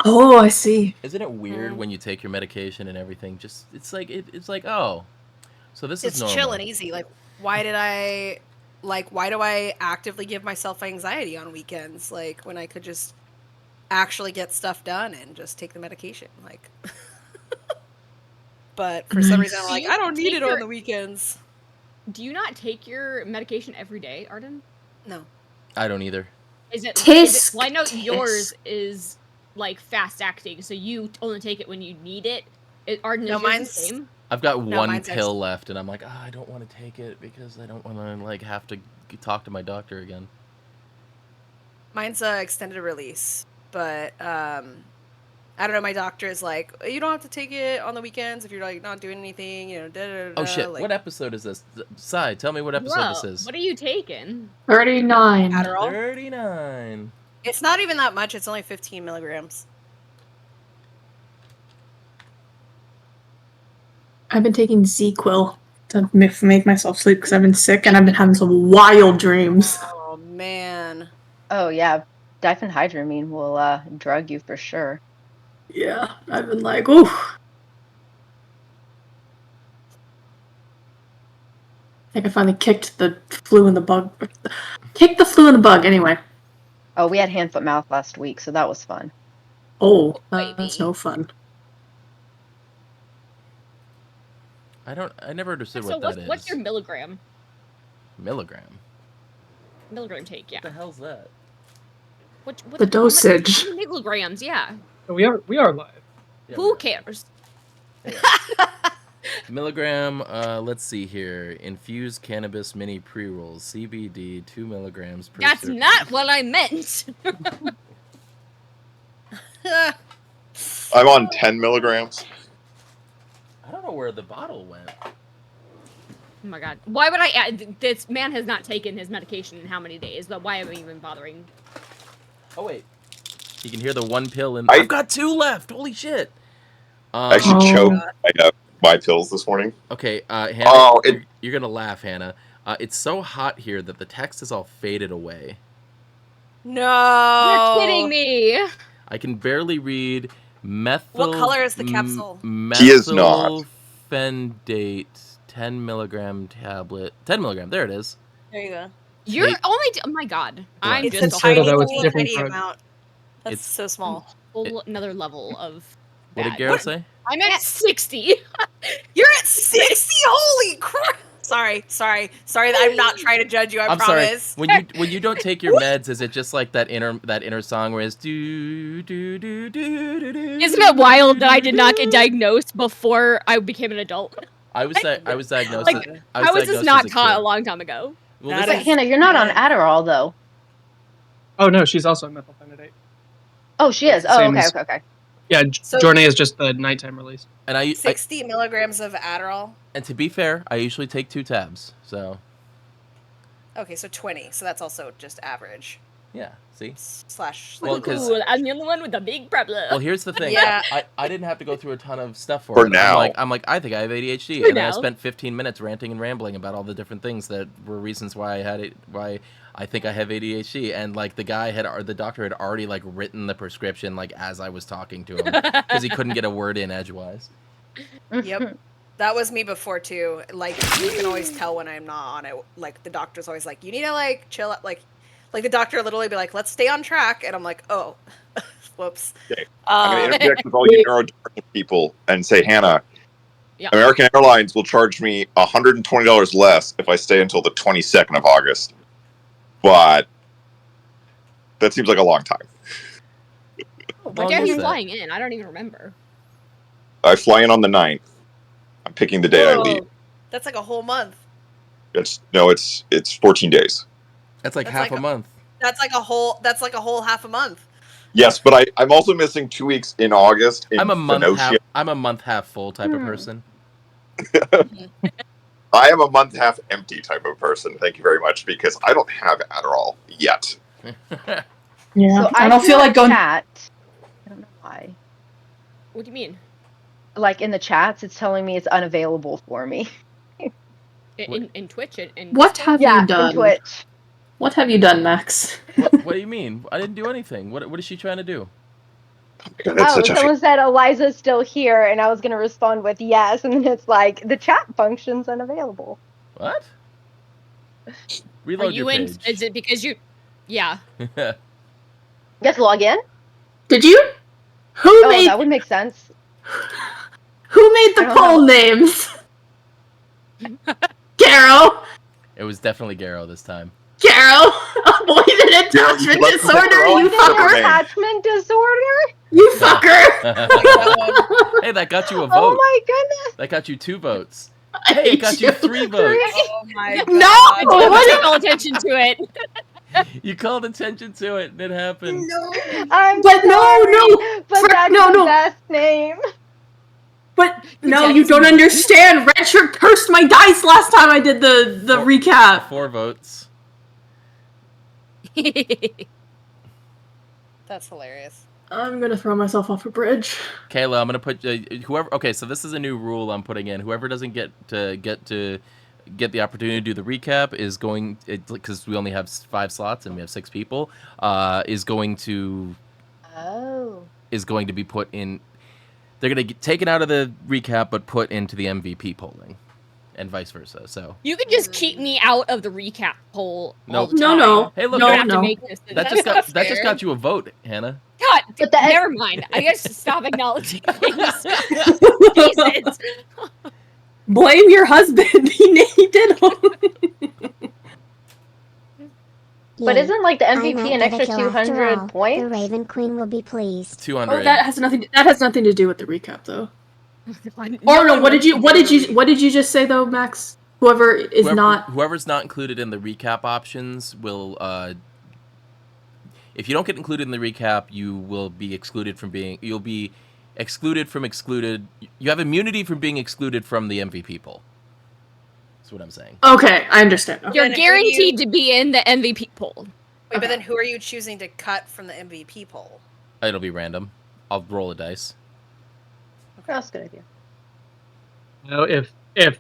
Oh, I see. Isn't it weird when you take your medication and everything? Just it's like oh, so this is It's normal. chill and easy. Like, why do I actively give myself anxiety on weekends? Like, when I could just actually get stuff done and just take the medication. Like, but for some reason, I'm Nice. like, I don't need it on the weekends. Do you not take your medication every day, Arden? No. I don't either. Is it? Tisk. Well, I know yours tisk. is like fast acting, so you only take it when you need it. Arden, No, is yours the mine's same? I've got No, one mine's pill left, and I'm like, I don't want to take it because I don't want to like have to talk to my doctor again. Mine's extended release, but I don't know. My doctor is like, you don't have to take it on the weekends if you're like not doing anything, you know. Da, da, da, Oh shit! like, What episode is this? Sai, tell me what episode this is. What are you taking? 39. Adderall? 39. It's not even that much. It's only 15 milligrams. I've been taking Z-Quil to make myself sleep because I've been sick and I've been having some wild dreams. Oh man. Oh yeah, diphenhydramine will drug you for sure. Yeah, I've been like, ooh. I think I finally kicked the flu and the bug. Kicked the flu and the bug, anyway. Oh, we had hand, foot, mouth last week, so that was fun. Oh, that's no fun. I never understood what that is. What's your milligram? Milligram take? Yeah. What the hell's that? The dosage. How many milligrams? Yeah. We are live. Yeah, Who cares? Milligram. Let's see here. Infused cannabis mini pre-rolls. CBD 2 milligrams per. That's not what I meant. I'm on 10 milligrams. I don't know where the bottle went. Oh my god. Why would I add? This man has not taken his medication in how many days? But why am I even bothering? Oh wait. You can hear the one pill in. I've got 2 left. Holy shit. I actually choked my pills this morning. Okay, Hannah, you're gonna laugh, Hannah. It's so hot here that the text is all faded away. No. You're kidding me. I can barely read methyl. What color is the capsule? He is not. Methylphenidate 10 milligram tablet. 10 milligram. There it is. There you go. You're only. Oh my god. I'm It's just a tiny, different tiny drug. amount. That's so small. Another level of. What did Garrett say? I'm at 60. You're at 60. Holy crap! Sorry. I'm not trying to judge you. I promise. Sorry. When you don't take your meds, is it just like that inner song where it's do do do do do do? Isn't it wild that I did not get diagnosed before I became an adult? I was diagnosed. Like, I was just not caught a long time ago. Well, But Hannah, you're not on Adderall though. Oh no, she's also on methylphenidate. Oh, she is. Oh, Same okay, as- okay. Yeah, So- Jornay is just the nighttime release. And 60 milligrams of Adderall. and to be fair, I usually take 2 tabs. So Okay, so 20. So that's also just average. yeah, see. Slash. Well, 'cause- Cool, I'm the only one with a big problem. Well, here's the thing. Yeah. I didn't have to go through a ton of stuff for For it. now. I'm like, I think I have ADHD, For and then I now. spent 15 minutes ranting and rambling about all the different things that were reasons why I had it, why I think I have ADHD, and like the doctor had already like written the prescription like as I was talking to him because he couldn't get a word in edgewise. Yep. That was me before too. Like, you can always tell when I'm not on it. Like, the doctor's always like, you need to like chill out. Like the doctor will literally be like, let's stay on track, and I'm like, oh, whoops. Okay. I'm going to interject with all you neurodivergent people and say, Hannah, Yeah. American Airlines will charge me $120 less if I stay until the 22nd of August. But that seems like a long time. What day are you flying in? I don't even remember. I fly in on the 9th. I'm picking the day I leave. That's like a whole month. It's 14 days. That's like That's half like a month. That's like a whole half a month. Yes, but I'm also missing 2 weeks in August. In I'm a Kenosha. month half full type of person. I am a month half empty type of person. Thank you very much, because I don't have Adderall yet. Yeah, So I don't feel like going. Chat. I don't know why. What do you mean? Like in the chats, it's telling me it's unavailable for me. In Twitch? What have you In done? Twitch. What have you done, Max? What do you mean? I didn't do anything. What is she trying to do? God, that's Oh, such a someone said Eliza's still here, and I was gonna respond with yes, and then it's like the chat function's unavailable. What? Are Reload you your in? page. Is it because you? Yeah. You have to log in? Did you? Who Oh, made that would make sense. who made I the don't poll have- names? Garo. It was definitely Garrow this time. Garo. Avoided you attachment let them pick disorder. their own You server fucker. name. Attachment disorder? You fucker. Hey, that got you a Oh vote. my goodness! That got you 2 votes. I Hey, it hate got you 3 votes. Oh my god. No! Good What job. is- Call attention to it. You called attention to it, and it happened. I'm But no, sorry, no, but frick, that's no, the no. best name. But no, Daddy's you don't mean. understand. Redshirt cursed my dice last time I did the recap. 4 votes. That's hilarious. I'm gonna throw myself off a bridge. Kayla, I'm gonna put whoever. Okay, so this is a new rule I'm putting in. Whoever doesn't get the opportunity to do the recap is going, because we only have 5 slots and we have 6 people. Is going to Oh. be put in. They're gonna get taken out of the recap, but put into the MVP polling, and vice versa. So You could just keep me out of the recap poll all Nope. the No, time. no. Hey, look, You no, don't have no. to make this. that That's just fair. got you a vote, Hannah. God, But the- never mind. I guess stop acknowledging things. Jesus. Blame your husband. He did them. But Yay. isn't like the I MVP might an get a extra kill after 200 all. points? The Raven Queen will be pleased. 200. Oh, that has nothing to do with the recap, though. No Or no, one what did wants you to what did you just say though, Max? Whoever is not. Whoever's not included in the recap options will. If you don't get included in the recap, you will be excluded from being. You'll be excluded from excluded. You have immunity from being excluded from the MVP poll. That's what I'm saying. Okay, I understand. Okay. You're Then who do guaranteed you- to be in the MVP poll. Wait, but then who are you choosing to cut from the MVP poll? It'll be random. I'll roll a dice. That's a good idea. No, if the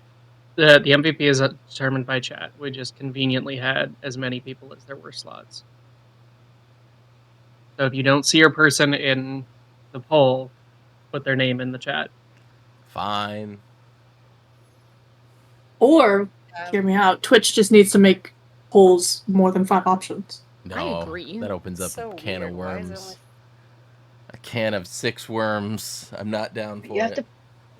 MVP is determined by chat, we just conveniently had as many people as there were slots. So if you don't see your person in the poll, put their name in the chat. Fine. Or hear me out. Twitch just needs to make polls more than 5 options. No, I agree. that opens up So a can of weird. Why is it worms. only- A can of 6 worms. I'm not down for You have it. to.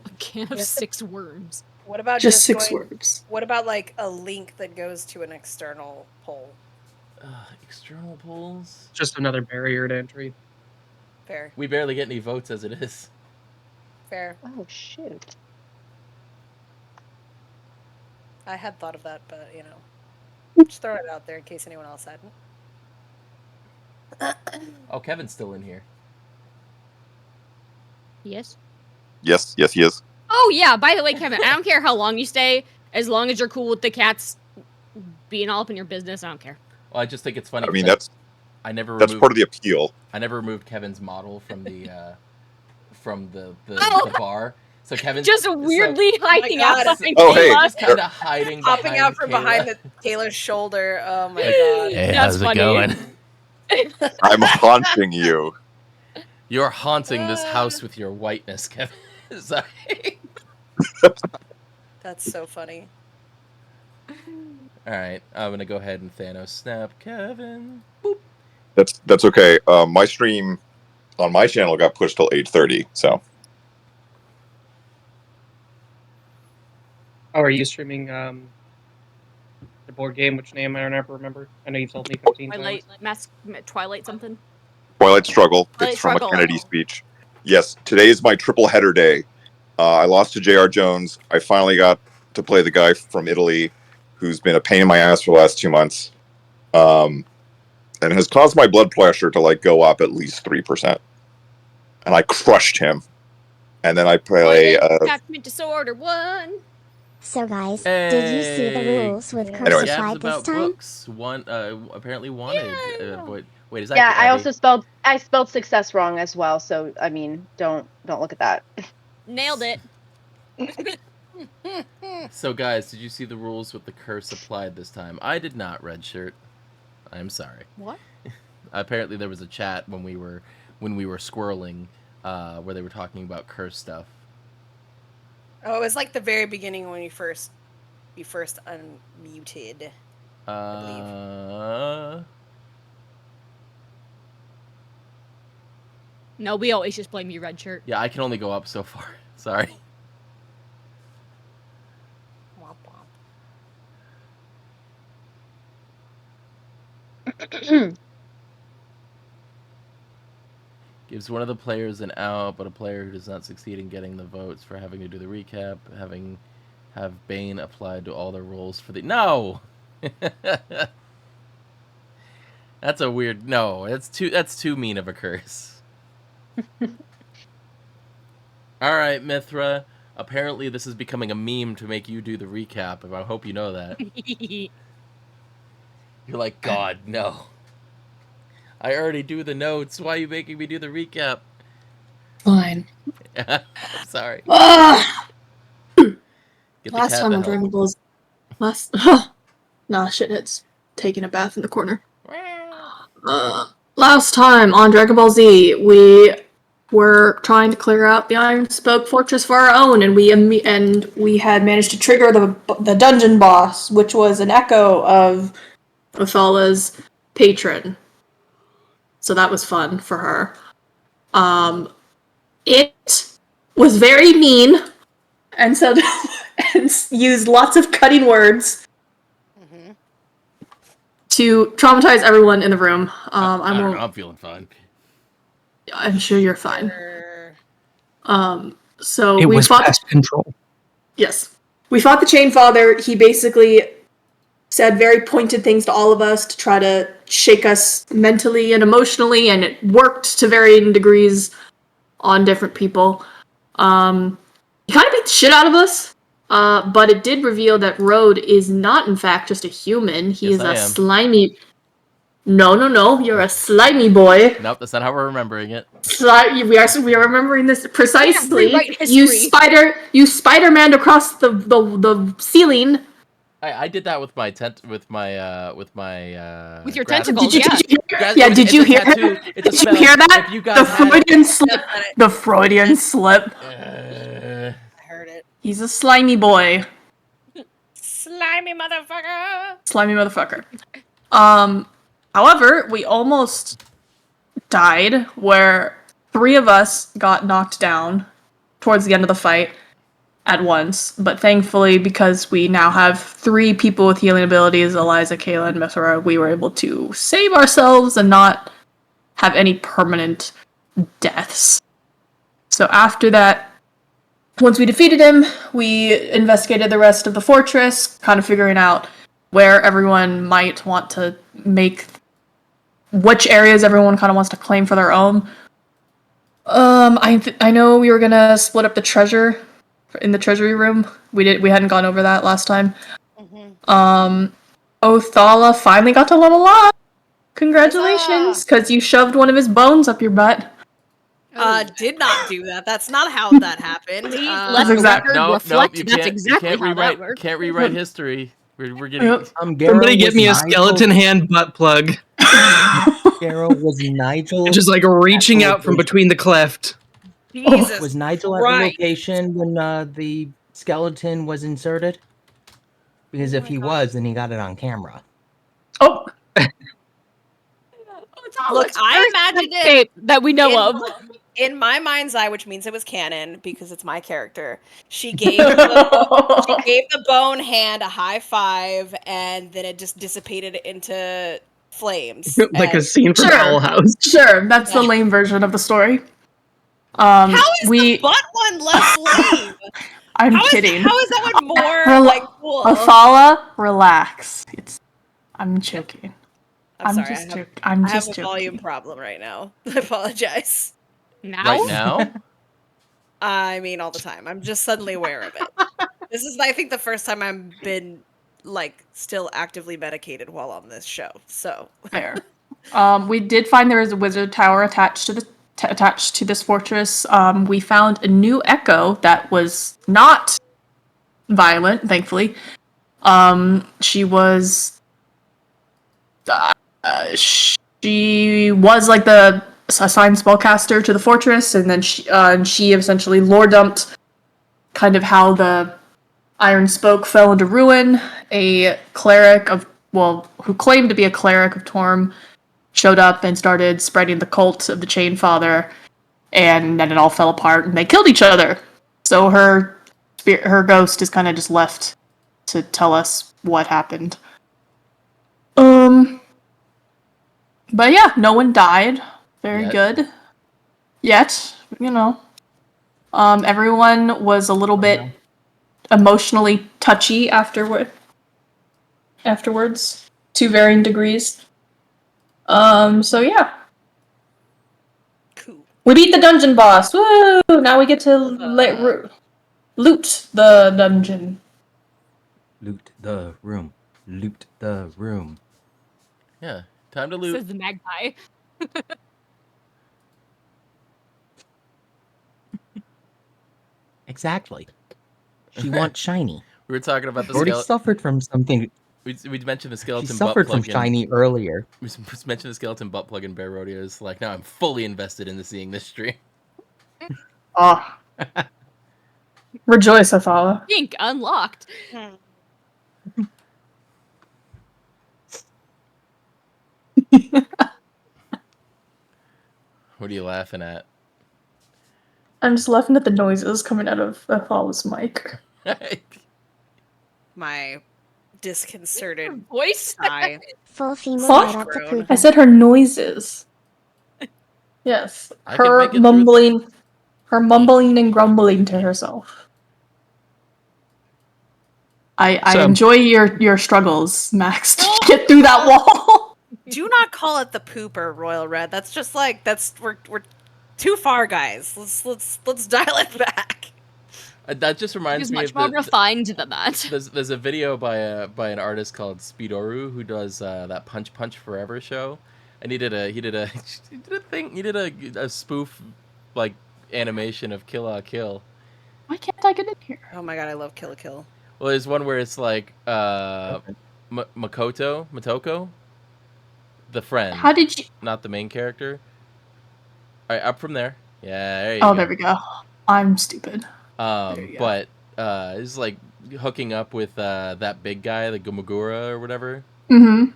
A can of Yes. 6 worms. What about Just 6 going- words. What about like a link that goes to an external poll? External polls? Just another barrier to entry. Fair, We barely get any votes as it is. fair. Oh shoot! I had thought of that, but you know, just throw it out there in case anyone else hadn't. Oh, Kevin's still in here. Yes. Yes, yes, he is. Oh yeah. By the way, Kevin, I don't care how long you stay, as long as you're cool with the cats being all up in your business. I don't care. Well, I just think it's funny. I mean, 'cause I never that's removed, part of the appeal. I never removed Kevin's model from the Oh! the bar. So Kevin's Just weirdly hiding out God. behind Oh, hey. Kayla. just kind of hiding, Popping behind out from Kayla. behind the Taylor's shoulder. Oh my god. Hey, That's how's funny. it going? I'm haunting you. You're haunting this house with your whiteness, Kevin. Sorry. That's so funny. All right, I'm gonna go ahead and Thanos snap Kevin. That's okay. My stream on my channel got pushed till 8:30. So Oh, are you streaming the board game? Which name I don't ever remember. I know you told me 15 Twilight, times. Twilight something. Twilight Struggle. Twilight It's from Struggle. a Kennedy speech. Yes, today is my triple header day. I lost to J.R. Jones. I finally got to play the guy from Italy, who's been a pain in my ass for the last 2 months, and has caused my blood pressure to like go up at least 3%. And I crushed him. And then I play. Attachment disorder 1. So guys, did you see the Hey. rules with curse Anyways. Gabs applied this about time? books. One apparently wanted. Yeah. Wait, is that? Yeah, I Abby? also spelled success wrong as well. So I mean, don't look at that. Nailed it. So guys, did you see the rules with the curse applied this time? I did not, Red Shirt. I'm sorry. What? Apparently there was a chat when we were when we were squirreling, where they were talking about curse stuff. Oh, it was like the very beginning when you first unmuted. No, we always just blame you, Red Shirt. Yeah, I can only go up so far. Sorry. Womp womp. Gives one of the players an out, but a player who does not succeed in getting the votes for having to do the recap, have Bane applied to all their roles for the... No! That's a weird... No, that's too mean of a curse. Alright, Mithra. Apparently this is becoming a meme to make you do the recap, and I hope you know that. You're like, God, no. I already do the notes. Why are you making me do the recap? Fine. I'm sorry. Ugh! Get the Last cat time to on help. Dragon Balls. Nah, shithead's taking a bath in the corner. Last time on Dragon Ball Z, we were trying to clear out the Iron Spoke Fortress for our own, and we had managed to trigger the dungeon boss, which was an echo of Athala's patron. So that was fun for her. It was very mean, and so and used lots of cutting words to traumatize everyone in the room. I don't know, I'm feeling fine. I'm sure you're fine. Sure. So It we was fought. pest control. Yes, we fought the Chain Father. He basically said very pointed things to all of us to try to shake us mentally and emotionally, and it worked to varying degrees on different people. He kind of beat the shit out of us, but it did reveal that Road is not, in fact, just a human. He Yes, is I a am. slimy... No, you're a slimy boy. Nope, that's not how we're remembering it. We are remembering this precisely. rewrite You history. Spider-Man across the ceiling. I did that with my With your grasp- tentacles, Did you, yeah. did you hear? Guys, Yeah, it's did a you hear? tattoo. It's a Did spell. you hear that? If you guys The had it- Freudian slip. The Freudian slip. I heard it. He's a slimy boy. Slimy motherfucker. Slimy motherfucker. However, we almost died where 3 of us got knocked down towards the end of the fight at once, but thankfully, because we now have 3 people with healing abilities, Eliza, Kayla, and Mithra, we were able to save ourselves and not have any permanent deaths. So after that, once we defeated him, we investigated the rest of the fortress, kind of figuring out where everyone might want to make... which areas everyone kind of wants to claim for their own. I know we were gonna split up the treasure in the treasury room. We hadn't gone over that last time. Othala finally got to level up. Congratulations, because you shoved one of his bones up your butt. Did not do that. That's not how that happened. Please Uh, let the exact- record reflect you that's can't, exactly you can't how rewrite, that works. Can't rewrite history. We're getting... Yep. Somebody get me a skeleton hand butt plug. Garrow was Nigel. Just like reaching out from between the cleft. Jesus. Was Nigel at Christ. the location when the skeleton was inserted? Because if he was, then he got it on camera. Oh, Look, I imagined it that we know of. in my mind's eye, which means it was canon because it's my character. She gave the bone hand a high five, and then it just dissipated into flames. Like a And scene from Sure. Owl House. sure, that's the lame version of the story. how is the butt one less lame? I'm How is kidding. that one more Rela- cool? Athala, relax. I'm joking. I'm sorry, just I joking. I'm have just a joking. volume problem right now. I apologize. Now? Right now? I mean, all the time. I'm just suddenly aware of it. This is, I think, the first time I've been still actively medicated while on this show. So Fair. We did find there is a wizard tower attached to this fortress. We found a new echo that was not violent, thankfully. She was like the assigned spellcaster to the fortress, and then she essentially lore dumped kind of how the Iron Spoke fell into ruin. A cleric who claimed to be a cleric of Torm, showed up and started spreading the cult of the Chain Father, and then it all fell apart, and they killed each other. So her ghost is kind of just left to tell us what happened. But yeah, no one died. Very good. Yet, everyone was a little bit emotionally touchy afterwards, to varying degrees. So yeah. Cool. We beat the dungeon boss. Woo! Now we get to loot the dungeon. Loot the room. Loot the room. Yeah, time to loot. Says the magpie. Exactly. She wants shiny. We were talking about the Already skeleton. suffered from something. We mentioned the skeleton She butt suffered plug. from shiny earlier. We mentioned the skeleton butt plug in Bear Rodeo. Is like, now I'm fully invested in seeing this stream. Oh. Rejoice, Athala. Pink unlocked. What are you laughing at? I'm just laughing at the noises coming out of Athala's mic. My disconcerted voice. sigh. Full female Huh? right up to Grown. I pooper. said her noises. Yes. I can Her make it mumbling and grumbling to herself. I So- enjoy your struggles, Max, to get through that wall. Do not call it the pooper, Royal Red. That's just like we're too far, guys. Let's dial it back. That just reminds He's me much of more refined than that. There's a video by an artist called Speedoru who does that Punch Forever show, and he did a spoof like animation of Kill La Kill. Why can't I get in here? Oh my god, I love Kill la Kill. Well, there's one where it's like Matoko, the friend. How did you? Not the main character. All right, up from there. Yeah, there you go. Oh, there we go. I'm stupid. There you go. But it's like hooking up with that big guy, the Gumagura or whatever. Mm-hmm.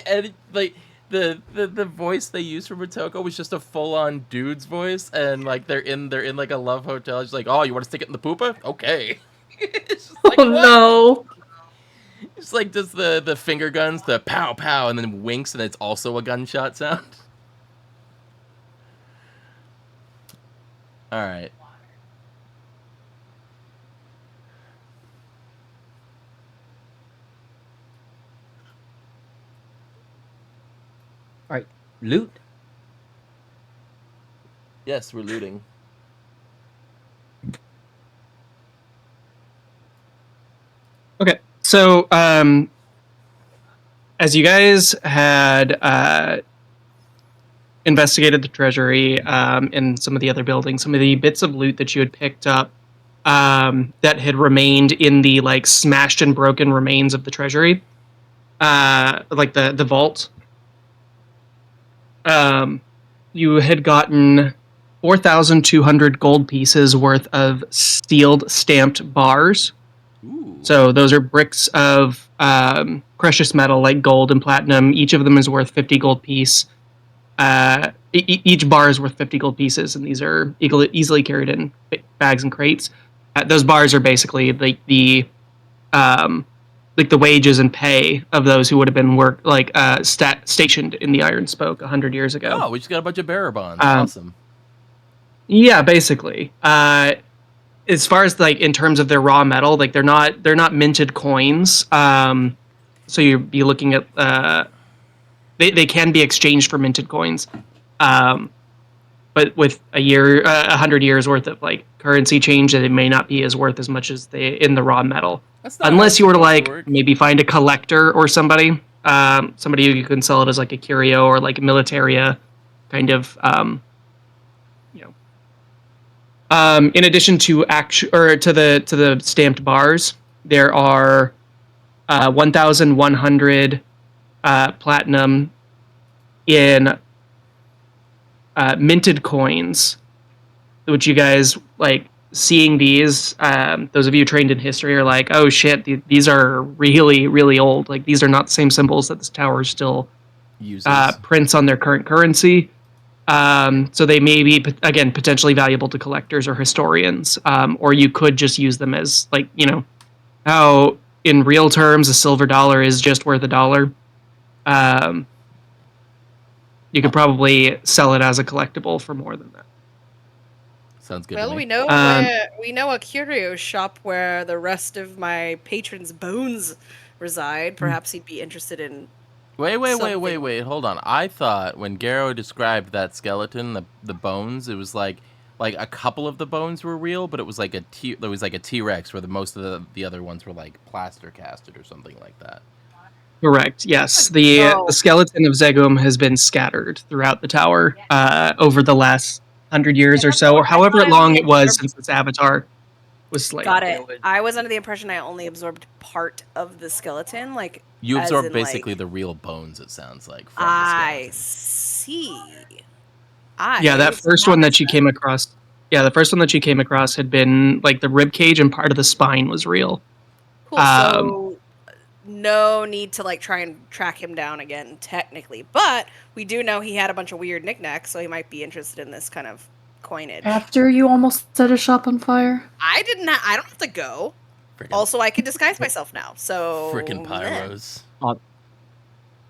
And like the voice they used for Matoko was just a full on dude's voice, and like they're in like a love hotel. It's like, oh, you want to stick it in the poopa? Okay. It's just like, Oh what? no. It's like just the finger guns, the pow pow, and then winks, and it's also a gunshot sound. All right. Alright. Loot. Yes, we're looting. Okay, so as you guys had investigated the treasury and some of the other buildings, some of the bits of loot that you had picked up that had remained in the like smashed and broken remains of the treasury, like the vault, you had gotten 4,200 gold pieces worth of sealed stamped bars. Ooh. So those are bricks of precious metal like gold and platinum. Each of them is worth 50 gold piece. Each bar is worth 50 gold pieces, and these are easily carried in bags and crates. Those bars are basically like the wages and pay of those who would have been stationed in the Iron Spoke 100 years ago. Oh, we just got a bunch of bearer bonds. Awesome. Yeah, basically. As far as like in terms of their raw metal, like they're not minted coins. So you'd be looking at they can be exchanged for minted coins. But with 100 years worth of like currency change, that it may not be as worth as much as in the raw metal. Unless you were to like maybe find a collector or somebody who you can sell it as like a curio or like a militaria kind of in addition to to the stamped bars, there are 1,100 platinum in minted coins, which you guys like seeing these. Those of you trained in history are like, oh shit, these are really, really old. Like these are not the same symbols that this tower still Uses. prints on their current currency. So they may be, again, potentially valuable to collectors or historians, or you could just use them as, like, how in real terms a silver dollar is just worth a dollar. You could probably sell it as a collectible for more than that. Sounds good Well, to me. we know a curio shop where the rest of my patrons' bones reside. Perhaps he'd be interested in. Wait. Hold on. I thought when Garrow described that skeleton, the bones, it was like a couple of the bones were real, but it was like there was like a T-Rex where most of the other ones were like plaster casted or something like that. Correct. Yes, the skeleton of Zegum has been scattered throughout the tower over the last 100 years or so, or however long it was since its avatar was slain. Got it. I was under the impression I only absorbed part of the skeleton, like you as absorbed in, basically like, the real bones. It sounds like. From I the see. Yeah, that first one that you came across. Yeah, the first one that you came across had been like the rib cage and part of the spine was real. Cool. So no need to like try and track him down again, technically. But we do know he had a bunch of weird knickknacks, so he might be interested in this kind of coinage. After you almost set a shop on fire? I didn't. I don't have to go. Also, I can disguise myself now. So frickin' pyros.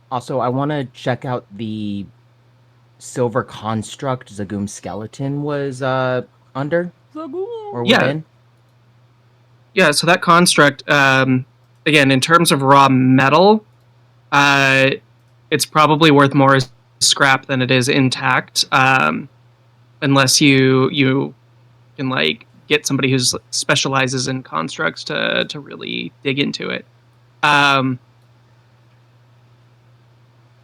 Also, I want to check out the silver construct Zagoom skeleton was under or within. Yeah, so that construct, again, in terms of raw metal, it's probably worth more as scrap than it is intact, unless you can like get somebody who specializes in constructs to really dig into it.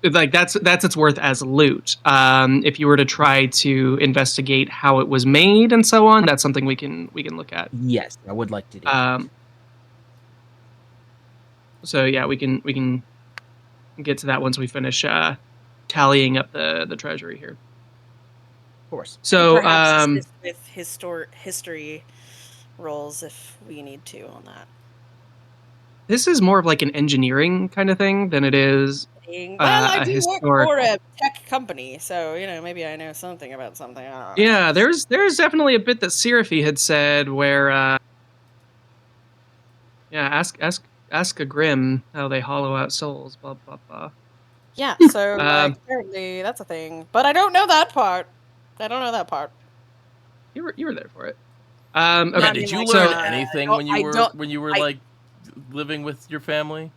Like that's its worth as loot. If you were to try to investigate how it was made and so on, that's something we can look at. Yes, I would like to do that. So yeah, we can get to that once we finish tallying up the treasury here. Of course. So perhaps with history rolls if we need to on that. This is more of like an engineering kind of thing than it is. Well, I do work for a tech company, so maybe I know something about something. I don't know. Yeah, there's definitely a bit that Seraphy had said where, ask a Grim how they hollow out souls. Blah blah blah. Yeah, so apparently that's a thing, but I don't know that part. You were there for it. Okay. Yeah, did you learn anything when you were like living with your family?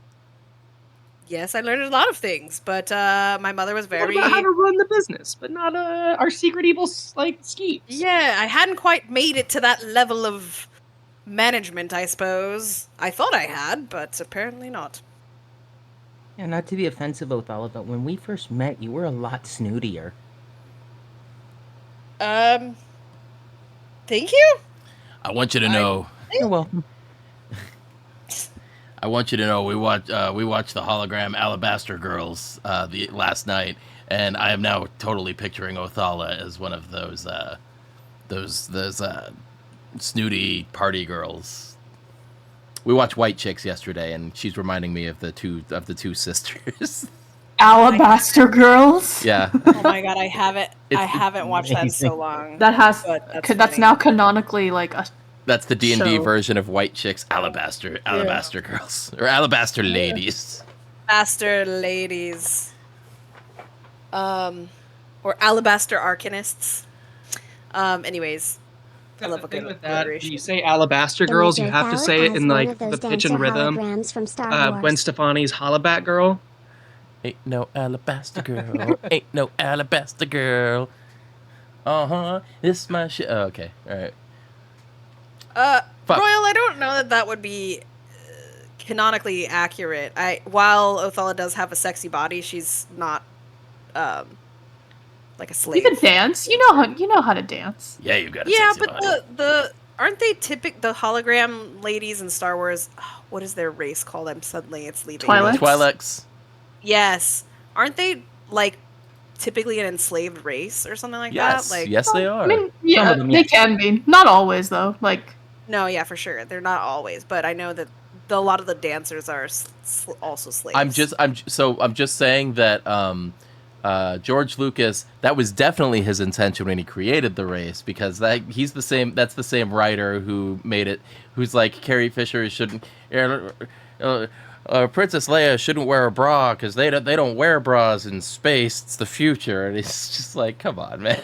Yes, I learned a lot of things, but my mother was very... What about how to run the business, but not our secret evil schemes? Yeah, I hadn't quite made it to that level of management, I suppose. I thought I had, but apparently not. Yeah, not to be offensive, Othala, but when we first met, you were a lot snootier. Thank you? I want you to know... You're welcome. I want you to know we watched the hologram Alabaster Girls the last night, and I am now totally picturing Othala as one of those snooty party girls. We watched White Chicks yesterday, and she's reminding me of the two sisters. Alabaster Girls? Yeah. Oh my god, I haven't watched that in so long. That's now canonically like a... That's the D&D version of White Chicks, Alabaster Girls. Or Alabaster Ladies. Alabaster Ladies. Or Alabaster Arcanists. Anyways. I love a good alliteration. When you say Alabaster Girls, you have to say it in like the pitch and rhythm. Gwen Stefani's Hollaback Girl. Ain't no Alabaster Girl. Ain't no Alabaster Girl. It's my shit. Oh, okay, alright. Royal, I don't know that would be canonically accurate. While Othala does have a sexy body, she's not like a slave. You can dance. You know how to dance. Yeah, you got a sexy body. Yeah, but aren't they the hologram ladies in Star Wars? What is their race called? It's leaving. Twi'leks. Yes. Aren't they like typically an enslaved race or something like Yes, that? Like, yes, they are. I mean, yeah, of them, they yeah. can be. Not always, though. Like, no, yeah, for sure. They're not always, but I know that a lot of the dancers are also slaves. I'm just saying that George Lucas, that was definitely his intention when he created the race, because that's the same writer who made it, who's like, Carrie Fisher shouldn't Princess Leia shouldn't wear a bra because they don't wear bras in space. It's the future, and it's just like, come on, man.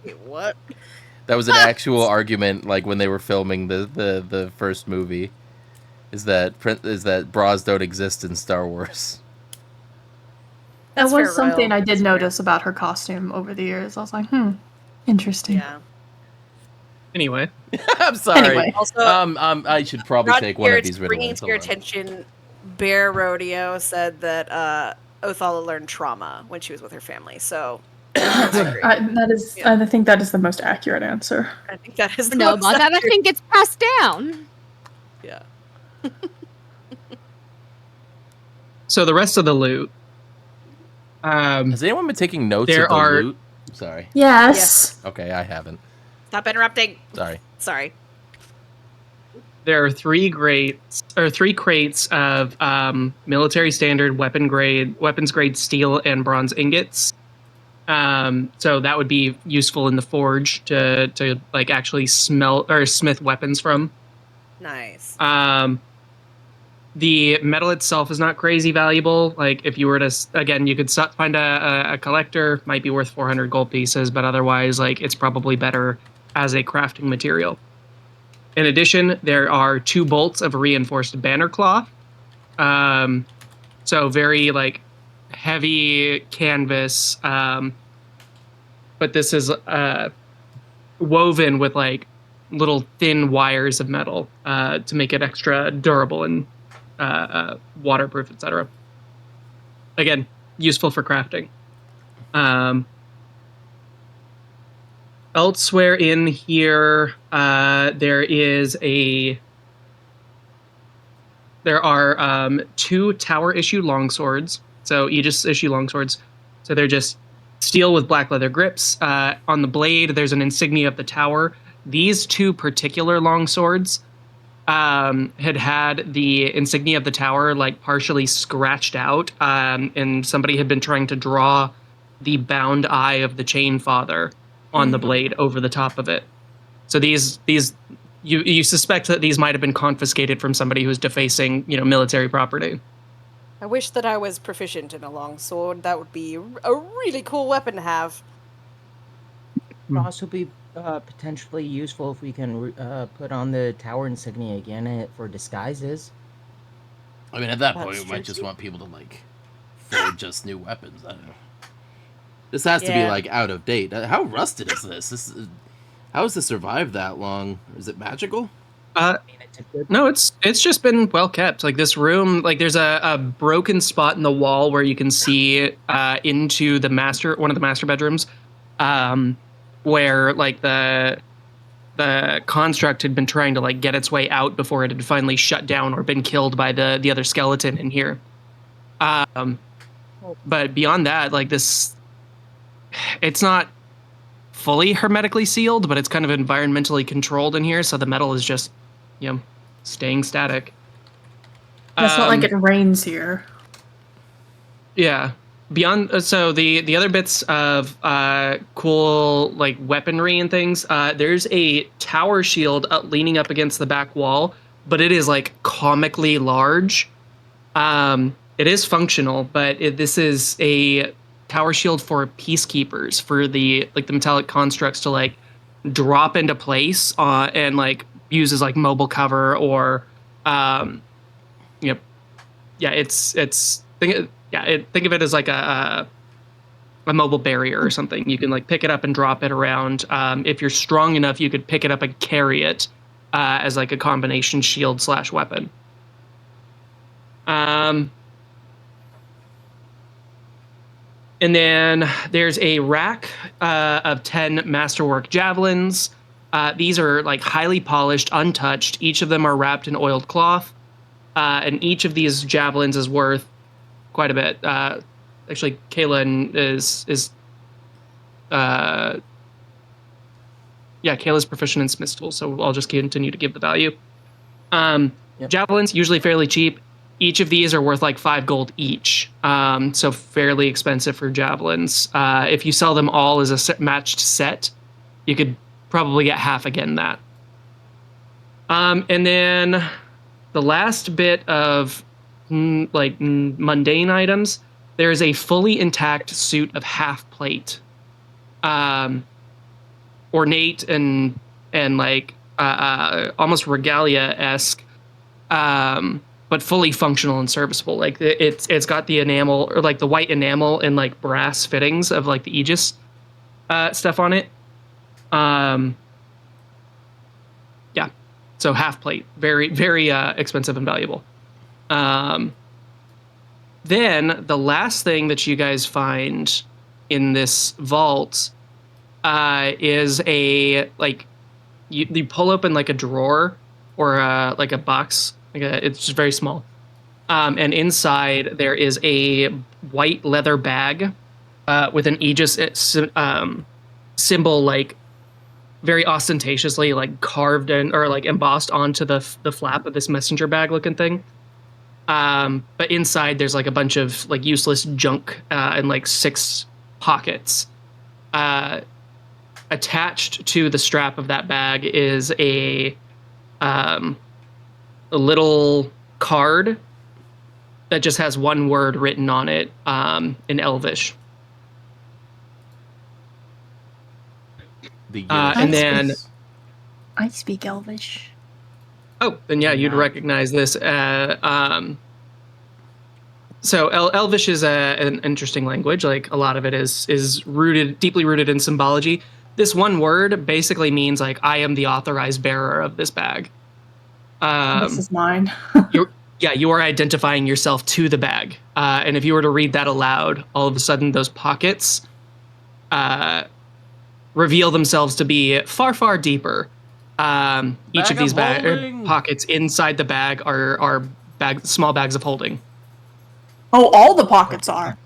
Wait, what? That was an actual argument, like when they were filming the first movie, is that bras don't exist in Star Wars. that That's was fair, something Royal. I did That's fair. notice about her costume over the years. I was like, interesting. Yeah. Anyway, I'm sorry. Anyway. Also, I should probably Rod take one here, of these bringing ritalins. to your Hold on. attention, Bear Rodeo said that Othala learned trauma when she was with her family. So I agree. I think that is the most accurate answer. I think that is the No, most but that I accurate. think gets passed down. Yeah. so the rest of the loot. Has anyone been taking notes There of the are- loot? Sorry. Yes. Okay, I haven't. Stop interrupting. Sorry. Sorry. There are three crates of military standard weapons grade steel and bronze ingots. So that would be useful in the forge to like actually smelt or smith weapons from. Nice. The metal itself is not crazy valuable. Like if you were to, again, you could find a collector, might be worth 400 gold pieces, but otherwise, like it's probably better as a crafting material. In addition, there are 2 bolts of reinforced banner cloth. So very like heavy canvas, but this is woven with like little thin wires of metal to make it extra durable and waterproof, etc. Again, useful for crafting. Elsewhere in here, there are 2 tower issue longswords. So Aegis issue longswords. So they're just steel with black leather grips. On the blade, there's an insignia of the tower. These 2 particular longswords had the insignia of the tower like partially scratched out, and somebody had been trying to draw the bound eye of the Chain Father on the blade over the top of it. So these you suspect that these might have been confiscated from somebody who's defacing, military property. I wish that I was proficient in a long sword. That would be a really cool weapon to have. Would also be potentially useful if we can put on the tower insignia again for disguises. I mean, at that That's point, we might true, just too. want people to like forge us new weapons. I don't know. This has to be Yeah. like out of date. How rusted is this? How has this survived that long? Is it magical? No, it's just been well kept. Like this room, like there's a broken spot in the wall where you can see into one of the master bedrooms, where like the construct had been trying to like get its way out before it had finally shut down or been killed by the other skeleton in here. But beyond that, like this, it's not fully hermetically sealed, but it's kind of environmentally controlled in here, so the metal is just, staying static. It's not like it rains here. Yeah. Beyond, so the other bits of cool like weaponry and things, there's a tower shield leaning up against the back wall, but it is like comically large. It is functional, but this is a tower shield for peacekeepers, for the metallic constructs to like drop into place and like use as like mobile cover or think of it as like a mobile barrier or something. You can like pick it up and drop it around. If you're strong enough, you could pick it up and carry it as like a combination shield / weapon. And then there's a rack of 10 masterwork javelins. These are like highly polished, untouched. Each of them are wrapped in oiled cloth. And each of these javelins is worth quite a bit. Actually, Kayla is Kayla's proficient in Smith's tools, so I'll just continue to give the value. Yep. Javelins, usually fairly cheap. Each of these are worth like 5 gold each, so fairly expensive for javelins. If you sell them all as a matched set, you could probably get half again that. And then the last bit of mundane items, there is a fully intact suit of half plate, ornate and like almost regalia-esque, but fully functional and serviceable. Like it's got the enamel, or like the white enamel and like brass fittings of like the Aegis stuff on it. Yeah, so half plate, very very expensive and valuable. Then the last thing that you guys find in this vault is a like you pull open like a drawer or like a box. It's just very small. And inside there is a white leather bag with an Aegis symbol, like very ostentatiously like carved in or like embossed onto the flap of this messenger bag looking thing. But inside there's like a bunch of like useless junk and like 6 pockets. Attached to the strap of that bag is a little card that just has one word written on it in Elvish. And then I speak Elvish. Oh, then yeah, you'd recognize this. So Elvish is an interesting language. Like a lot of it is deeply rooted in symbology. This one word basically means like I am the authorized bearer of this bag. This is mine. You are identifying yourself to the bag. And if you were to read that aloud, all of a sudden those pockets reveal themselves to be far, far deeper. Each of these pockets inside the bag are small bags of holding. Oh, all the pockets are.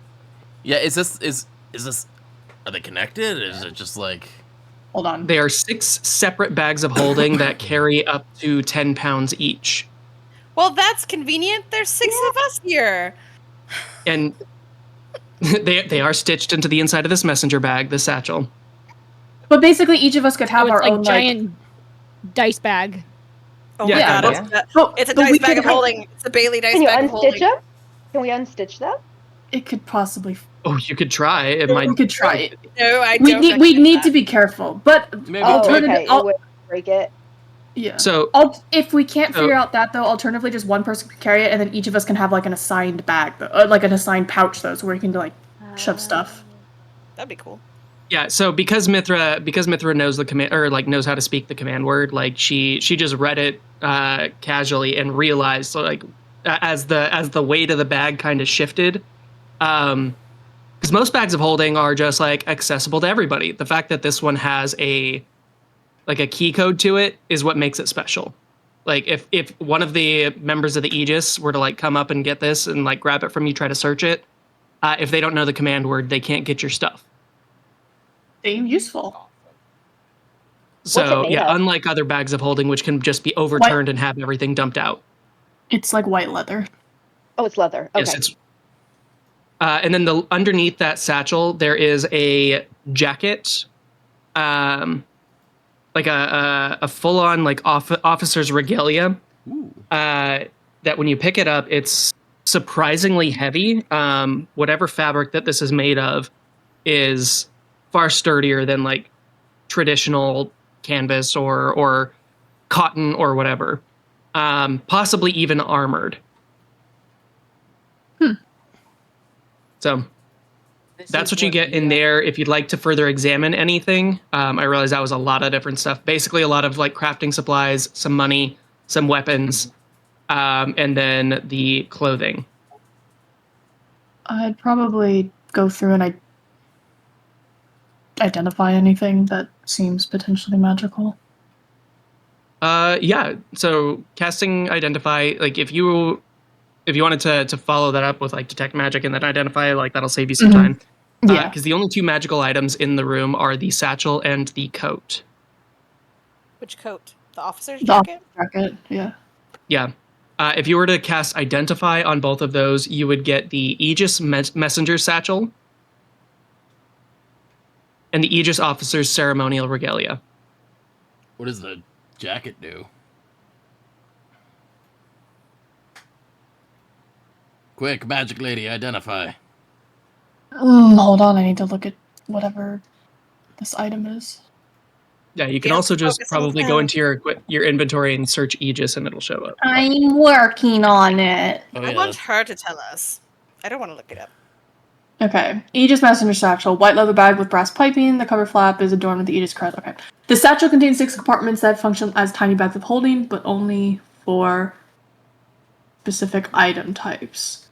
Yeah, is this are they connected? Is it just like Hold on. They are 6 separate bags of holding that carry up to 10 pounds each. Well, that's convenient. There's 6 of us here. And they are stitched into the inside of this messenger bag, the satchel. But basically, each of us could have our like own giant dice bag. Oh Yeah, my yeah. god, it's a dice bag of holding. It's a Bailey dice Can you bag of holding. unstitch them? Can we unstitch them? It could possibly. Oh, you could try. We could try it. No, I We don't. need need to be careful. But Maybe Okay, it would break it. Yeah. So if we can't figure out that though, alternatively, just one person could carry it, and then each of us can have like an assigned bag, like an assigned pouch, though, so where you can like shove stuff. That'd be cool. yeah, so because Mithra knows the command, or like knows how to speak the command word, like she just read it casually and realized, so like as the weight of the bag kind of shifted, because most bags of holding are just like accessible to everybody. The fact that this one has a key code to it is what makes it special. Like if one of the members of the Aegis were to like come up and get this and like grab it from you, try to search it, if they don't know the command word, they can't get your stuff. Seem useful. So made yeah, of? unlike other bags of holding, which can just be overturned and have everything dumped out. It's like white leather. Oh, it's leather. Okay. Yes, it's. And then underneath that satchel, there is a jacket, like a full-on like officer's regalia. That when you pick it up, it's surprisingly heavy. Whatever fabric that this is made of is far sturdier than like traditional canvas or cotton or whatever. Possibly even armored. So that's what you get in there. If you'd like to further examine anything, I realize that was a lot of different stuff. Basically, a lot of like crafting supplies, some money, some weapons, and then the clothing. I'd probably go through and identify anything that seems potentially magical. Yeah. So casting identify, like if you wanted to follow that up with like detect magic and then identify, like that'll save you some time. Yeah. Because the only 2 magical items in the room are the satchel and the coat. Which coat? The officer's The jacket? jacket. Yeah. Yeah. If you were to cast Identify on both of those, you would get the Aegis Messenger Satchel and the Aegis Officer's Ceremonial Regalia. What does the jacket do? Quick, magic lady, identify. Hold on, I need to look at whatever this item is. Yeah, you can Yes, also just focus on probably the go sound. into your inventory and search Aegis, and it'll show up. I'm working on it. Oh I yeah, want her to tell us. I don't want to look it up. Okay. Aegis Messenger Satchel. White leather bag with brass piping. The cover flap is adorned with the Aegis crest. Okay. The satchel contains 6 compartments that function as tiny bags of holding, but only for specific item types.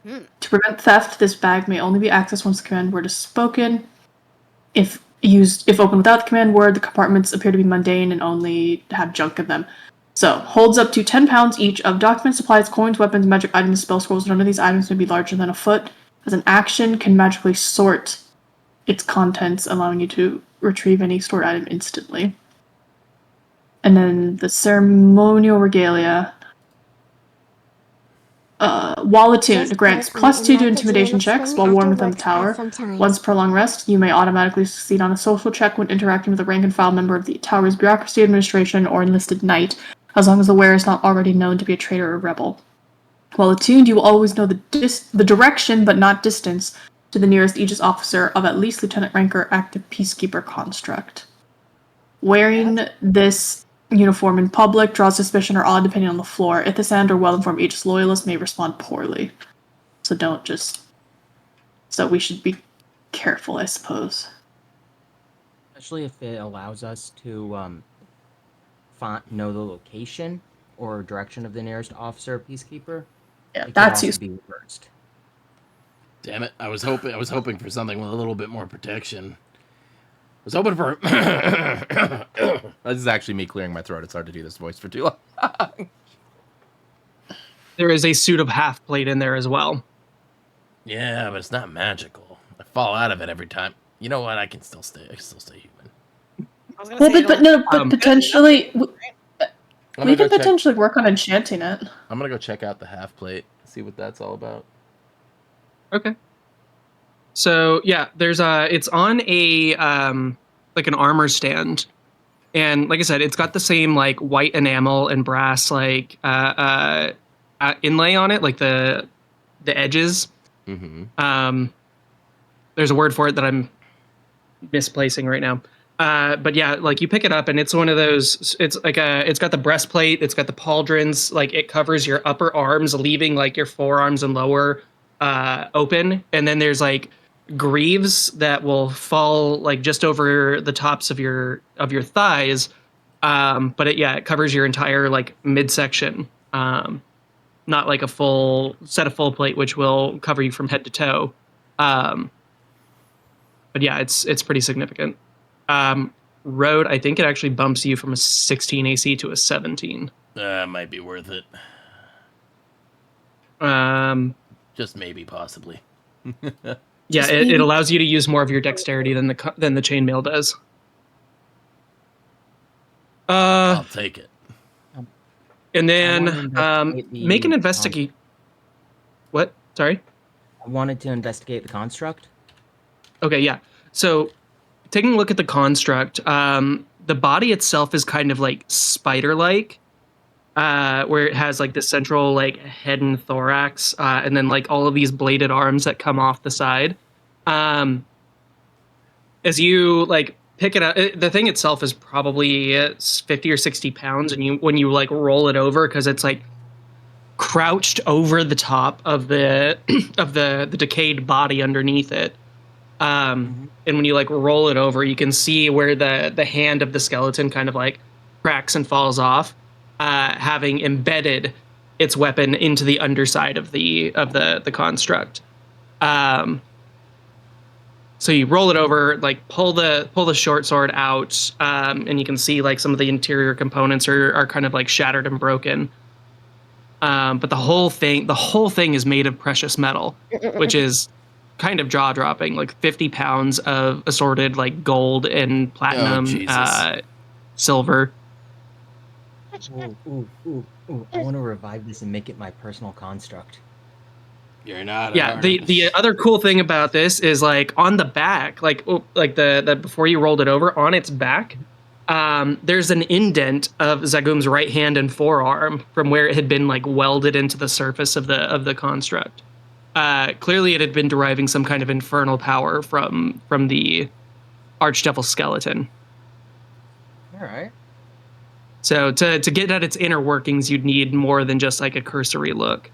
To prevent theft, this bag may only be accessed once the command word is spoken. If opened without the command word, the compartments appear to be mundane and only have junk in them. So, holds up to 10 pounds each of documents, supplies, coins, weapons, magic items, spell scrolls. None of these items may be larger than a foot. As an action, can magically sort its contents, allowing you to retrieve any stored item instantly. And then the ceremonial regalia. While attuned, Just grants barely +2 to enough to intimidation do checks anything while worn after within the work at tower. some time. Once per long rest, you may automatically succeed on a social check when interacting with a rank and file member of the tower's bureaucracy, administration, or enlisted knight, as long as the wearer is not already known to be a traitor or rebel. While attuned, you will always know the direction, but not distance, to the nearest Aegis officer of at least lieutenant rank or active peacekeeper construct. Wearing this uniform in public draws suspicion or awe depending on the floor. Ithacand or well-informed Aegis loyalists may respond poorly. So we should be careful, I suppose. Especially if it allows us to know the location or direction of the nearest officer or peacekeeper. Yeah, It could that's also useful. be reversed. damn it! I was hoping for something with a little bit more protection. I was hoping for. This is actually me clearing my throat. It's hard to do this voice for too long. There is a suit of half plate in there as well. Yeah, but it's not magical. I fall out of it every time. You know what? I can still stay human. I was gonna Well, say, but potentially, I'm we gonna could go potentially work on enchanting it. I'm gonna go check out the half plate. See what that's all about. Okay. So yeah, it's on a like an armor stand, and like I said, it's got the same like white enamel and brass like inlay on it, like the edges. Mm-hmm. There's a word for it that I'm misplacing right now. But yeah, like you pick it up and it's one of those. It's got the breastplate. It's got the pauldrons. Like it covers your upper arms, leaving like your forearms and lower open, and then there's like greaves that will fall like just over the tops of your thighs. But it covers your entire like midsection. Not like a full set of full plate, which will cover you from head to toe. But yeah, it's pretty significant. Road, I think it actually bumps you from a 16 AC to a 17. Might be worth it. Just maybe, possibly. Yeah, it allows you to use more of your dexterity than the chainmail does. I'll take it. And then make an investigate. What? Sorry? I wanted to investigate the construct. Okay, yeah. So taking a look at the construct, the body itself is kind of like spider-like, where it has like the central like head and thorax, and then like all of these bladed arms that come off the side. As you like pick it up, the thing itself is probably 50 or 60 pounds, and when you like roll it over, because it's like crouched over the top of the of the decayed body underneath it. And when you like roll it over, you can see where the hand of the skeleton kind of like cracks and falls off, having embedded its weapon into the underside of the construct. So you roll it over, like pull the short sword out, and you can see like some of the interior components are kind of like shattered and broken. But the whole thing is made of precious metal, which is kind of jaw dropping, like 50 pounds of assorted like gold and platinum, Jesus. silver. Ooh. I want to revive this and make it my personal construct. You're not. Yeah, the other cool thing about this is like on the back, like the before you rolled it over, on its back, there's an indent of Zagum's right hand and forearm from where it had been like welded into the surface of the construct. Clearly, it had been deriving some kind of infernal power from the archdevil skeleton. All right. So to get at its inner workings, you'd need more than just like a cursory look.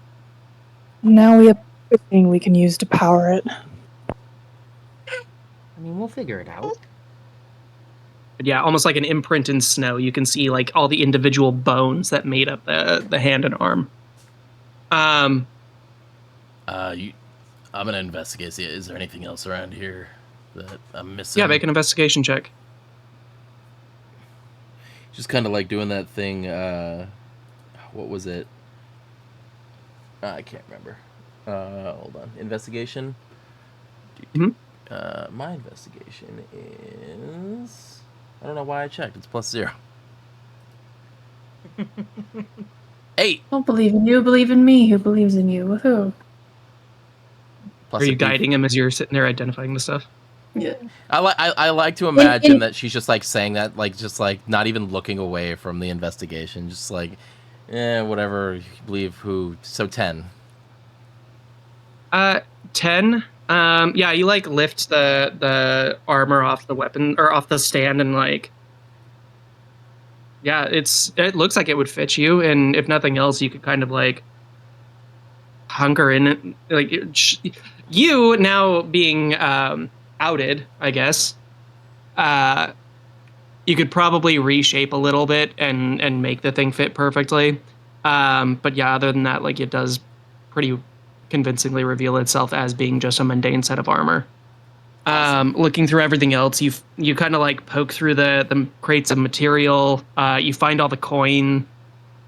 Now we have everything we can use to power it. I mean, we'll figure it out. But yeah, almost like an imprint in snow. You can see like all the individual bones that made up the hand and arm. I'm gonna investigate. See, is there anything else around here that I'm missing? Yeah, make an investigation check. Just kind of like doing that thing. What was it? I can't remember. Hold on. Investigation. Mm-hmm. My investigation is. I don't know why I checked. It's +0. 8. Don't believe in you, believe in me. Who believes in you? Woohoo. Plus Are you a D- guiding him as you're sitting there identifying the stuff? Yeah. I like to imagine that she's just like saying that, like just like not even looking away from the investigation, just like, whatever you believe. Who? So 10. 10. Yeah, you like lift the armor off the weapon or off the stand and like, yeah, it looks like it would fit you, and if nothing else, you could kind of like hunker in it. Like you now being outed, I guess. You could probably reshape a little bit and make the thing fit perfectly. But yeah, other than that, like it does pretty convincingly reveal itself as being just a mundane set of armor. Looking through everything else, you kind of like poke through the crates of material. You find all the coin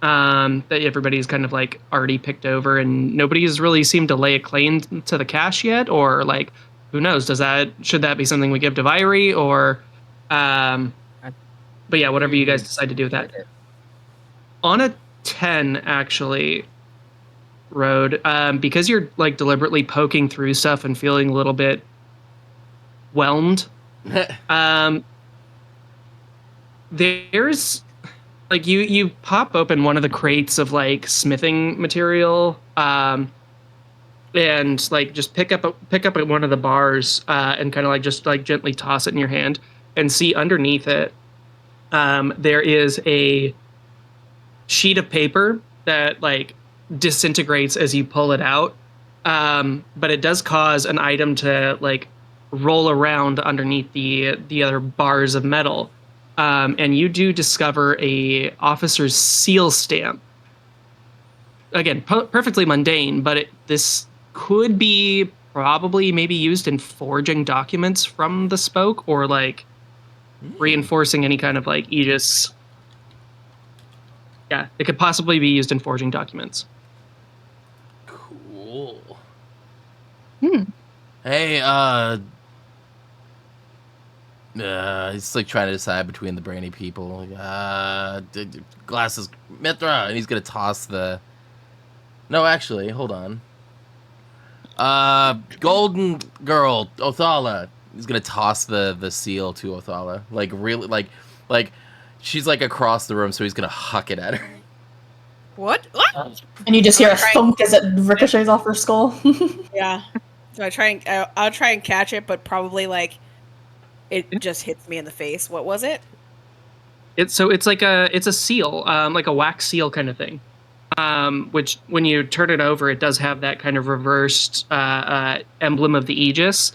that everybody's kind of like already picked over, and nobody's really seemed to lay a claim to the cash yet. Or like, who knows? Should that be something we give to Viry or? But yeah, whatever you guys decide to do with that. On a 10, actually, Road, because you're like deliberately poking through stuff and feeling a little bit whelmed. There's like you pop open one of the crates of like smithing material, and like just pick up at one of the bars, and kind of like just like gently toss it in your hand and see underneath it. There is a sheet of paper that like disintegrates as you pull it out, but it does cause an item to like roll around underneath the other bars of metal, and you do discover a officer's seal stamp. Again, perfectly mundane, but this could be probably maybe used in forging documents from the spoke, or like reinforcing any kind of like aegis. Yeah, it could possibly be used in forging documents. Cool. Hey, he's like trying to decide between the brainy people. Like, glasses, Mithra, and he's gonna toss the. No, actually, hold on. Golden girl, Othala. He's gonna toss the seal to Othala. Like really, like she's like across the room, so he's gonna huck it at her. What? And you just hear a thunk as it ricochets off her skull. Yeah. So I'll try and catch it, but probably like it just hits me in the face. What was it? It's like it's a seal, like a wax seal kind of thing. Which when you turn it over, it does have that kind of reversed emblem of the Aegis,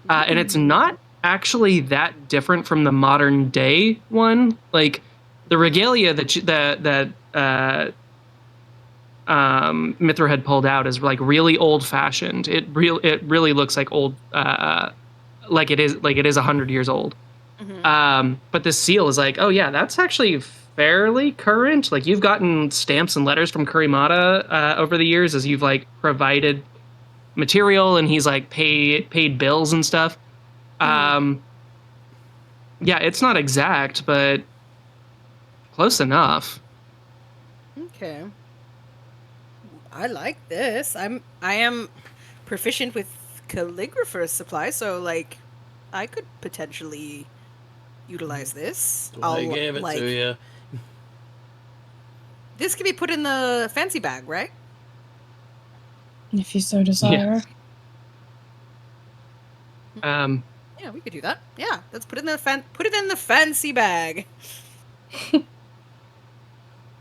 and it's not actually that different from the modern day one. Like the regalia that Mithra had pulled out is like really old fashioned. It really looks like old, like it is 100 years old. Mm-hmm. But this seal is like, oh yeah, that's actually fairly current. Like you've gotten stamps and letters from Kurimata over the years as you've like provided material and he's like paid bills and stuff. Yeah, it's not exact, but close enough. Okay. I like this. I am proficient with calligrapher's supply, so like I could potentially utilize this. I gave it to you. This can be put in the fancy bag, right? If you so desire. Yeah. Yeah, we could do that. Yeah, let's put it in the fancy bag.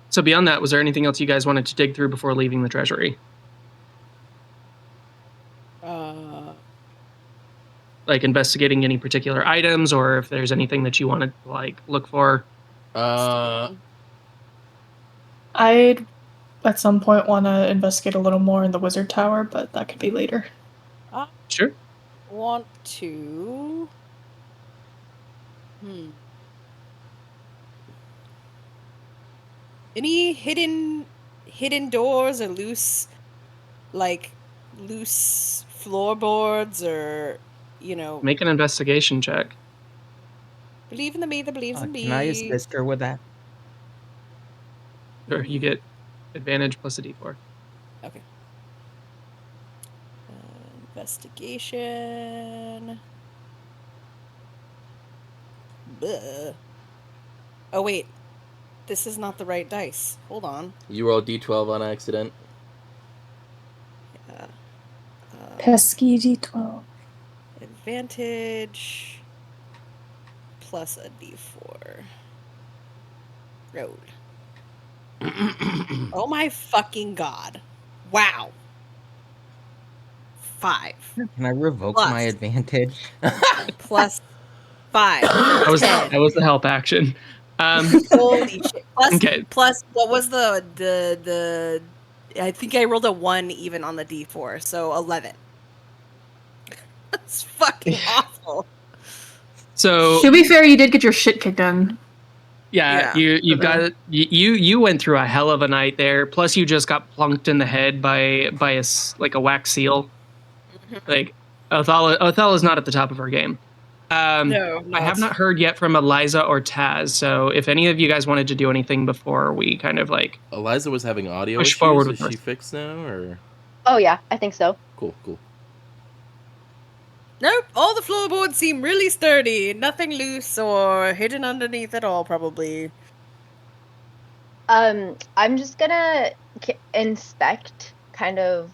So beyond that, was there anything else you guys wanted to dig through before leaving the treasury? Like investigating any particular items, or if there's anything that you wanted to like look for? I'd at some point want to investigate a little more in the wizard tower, but that could be later. Sure. Want to? Any hidden doors or loose floorboards, or Make an investigation check. believe in the me that believes in me. Can I assist her with that? Sure, you get advantage plus a d4. Okay. Investigation. Bleh. Oh wait, this is not the right dice. Hold on. You rolled d12 on accident. Yeah. Pesky D12. Advantage plus a d4. Road. Oh my fucking god. Wow. 5. Can I revoke Plus. my advantage? Plus 5. That was the help action. Holy shit. Plus, Okay. plus, what was the I think I rolled a 1 even on the d4, so 11. That's fucking awful. So To be fair, you did get your shit kicked in. yeah, Yeah. you went through a hell of a night there. Plus, you just got plunked in the head by a wax seal. Like Othello's not at the top of her game. No, I have not heard yet from Eliza or Taz. So if any of you guys wanted to do anything before we kind of like Eliza was having audio push issues. forward Is with she fixed now, or? Oh yeah, I think so. Cool. Nope, all the floorboards seem really sturdy. Nothing loose or hidden underneath at all, probably. I'm just gonna inspect kind of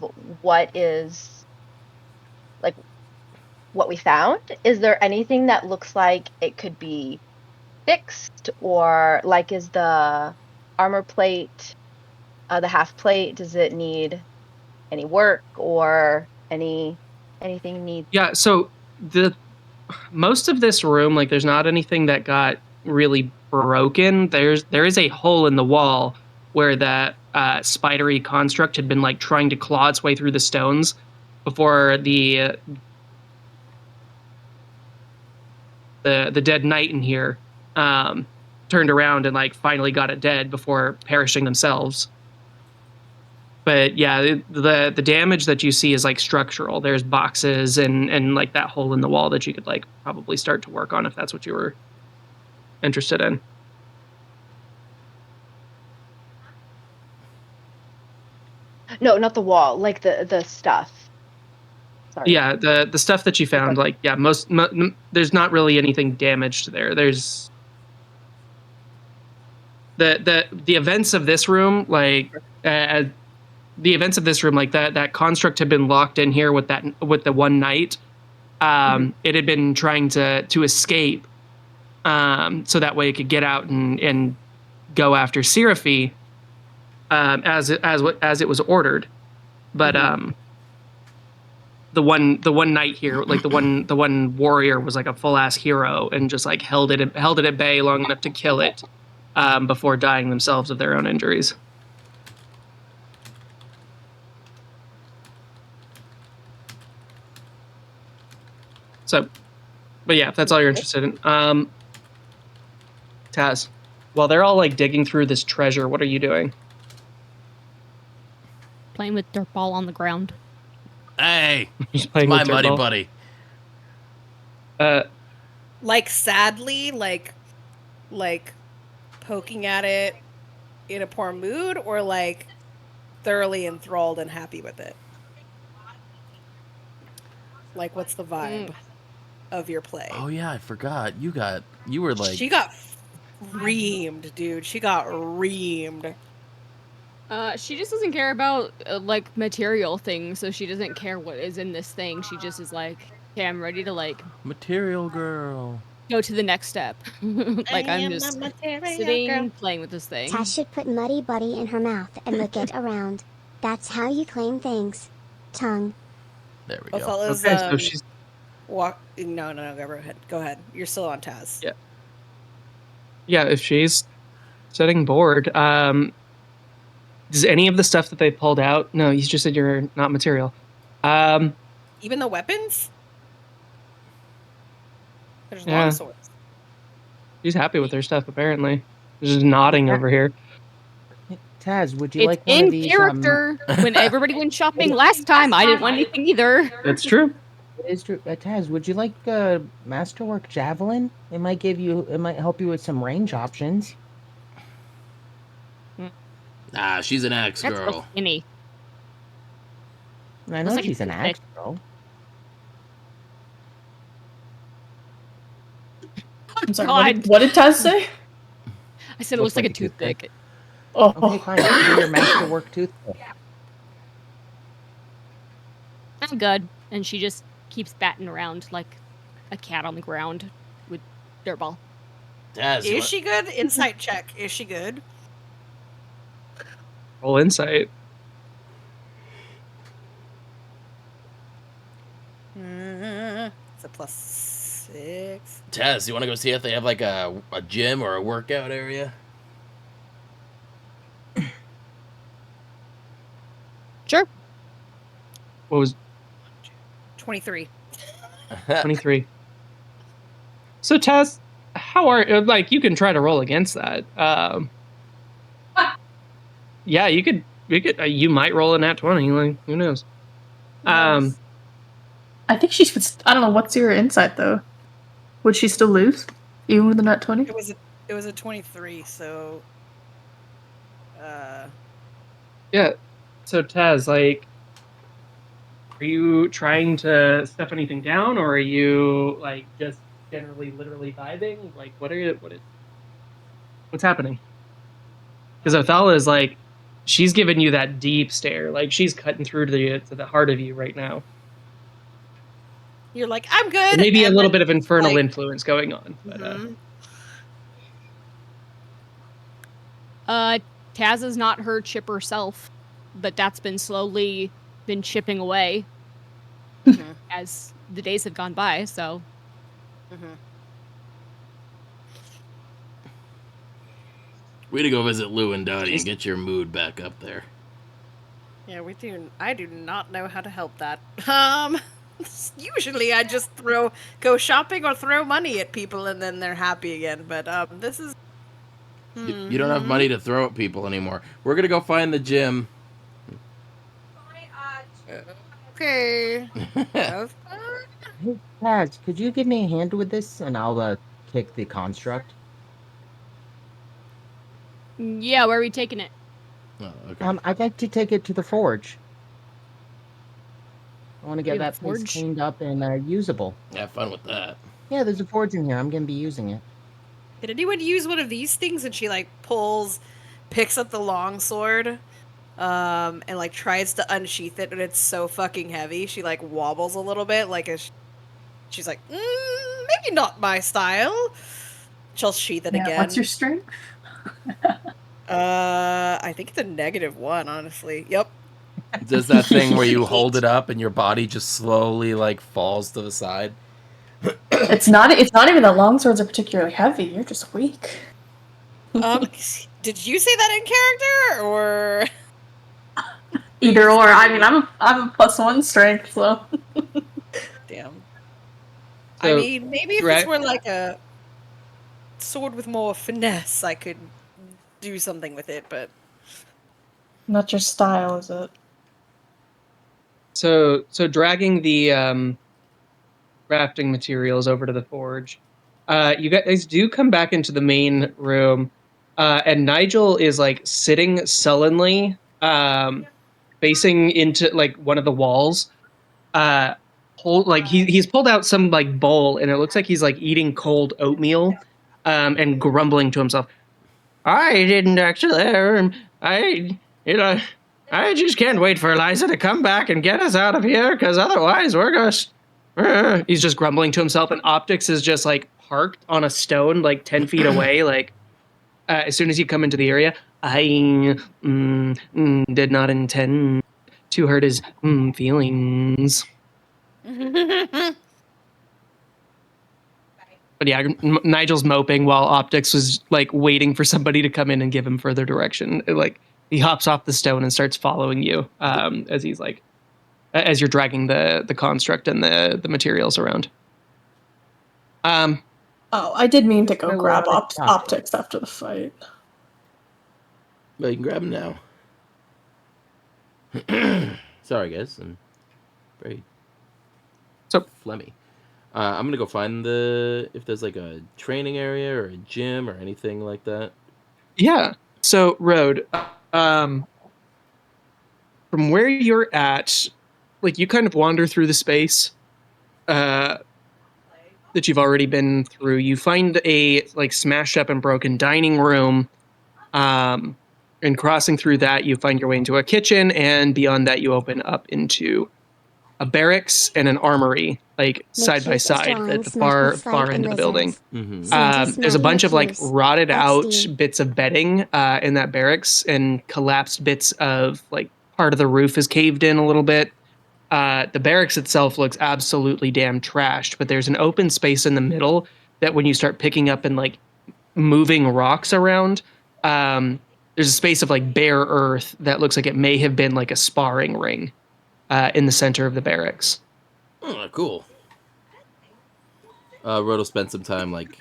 what we found. Is there anything that looks like it could be fixed, or like is the armor plate, the half plate, does it need any work or anything needs? Yeah, so most of this room, like there's not anything that got really broken. There is a hole in the wall where that spidery construct had been like trying to claw its way through the stones before the dead knight in here turned around and like finally got it dead before perishing themselves. But yeah, the damage that you see is like structural. There's boxes and like that hole in the wall that you could like probably start to work on if that's what you were interested in. No, not the wall, like the stuff. Sorry. Yeah, the stuff that you found, like yeah, there's not really anything damaged there. There's the events of this room, like the events of this room, like that construct had been locked in here with the one knight. It had been trying to escape, so that way it could get out and go after Seraphi, as it was ordered. But the one knight here, like the one warrior, was like a full ass hero and just like held it at bay long enough to kill it before dying themselves of their own injuries. So, but yeah, if that's all you're interested in. Taz, while they're all like digging through this treasure, what are you doing? Playing with dirt ball on the ground. Hey, Just playing my with dirt buddy ball. buddy. Like sadly, like poking at it in a poor mood, or like thoroughly enthralled and happy with it? Like, what's the vibe of your play? Oh yeah, I forgot. You were like She got reamed, dude. She got reamed. She just doesn't care about like material things, so she doesn't care what is in this thing. She just is like, okay, I'm ready to like material girl. go to the next step. Like I I'm am just a material sitting, girl. playing with this thing. Taz should put Muddy Buddy in her mouth and lick it around. That's how you claim things. Tongue. There we go. Othello's Okay, so she's walk. No, go ahead. Go ahead. You're still on Taz. yeah. If she's setting board, does any of the stuff that they pulled out? No, you just said you're not material. Even the weapons. There's Yeah. long swords. She's happy with her stuff apparently. She's just nodding over here. Taz, would you It's like one in of these? character. When everybody went shopping last time, I didn't want anything either. That's true. It is true. Taz, would you like a masterwork javelin? It might help you with some range options. Ah, she's an axe That's so girl. skinny. I Looks know like she's a an toothpick. axe girl. I'm sorry. God. What did Taz say? I said it looks like a toothpick. Oh, Okay, fine. Do your masterwork toothpick. I'm good. And she just keeps batting around like a cat on the ground with dirtball. Taz, Is she good? Insight check. Is she good? Roll insight. It's a +6. Taz, you want to go see if they have like a gym or a workout area? Sure. What was 23. 23? So Taz, how are like you can try to roll against that. Yeah, you could. You might roll a nat 20. Like who knows? I think she should. I don't know. What's your insight though? Would she still lose, even with a nat 20? It was a 23. So. Yeah. So Taz, like, are you trying to stuff anything down, or are you like just generally, literally vibing? Like, what's happening? Because Othala is like, she's giving you that deep stare, like she's cutting through to the heart of you right now. You're like, I'm good. There may be a and little then, bit of infernal like, influence going on. But, mhm. Taz is not her chipper self, but that's been slowly been chipping away as the days have gone by, so. Way to go visit Lou and Dottie and get your mood back up there. Yeah, we do. I do not know how to help that. Usually I just go shopping or throw money at people and then they're happy again. But this is. You don't have money to throw at people anymore. We're gonna go find the gym. Okay. Hey, Taz, could you give me a hand with this, and I'll kick the construct. Yeah, where are we taking it? Oh, okay. I'd like to take it to the forge. I want to get You have that a place forge? cleaned up and usable. Have fun with that. Yeah, there's a forge in here. I'm gonna be using it. Did anyone use one of these things? And she like picks up the long sword, and like tries to unsheath it, but it's so fucking heavy. She like wobbles a little bit, like she's like, maybe not my style. She'll sheath it again. What's your strength? I think it's a -1, honestly. Yep. Does that thing where you hold it up and your body just slowly like falls to the side? It's not even that long swords are particularly heavy. You're just weak. Did you say that in character or? Either or. I mean, I'm a +1 strength, so. Damn. So, I mean, maybe if right. this were like a sword with more finesse, I could do something with it, but Not your style, is it? So dragging the crafting materials over to the forge. You guys do come back into the main room, and Nigel is like sitting sullenly, facing into like one of the walls. He's pulled out some like bowl, and it looks like he's like eating cold oatmeal, and grumbling to himself. I didn't actually. I you know. I just can't wait for Eliza to come back and get us out of here, because otherwise we're gonna. He's just grumbling to himself, and Optics is just like parked on a stone, like 10 feet away. Like as soon as you come into the area, I did not intend to hurt his feelings. But yeah, Nigel's moping while Optics was like waiting for somebody to come in and give him further direction. Like he hops off the stone and starts following you as he's like, as you're dragging the construct and the materials around. Oh, I did mean to go Well, grab stop it. Optics after the fight. Well, you can grab him now. Sorry, guys. I'm very phlegmy. I'm gonna go find if there's like a training area or a gym or anything like that. Yeah. So, Road, from where you're at, like you kind of wander through the space that you've already been through. You find a like smashed up and broken dining room. And crossing through that, you find your way into a kitchen, and beyond that, you open up into a barracks and an armory, like side by side at the far end of the building. There's a bunch of like rotted out bits of bedding in that barracks, and collapsed bits of like part of the roof is caved in a little bit. The barracks itself looks absolutely damn trashed, but there's an open space in the middle that when you start picking up and like moving rocks around, there's a space of like bare earth that looks like it may have been like a sparring ring in the center of the barracks. Oh, cool. Roto spent some time like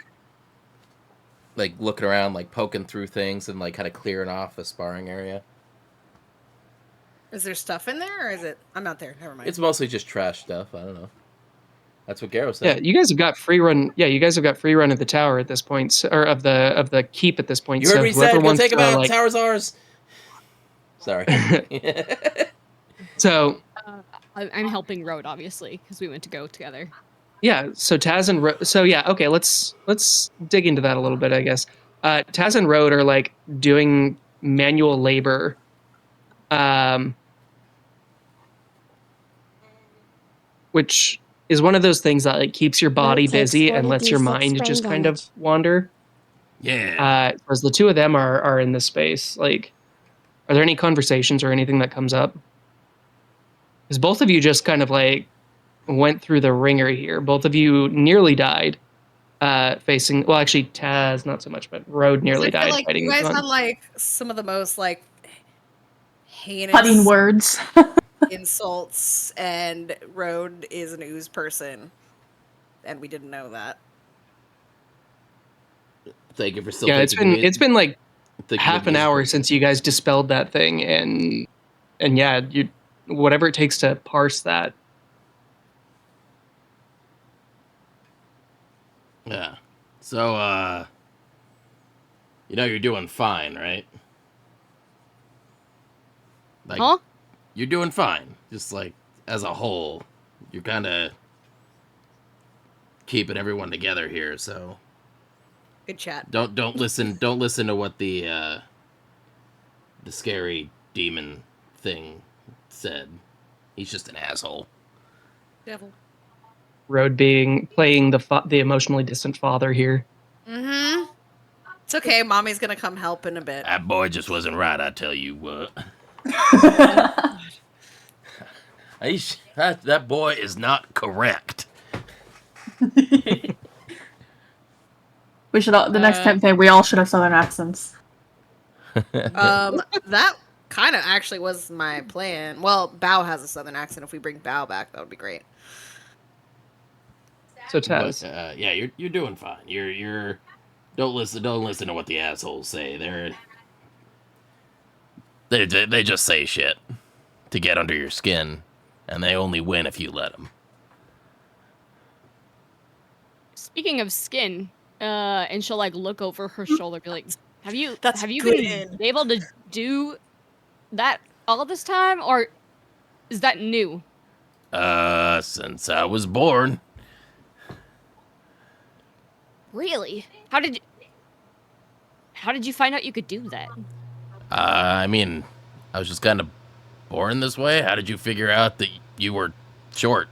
looking around, like poking through things and like kind of clearing off the sparring area. Is there stuff in there, or is it? I'm not there. Never mind. It's mostly just trash stuff. I don't know. That's what Garrow said. Yeah, you guys have got free run. Yeah, you guys have got free run of the tower at this point, or of the keep at this point. You heard so what he said. Go take him out. Like... Tower's ours. Sorry. So I'm helping Road, obviously, because we went to go together. Yeah, so Taz and so yeah, okay, let's dig into that a little bit, I guess. Taz and Road are like doing manual labor, which is one of those things that like keeps your body busy and lets your mind just kind of wander. Yeah. Whereas the two of them are in this space. Like, are there any conversations or anything that comes up? Because both of you just kind of like went through the ringer here. Both of you nearly died. Facing, well, actually, Taz not so much, but Road nearly died like fighting. You guys had like some of the most like heinous cutting words, insults, and Road is an ooze person, and we didn't know that. Thank you for still. Yeah, it's been like half an hour since you guys dispelled that thing, and yeah, you whatever it takes to parse that. Yeah. So, you're doing fine, right? Like, huh? You're doing fine. Just like as a whole, you're kind of keeping everyone together here. So, good chat. Don't listen to what the scary demon thing said. He's just an asshole. Devil. Road playing the emotionally distant father here. Mm-hmm. It's okay. Mommy's gonna come help in a bit. That boy just wasn't right. I tell you what. That boy is not correct. We should all, the next campaign we all should have southern accents. That kind of actually was my plan. Well, Bao has a southern accent. If we bring Bao back, that would be great. So Taz, but, yeah, you're doing fine. You're don't listen to what the assholes say. They just say shit to get under your skin, and they only win if you let them. Speaking of skin, and she'll like look over her shoulder, be like, "Have you That's have you good been in. able to do that all this time, or is that new?" Since I was born. Really? How did you find out you could do that? I mean, I was just kind of born this way. How did you figure out that you were short?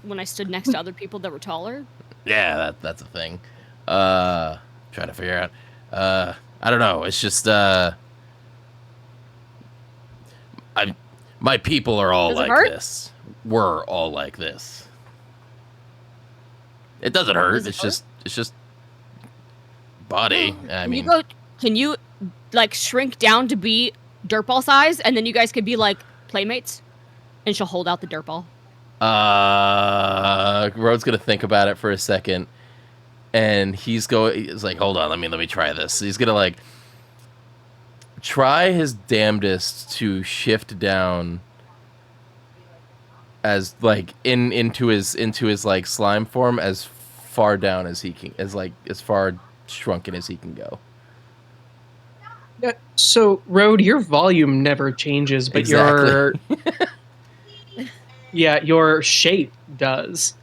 When I stood next to other people that were taller? Yeah, that's a thing. Trying to figure out. I don't know. It's just my people are all Does it like hurt? this. We're all like this. It doesn't hurt. Does it It's just body. I Can mean, can you like shrink down to be dirtball size, and then you guys could be like playmates? And she'll hold out the dirtball. Road's gonna think about it for a second, and he's like, hold on, let me try this. He's gonna like try his damnedest to shift down as like into his like slime form as far down as he can, as far shrunken as he can go. Yeah, so, Road, your volume never changes, but Exactly. your shape does.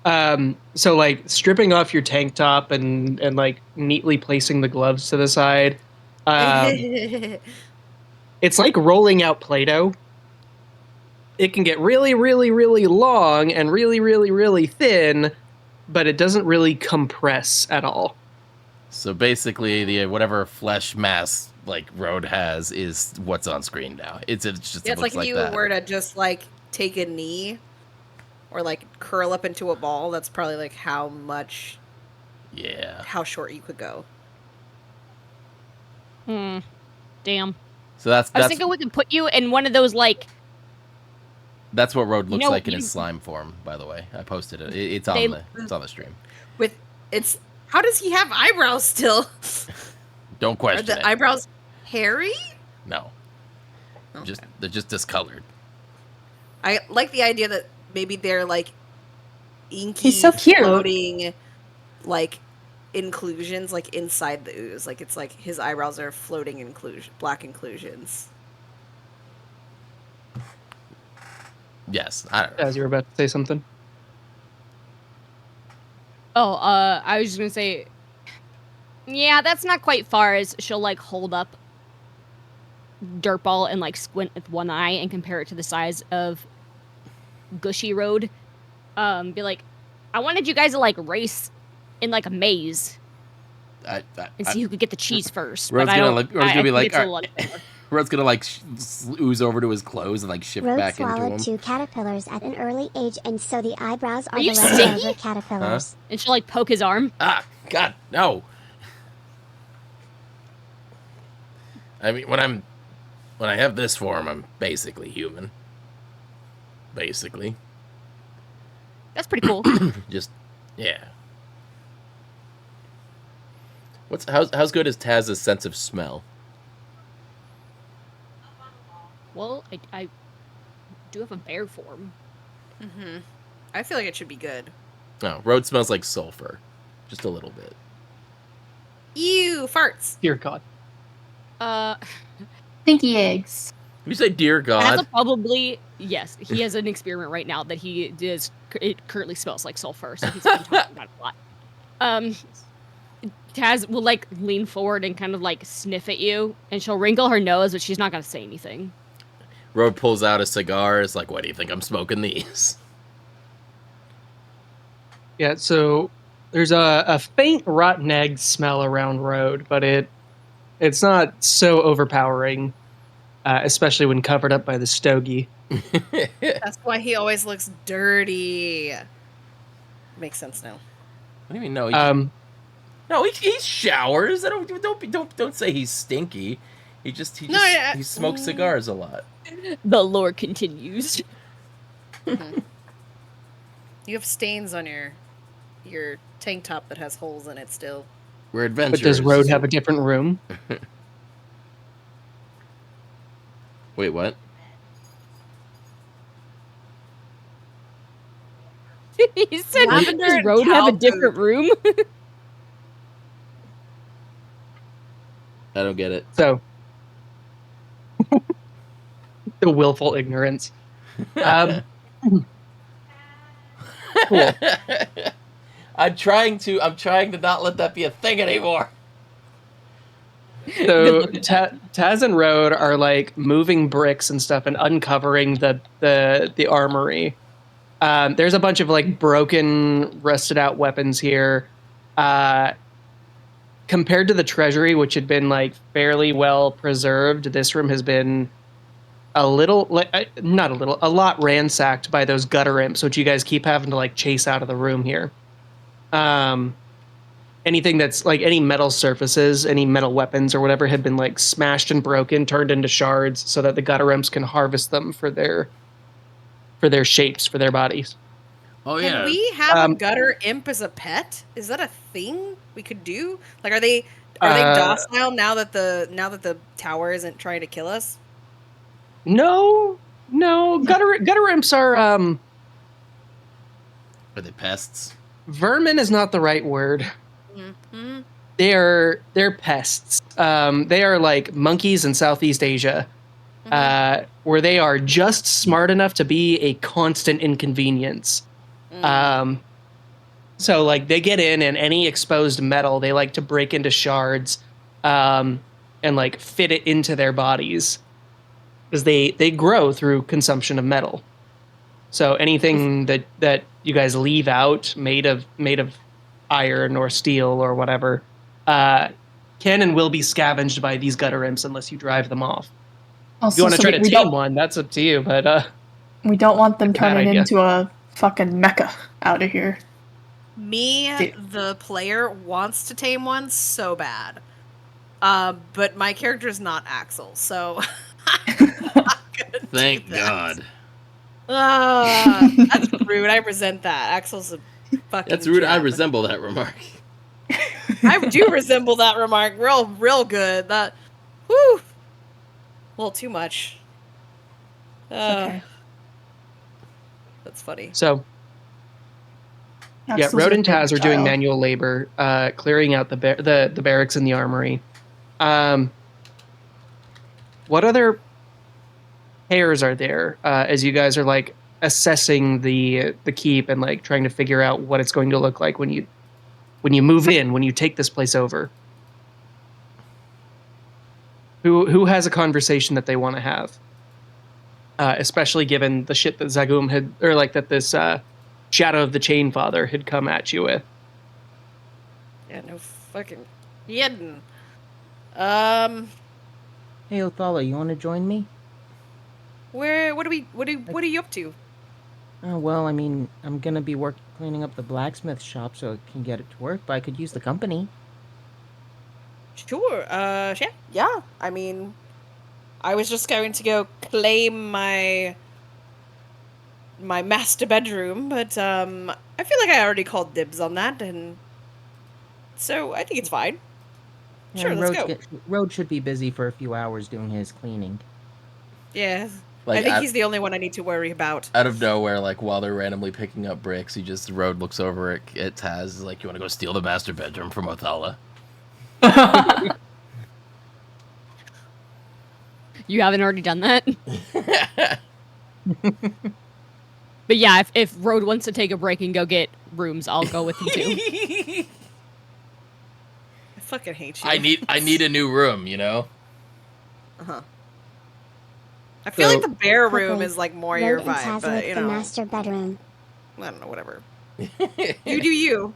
So, like, stripping off your tank top and like, neatly placing the gloves to the side, it's like rolling out Play-Doh. It can get really, really, really long and really, really, really thin, but it doesn't really compress at all. So basically, the whatever flesh mass like Road has is what's on screen now. It's just Yeah, it it's looks like if you that. were to just like take a knee or like curl up into a ball. That's probably like how short you could go. Damn. So that's I was thinking we could put you in one of those like. That's what Road looks like in his slime form. By the way, I posted it. It's on the stream. How does he have eyebrows still? Don't question Are the it. eyebrows hairy? No. Okay. They're just discolored. I like the idea that maybe they're like inky, He's so cute. floating, like inclusions, like inside the ooze. Like it's like his eyebrows are floating black inclusions. Yes, I don't know. As you were about to say something. Oh, I was just gonna say. Yeah, that's not quite far as she'll like hold up Dirtball and like squint with one eye and compare it to the size of Gushy Road. Be like, I wanted you guys to like race in like a maze and see who could get the cheese first. Road's gonna be like, Road's gonna like ooze over to his clothes and like shift Road back into swallowed him. 2 caterpillars at an early age, and so the eyebrows are you the stinky? leftover caterpillars. And she'll like poke his arm. Ah, God, no. I mean, when I have this form, I'm basically human. Basically. That's pretty cool. Just, yeah. How's good is Taz's sense of smell? Well, I do have a bear form. Mm-hmm. I feel like it should be good. No, Road smells like sulfur. Just a little bit. Ew, farts. Dear God. Stinky eggs. You say, dear God. Yes, he has an experiment right now that it currently smells like sulfur, so he's been talking about it a lot. Taz will like lean forward and kind of like sniff at you, and she'll wrinkle her nose, but she's not gonna say anything. Road pulls out a cigar. It's like, what do you think I'm smoking these? Yeah, so there's a faint rotten egg smell around Road, but it's not so overpowering, especially when covered up by the stogie. That's why he always looks dirty. Makes sense now. What do you mean? No, no, he showers. Don't say he's stinky. He smokes cigars a lot. The lore continues. Mm-hmm. You have stains on your tank top that has holes in it still. We're adventurers. But does Road have a different room? Wait, what? He said, Lavender "Does and Road have a cow different poop. room?" I don't get it. So the willful ignorance. Cool. I'm trying to not let that be a thing anymore. Good So luck with that. Taz and Road are like moving bricks and stuff and uncovering the armory. There's a bunch of like broken, rusted out weapons here. Compared to the treasury, which had been like fairly well preserved, this room has been a lot ransacked by those gutter imps, which you guys keep having to like chase out of the room here. Anything that's like any metal surfaces, any metal weapons or whatever had been like smashed and broken, turned into shards so that the gutter imps can harvest them for their shapes, for their bodies. Oh Can yeah. we have a gutter imp as a pet? Is that a thing we could do? Like, are they docile now that the tower isn't trying to kill us? No, gutter imps are Are they pests? vermin is not the right word. Mm-hmm. They're pests. They are like monkeys in Southeast Asia, where they are just smart enough to be a constant inconvenience. So like they get in, and any exposed metal they like to break into shards, and like fit it into their bodies, because they grow through consumption of metal. So anything that you guys leave out made of iron or steel or whatever, can and will be scavenged by these gutter imps unless you drive them off. If you want to try to tame one, that's up to you. But we don't want them it's a bad turning idea. into a fucking mecca out of here. The player, wants to tame one so bad. But my character is not Axel, so I'm not gonna Thank do that. God. That's rude. I resent that. Axel's a fucking That's rude. I gem. resemble that remark. I do resemble that remark real good. That, whew, a little too much. Okay. That's funny. So Axel's Road your and Taz favorite are doing child. manual labor, clearing out the barracks and the armory. What other pairs are there as you guys are like assessing the keep and like trying to figure out what it's going to look like when you move in, when you take this place over? Who has a conversation that they want to have? Especially given the shit that Zagum had, or like that this Shadow of the Chain Father had come at you with. Yeah, no fucking kidding. Hey, Othala, you want to join me? What are you up to? Oh, well, I mean, I'm gonna be cleaning up the blacksmith shop so it can get it to work, but I could use the company. Sure. Yeah. I mean, I was just going to go claim my master bedroom, but I feel like I already called dibs on that, and so I think it's fine. Yeah, Sure, let's go. Road should be busy for a few hours doing his cleaning. Yeah. Like, I think he's the only one I need to worry about. Out of nowhere, like while they're randomly picking up bricks, Road looks over at Taz. Is like, "You want to go steal the master bedroom from Othala?" You haven't already done that? But yeah, if Road wants to take a break and go get rooms, I'll go with him too. I fucking hate you. I need a new room, you know? Uh-huh. I feel like the bear room Quickly, is like more Road your and vibe, Taz but with you the know, master bedroom. I don't know, whatever. You do you.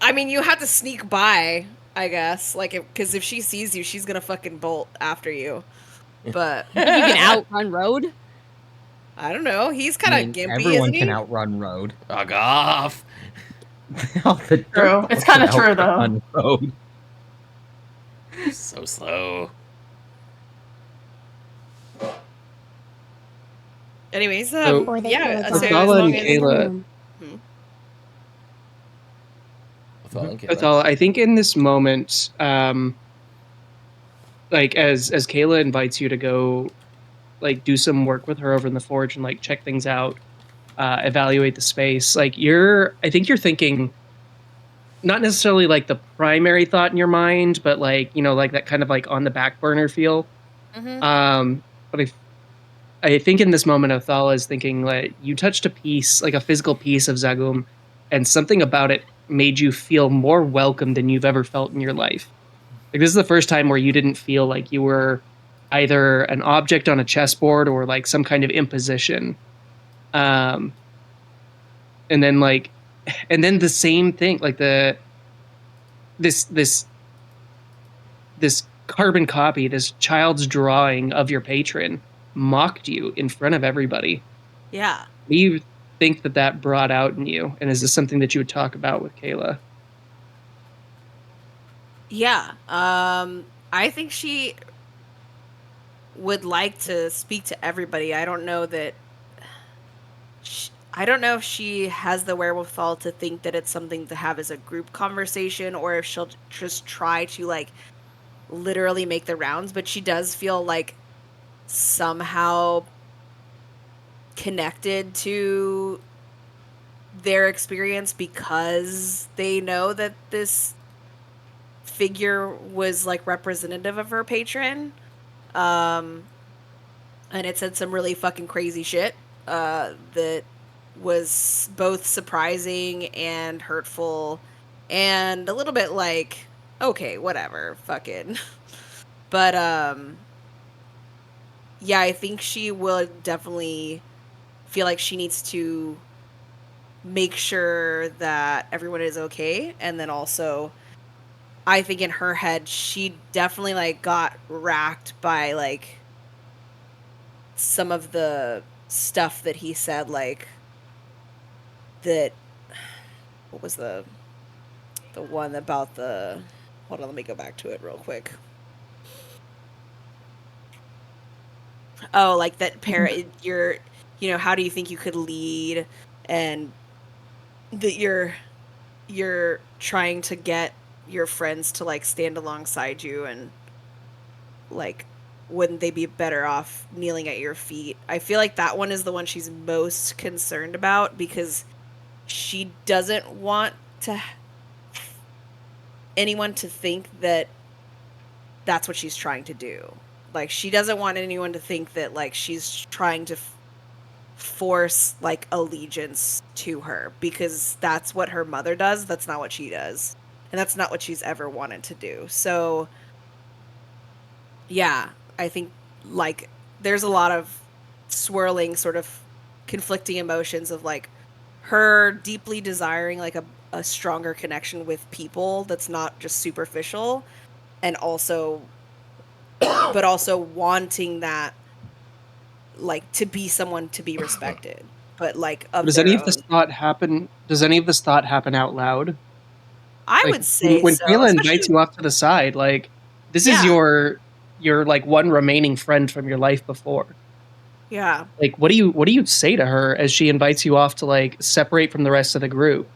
I mean, you have to sneak by, I guess, like, because if she sees you, she's gonna fucking bolt after you. But You can outrun Road? I don't know. He's I kind mean, of gimpy, everyone isn't can he? outrun Road. Fuck off! All the dirt True. balls It's kinda can true, though. outrun Road. So slow. Anyways, Or they yeah. could So lie as Othala long and as in the Kayla. room. That's all. I think in this moment, like as Kayla invites you to go, like do some work with her over in the forge and like check things out. evaluate the space. Like I think you're thinking not necessarily like the primary thought in your mind, but like, like that kind of like on the back burner feel. Mm-hmm. But I think in this moment, Othala is thinking like you touched a piece, like a physical piece of Zagum, and something about it made you feel more welcome than you've ever felt in your life. Like this is the first time where you didn't feel like you were either an object on a chessboard or like some kind of imposition. Um, and then like, and then the same thing, like this this this carbon copy, this child's drawing of your patron mocked you in front of everybody. Yeah. What do you think that brought out in you? And is this something that you would talk about with Kayla? Yeah. I think she would like to speak to everybody. I don't know that. I don't know if she has the wherewithal to think that it's something to have as a group conversation, or if she'll just try to like literally make the rounds. But she does feel like somehow connected to their experience because they know that this figure was like representative of her patron. And it said some really fucking crazy shit that was both surprising and hurtful and a little bit like, okay, whatever, fucking. But yeah, I think she would definitely feel like she needs to make sure that everyone is okay, and then also I think in her head she definitely like got racked by like some of the stuff that he said, like that. What was the one about the? Hold on, let me go back to it real quick. Oh, like that you're, how do you think you could lead, and that you're trying to get your friends to like stand alongside you, and like wouldn't they be better off kneeling at your feet? I feel like that one is the one she's most concerned about because she doesn't want to anyone to think that that's what she's trying to do. Like she doesn't want anyone to think that like she's trying to force like allegiance to her, because that's what her mother does. That's not what she does. And that's not what she's ever wanted to do. So yeah, I think like there's a lot of swirling sort of conflicting emotions of like her deeply desiring like a stronger connection with people that's not just superficial, and also but also wanting that like to be someone to be respected, but like of Does their any of own. this thought happen? Does any of this thought happen out loud? I Like would say when so, Kayla invites especially you off to the side, like this is yeah, your like one remaining friend from your life before. yeah. Like what do you say to her as she invites you off to like separate from the rest of the group?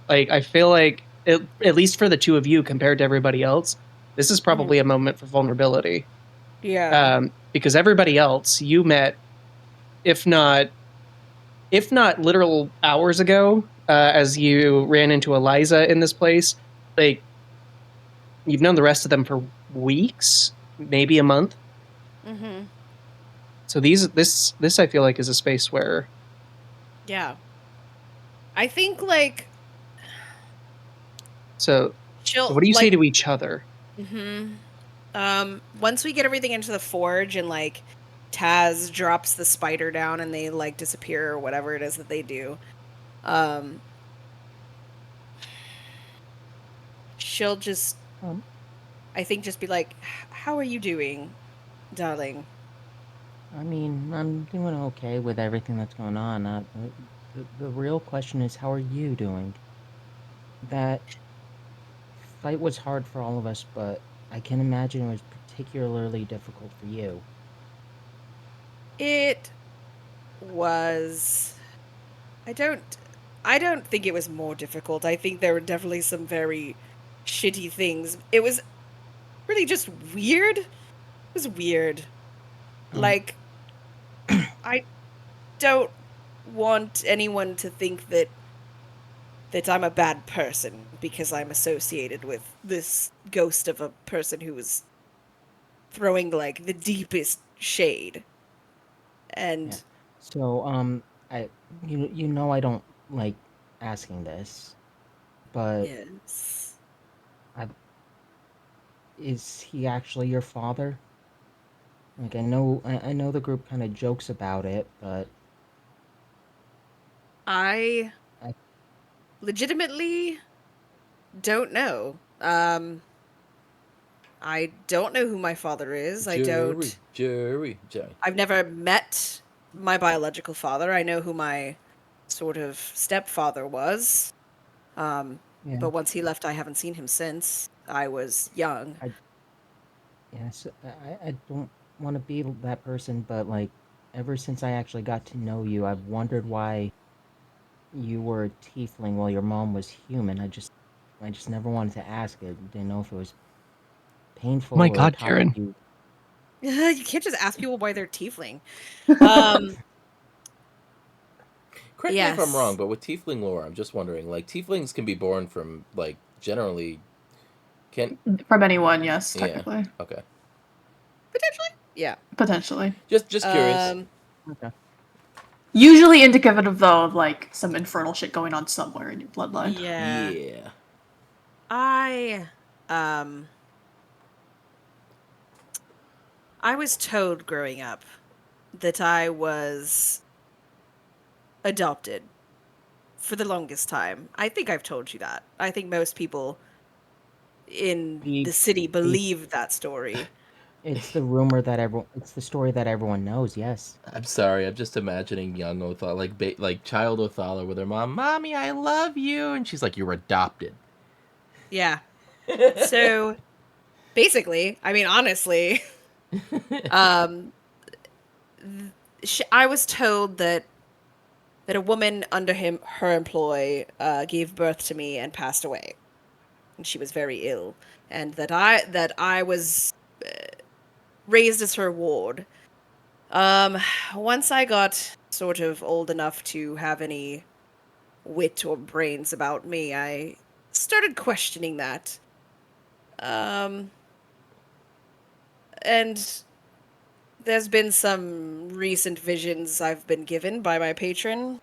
Like I feel like at least for the two of you compared to everybody else, this is probably a moment for vulnerability. Yeah. Because everybody else you met, if not literal hours ago, as you ran into Eliza in this place, like you've known the rest of them for weeks, maybe a month. Mm-hmm. So this I feel like is a space where Yeah. I think like so she'll what do you say like to each other? mm-hmm. Once we get everything into the forge and like Taz drops the spider down and they like disappear or whatever it is that they do, um she'll just I think just be like, how are you doing, darling? I mean, I'm doing okay with everything that's going on. The real question is, how are you doing? That fight was hard for all of us, but I can imagine it was particularly difficult for you. It was I don't I don't think it was more difficult. I think there were definitely some very shitty things. It was really just weird. It was weird. Um, Like I don't want anyone to think that I'm a bad person because I'm associated with this ghost of a person who was throwing like the deepest shade. And Yeah. So, I, you know, I don't like asking this, but yes, I, is he actually your father? Like, I know the group kind of jokes about it, but I I, legitimately don't know. I don't know who my father is. Jerry. I've never met my biological father. I know who my sort of stepfather was. Um, yeah, but once he left, I haven't seen him since. I was young. I, yes, I don't want to be that person, but like, ever since I actually got to know you, I've wondered why you were a tiefling while your mom was human. I just never wanted to ask it. Didn't know if it was Oh my painful or god, tired Karen. you. You can't just ask people why they're tiefling. Um, Correct me if I'm wrong, yes. but with tiefling lore, I'm just wondering, like tieflings can be born from like generally can From anyone, yes, yeah. technically. Okay. Potentially. Yeah. Potentially. Just curious. Um, Okay. Usually indicative, though, of like some infernal shit going on somewhere in your bloodline. yeah. Yeah. I um I was told growing up that I was adopted for the longest time. I think I've told you that. I think most people in The the city the believe that story. it's the story that everyone knows. Yes. I'm sorry. I'm just imagining young Othala, like child Othala, with her mom, "Mommy, I love you," and she's like, "You're adopted." Yeah. So basically, I mean honestly, um I was told that a woman under her employ gave birth to me and passed away, and she was very ill, and that I was raised as her ward. Um, once I got sort of old enough to have any wit or brains about me, I started questioning that. Um, and there's been some recent visions I've been given by my patron,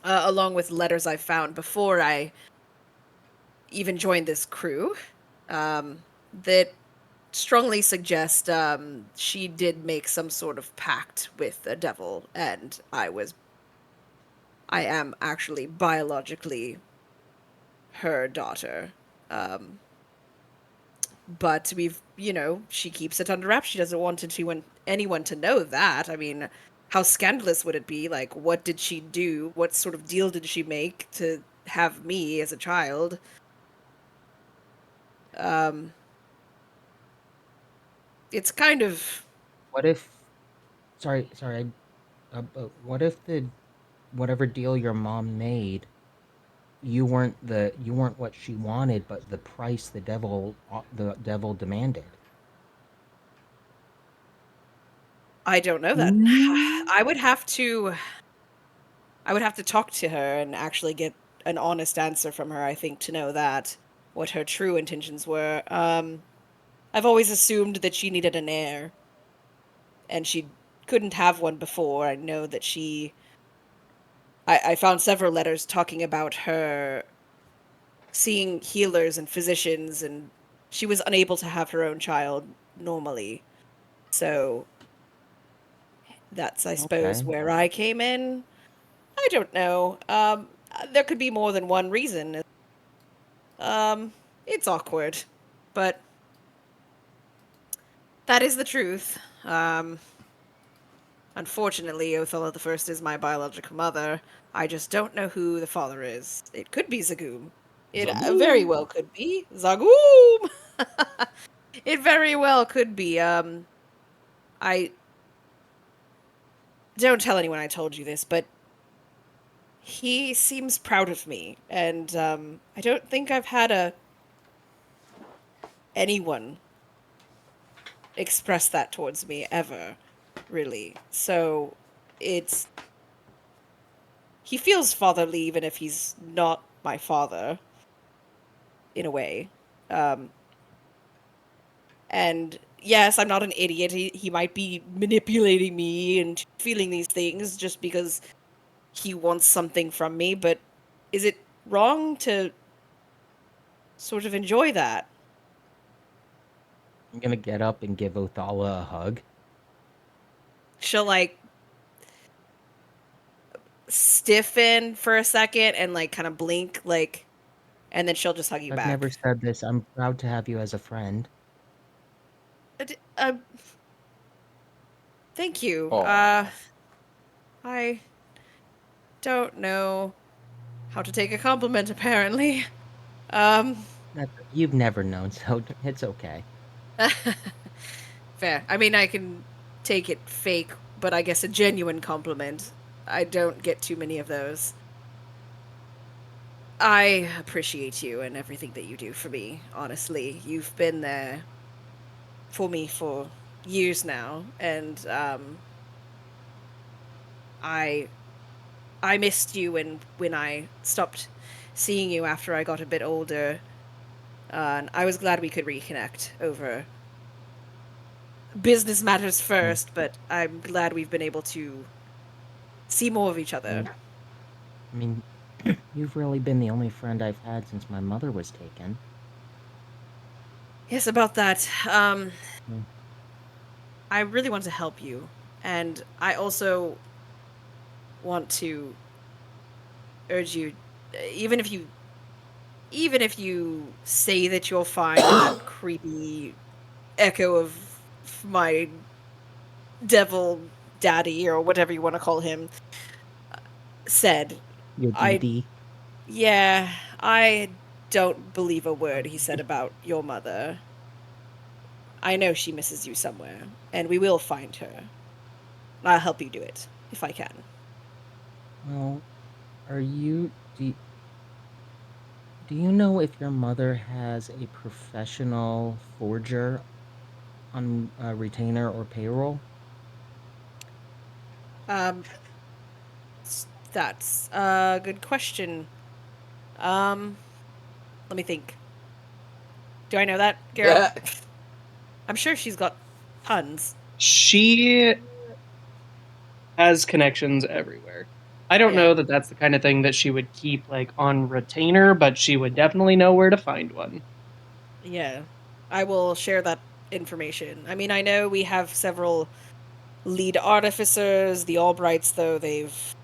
along with letters I found before I even joined this crew, that strongly suggest she did make some sort of pact with the devil, and I am actually biologically her daughter. Um, but she keeps it under wraps. She doesn't want anyone to know that. I mean, how scandalous would it be? Like, what did she do? What sort of deal did she make to have me as a child? Um, it's kind of What if? Sorry. But what if the whatever deal your mom made, you weren't what she wanted, but the price the devil demanded. I don't know that. Mm. I would have to talk to her and actually get an honest answer from her, I think, to know that what her true intentions were. I've always assumed that she needed an heir, and she couldn't have one before. I know that I found several letters talking about her seeing healers and physicians, and she was unable to have her own child normally. So that's, I suppose, Okay. where I came in. I don't know. There could be more than one reason. Um, it's awkward, but that is the truth. Unfortunately, Othello the First is my biological mother. I just don't know who the father is. It could be Zagoom. It very Zagoom. well could be Zagoom. It very well could be. I don't tell anyone I told you this, but he seems proud of me, and I don't think I've had anyone express that towards me ever, really. So it's he feels fatherly even if he's not my father, in a way. And yes, I'm not an idiot. He might be manipulating me and feeling these things just because he wants something from me, but is it wrong to sort of enjoy that? I'm gonna get up and give Othala a hug. She'll like stiffen for a second and like kind of blink, like, and then she'll just hug you I've back. never said this. I'm proud to have you as a friend. Uh, thank you. Aw. I don't know how to take a compliment, apparently. You've never known, so it's okay. Fair. I mean, I can take it fake, but I guess a genuine compliment. I don't get too many of those. I appreciate you and everything that you do for me, honestly. You've been there for me for years now, and I missed you when I stopped seeing you after I got a bit older. And I was glad we could reconnect over business matters first, but I'm glad we've been able to see more of each other. I mean, you've really been the only friend I've had since my mother was taken. Yes, about that. Mm. I really want to help you, and I also want to urge you, even if you say that you're fine, that creepy echo of my devil daddy or whatever you want to call him said, Your I DD. yeah, I don't believe a word he said about your mother. I know she misses you somewhere, and we will find her. I'll help you do it if I can. Well, are you... Do you know if your mother has a professional forger on retainer or payroll? Um, that's a good question. Um, let me think. Do I know that, Garrett? I'm sure she's got tons. She has connections everywhere. I don't Yeah. know that that's the kind of thing that she would keep like on retainer, but she would definitely know where to find one. Yeah. I will share that information. I mean, I know we have several lead artificers. The Albrights, though, they've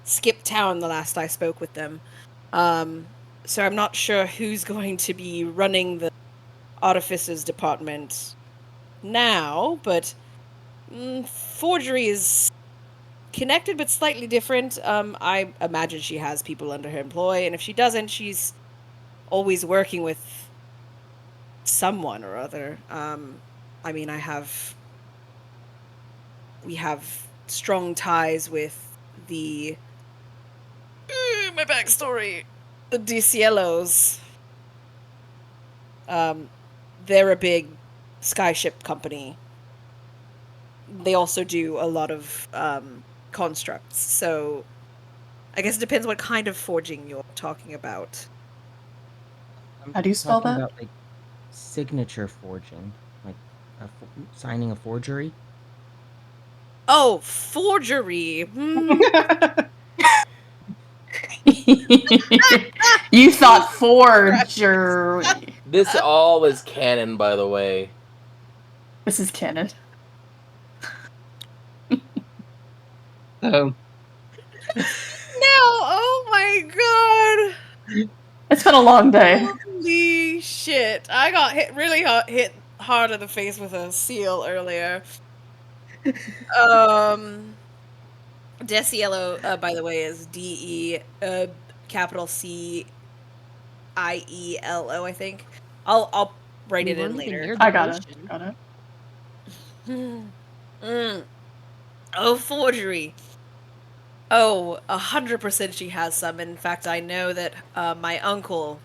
skipped town the last I spoke with them. So I'm not sure who's going to be running the artificers department now, but forgery is connected but slightly different. I imagine she has people under her employ, and if she doesn't, she's always working with someone or other. I mean, we have strong ties with the my backstory, the DCLOs. They're a big skyship company. They also do a lot of constructs. So I guess it depends what kind of forging you're talking about. I'm How do you spell talking that? about like signature forging, like signing a forgery. Oh, forgery. You thought forgery. This all is canon, by the way. This is canon. So No, oh my It's been a long day. god. Holy shit. I got hit hard in the face with a seal earlier. Deciello, by the way, is DE capital CIELO, I think. I'll write We it in weren't even later. near the I got it. ocean. Got it. Oh, forgery. Oh, 100% she has some. In fact, I know that my uncle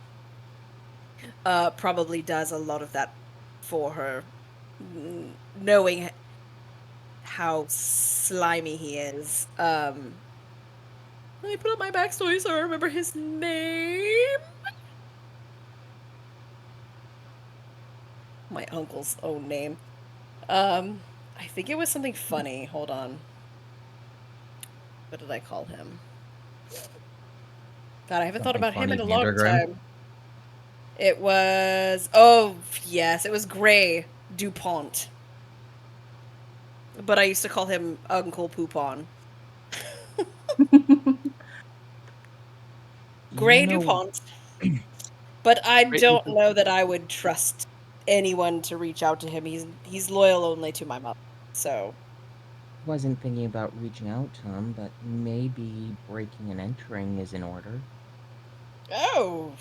probably does a lot of that for her, knowing how slimy he is. Let me put up my backstory so I remember his name. My uncle's own name. I think it was something funny. Hold on. What did I call him? God, I haven't thought Something about him funny, in a long Vandergrim. time. It was... Oh, yes. It was Gray DuPont. But I used to call him Uncle Poupon. Gray You know, DuPont. But I Great. don't know that I would trust anyone to reach out to him. He's loyal only to my mother. So, wasn't thinking about reaching out to him, but maybe breaking and entering is in order. oh.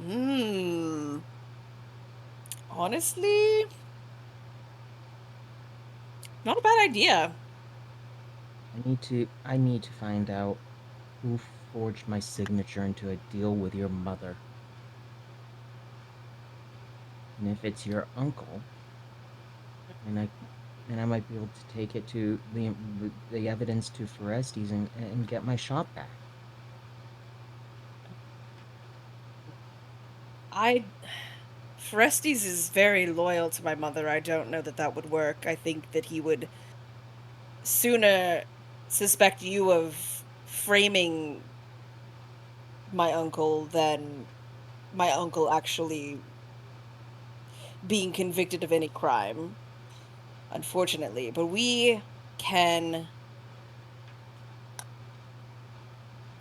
Hmm. Honestly, not a bad idea. I need to find out who forged my signature into a deal with your mother. And if it's your uncle, then I might be able to take it to the evidence to Forestes and get my shop back. Forestes is very loyal to my mother. I don't know that that would work. I think that he would sooner suspect you of framing my uncle than my uncle actually being convicted of any crime, unfortunately. But can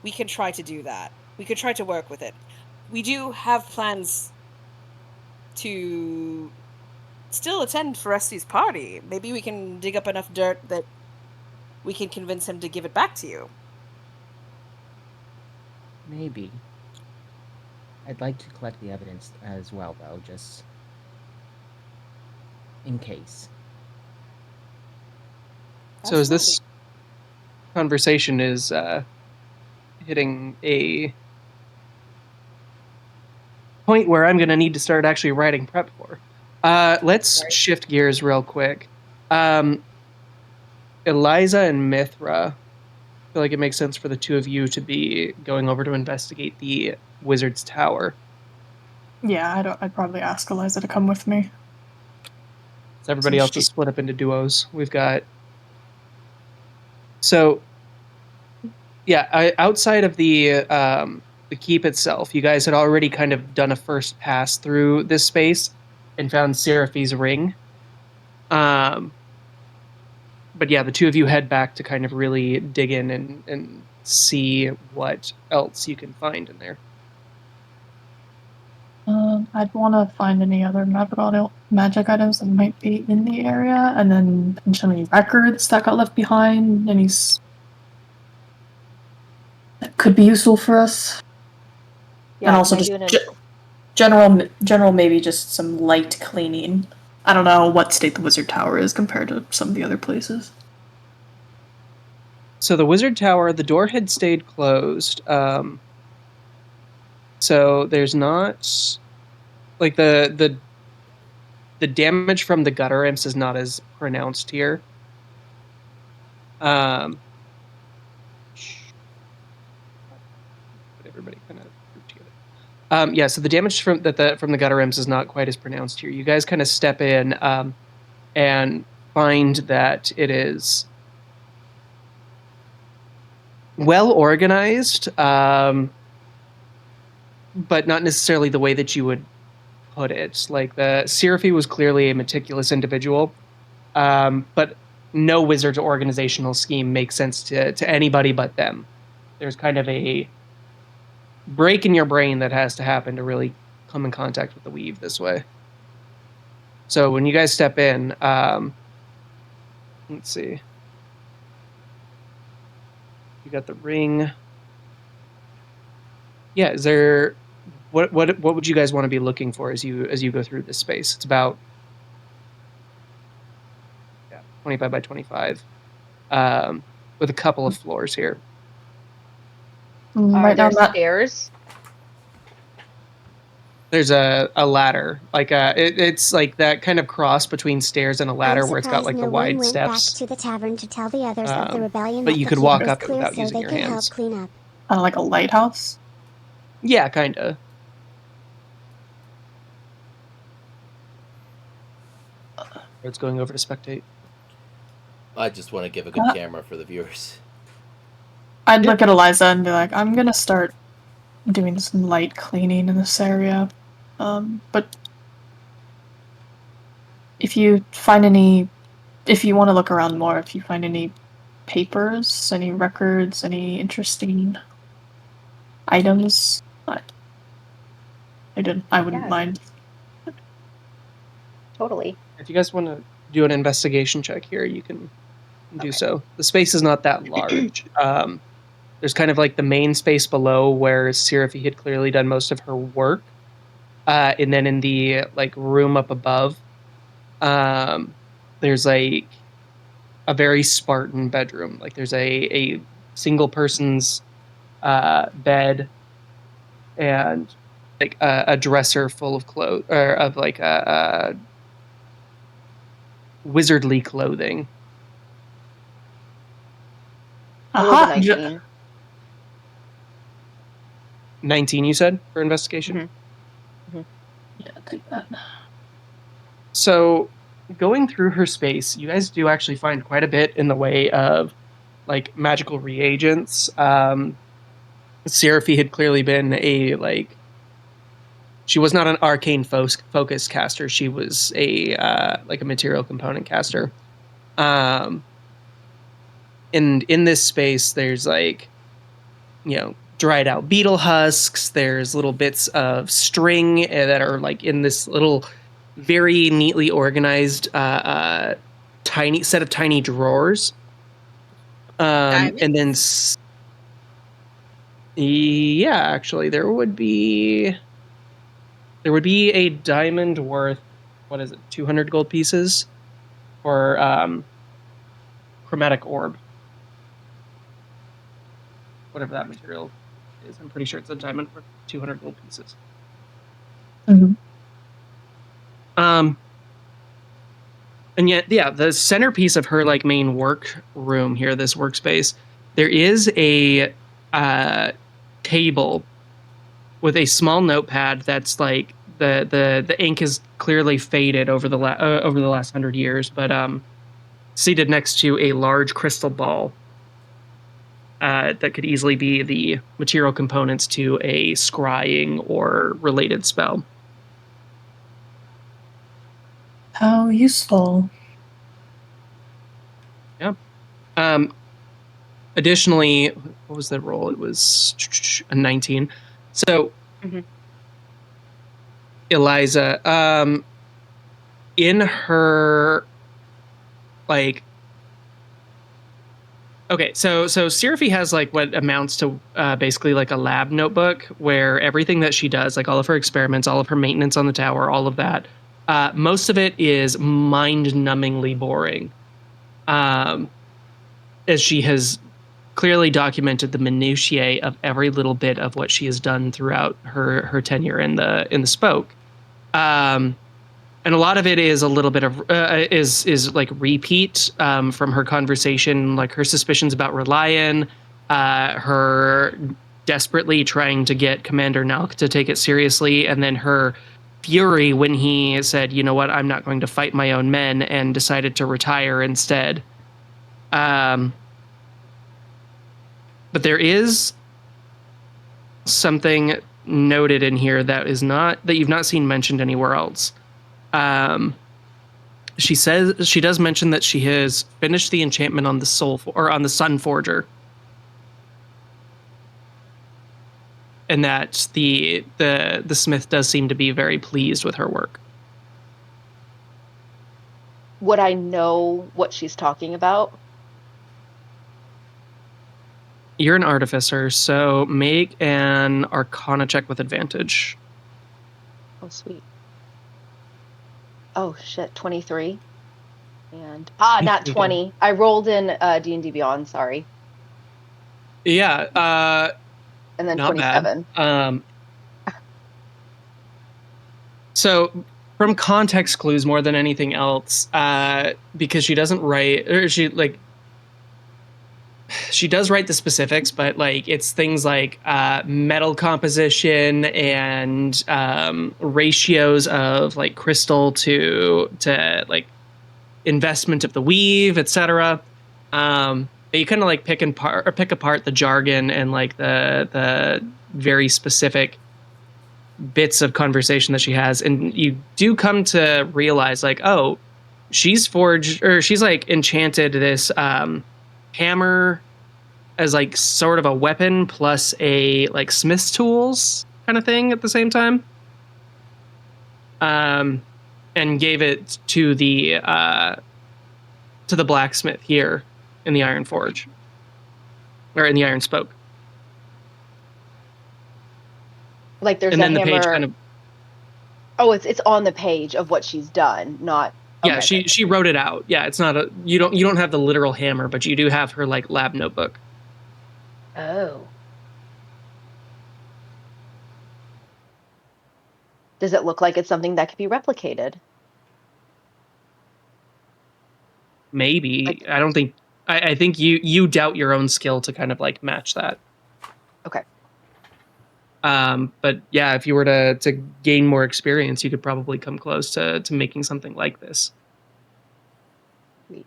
we can try to do that. We could try to work with it. We do have plans to still attend Forestes' party. Maybe we can dig up enough dirt that we can convince him to give it back to you. Maybe. I'd like to collect the evidence as well, though, just in case. So as this conversation is hitting a point where I'm going to need to start actually writing prep for. Let's shift gears real quick. Eliza and Mithra, I feel like it makes sense for the two of you to be going over to investigate the Wizard's Tower. Yeah, I'd probably ask Eliza to come with me. So everybody else is split up into duos. We've got... So, yeah, outside of the keep itself, you guys had already kind of done a first pass through this space and found Seraphi's ring. But yeah, the two of you head back to kind of really dig in and see what else you can find in there. I'd want to find any other magic items that might be in the area, and then potentially records that got left behind, that could be useful for us. Yeah, and also can I just do general maybe just some light cleaning. I don't know what state the Wizard Tower is compared to some of the other places. So the Wizard Tower, the door had stayed closed. So there's not like the damage from the gutter imps is not as pronounced here. But everybody kind of grouped together. Yeah, so the damage from the gutter imps is not quite as pronounced here. You guys kind of step in and find that it is well organized, but not necessarily the way that you would put it. Like the Seraphy was clearly a meticulous individual, but no wizard's organizational scheme makes sense to anybody but them. There's kind of a break in your brain that has to happen to really come in contact with the weave this way. So when you guys step in, let's see. You got the ring. Yeah, is there what would you guys want to be looking for as you go through this space? It's about 25 by 25, with a couple of floors here. Are there stairs? There's a ladder, like it's like that kind of cross between stairs and a ladder where it's got like the wide steps. Back to the tavern to tell the others of the rebellion but that you the could keep walk was up it clear without so using they your could help hands. clean up. Kind of like a lighthouse. Yeah, kinda. It's going over to spectate. I just want to give a good camera for the viewers. I'd look at Eliza and be like, I'm gonna start doing some light cleaning in this area. But if you find any, if you want to look around more, if you find any papers, any records, any interesting items, I wouldn't Yeah. mind. Totally. If you guys want to do an investigation check here, you can do Okay. so. The space is not that large. There's kind of like the main space below where Seraphy had clearly done most of her work. And then in the like room up above, there's like a very Spartan bedroom. Like there's a single person's bed and like a dresser full of clothes or of like a wizardly clothing. I rolled a Aha! 19. 19, you said, for investigation? Yeah, take that. So, going through her space, you guys do actually find quite a bit in the way of like magical reagents. Seraphy had clearly been a like. She was not an arcane focus caster. She was a like a material component caster. And in this space, there's like, dried out beetle husks. There's little bits of string that are like in this little, very neatly organized, tiny set of tiny drawers. And then, yeah, actually, there would be a diamond worth, what is it, 200 gold pieces for chromatic orb. Whatever that material is. I'm pretty sure it's a diamond worth 200 gold pieces. Mm-hmm. And yet, yeah, the centerpiece of her like main work room here, this workspace, there is a table with a small notepad that's like the ink is clearly faded over the last 100 years, but seated next to a large crystal ball that could easily be the material components to a scrying or related spell. How useful. Yeah. Additionally, what was the roll? It was a 19. So, Eliza, in her, like, okay, so Seraphy has like what amounts to basically like a lab notebook where everything that she does, like all of her experiments, all of her maintenance on the tower, all of that, most of it is mind-numbingly boring. As she has clearly documented the minutiae of every little bit of what she has done throughout her tenure in the spoke. And a lot of it is a little bit of is like repeat from her conversation, like her suspicions about Relian, her desperately trying to get Commander Nalk to take it seriously, and then her fury when he said, "You know what? I'm not going to fight my own men," and decided to retire instead. But there is something noted in here that you've not seen mentioned anywhere else. She says she does mention that she has finished the enchantment on on the Sun Forger, and that the smith does seem to be very pleased with her work. Would I know what she's talking about? You're an artificer, so make an Arcana check with advantage. Oh, sweet. Oh, shit, 23. And, not 20. I rolled in D&D Beyond, sorry. Yeah, and then not 27. Bad. So, from context clues more than anything else, because she doesn't write, or she, like, she does write the specifics, but like it's things like metal composition and ratios of like crystal to like investment of the weave, etc. You kind of like pick apart the jargon and like the very specific bits of conversation that she has, and you do come to realize like, oh, she's forged or she's like enchanted this hammer as like sort of a weapon plus a like smith's tools kind of thing at the same time. And gave it to the blacksmith here in the Iron Forge. Or in the Iron Spoke. Like there's and a then the hammer. page kind of Oh, it's on the page of what she's done, not. Yeah, Okay. she wrote it out. Yeah, it's not a you don't have the literal hammer, but you do have her like lab notebook. Oh. Does it look like it's something that could be replicated? Maybe. Like- I don't think I think you doubt your own skill to kind of like match that. Okay. But yeah, if you were to gain more experience, you could probably come close to making something like this. Sweet.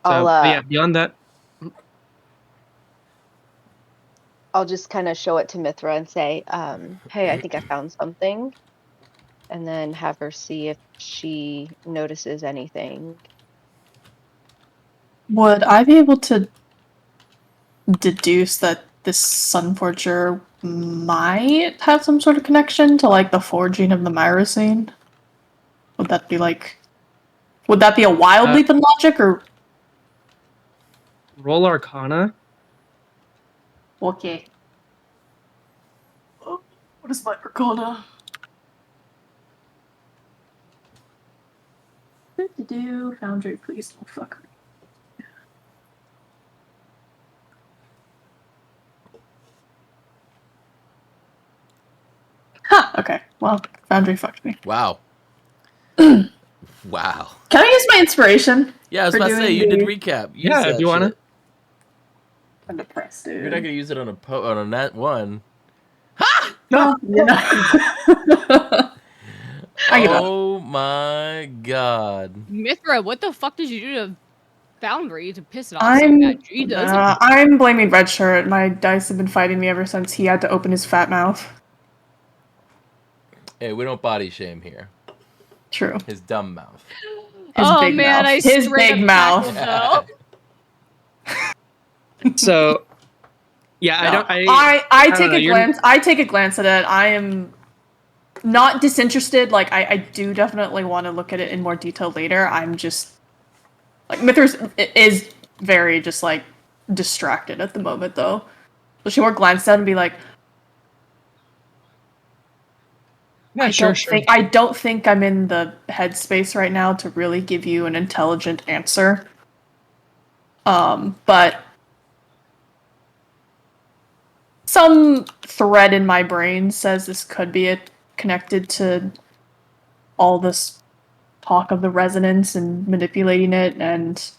So but yeah, beyond that, I'll just kind of show it to Mithra and say, hey, I think I found something. And then have her see if she notices anything. Would I be able to deduce that this Sun Forger might have some sort of connection to like the forging of the Myrocene? Would that be a wild leap in logic, or roll Arcana. okay? Oh, what is my Arcana? Do Foundry, please don't fuck me. Huh, okay. Well, Foundry fucked me. Wow. Wow. Can I use my inspiration? Yeah, I was for about to say, doing you did the- recap. Use Yeah, that if you wanna. shit. I'm depressed, dude. You're not gonna use it on a net one. No, you're not. I give up. Oh my god. Mithra, what the fuck did you do to Foundry to piss it off so bad? She doesn't. I'm blaming Red Shirt. My dice have been fighting me ever since he had to open his fat mouth. Hey, we don't body shame here. True. His dumb mouth. His Oh big man, mouth. I His straight big up mouth. tackled, though. So yeah, No, I I don't take know, a you're- glance. I take a glance at it. I am not disinterested. Like I do definitely want to look at it in more detail later. I'm just like Mithras is very just like distracted at the moment though. So she more glance at it and be like, Yeah, I don't think I'm in the headspace right now to really give you an intelligent answer. But some thread in my brain says this could be connected to all this talk of the resonance and manipulating it. And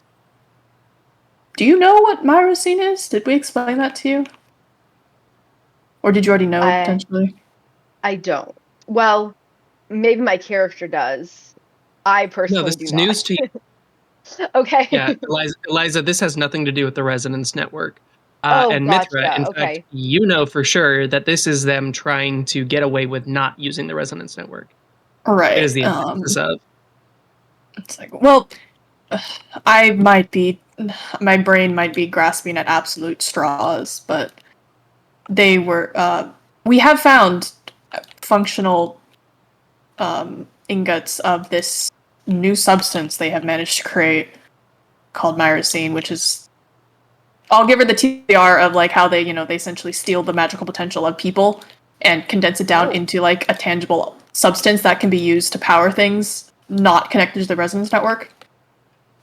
do you know what Myrocene is? Did we explain that to you? Or did you already know, potentially? I don't. Well, maybe my character does. I No, personally this do is not. news to you. Okay. Yeah, Eliza, this has nothing to do with the Resonance Network. Oh, And gotcha. Mithra, in Okay. fact, you know for sure that this is them trying to get away with not using the Resonance Network. Right. It is the emphasis of. It's like, well, my brain might be grasping at absolute straws, but we have found functional ingots of this new substance they have managed to create called Myrocene, which is, I'll give her the TBR of like how they essentially steal the magical potential of people and condense it down into like a tangible substance that can be used to power things not connected to the resonance network.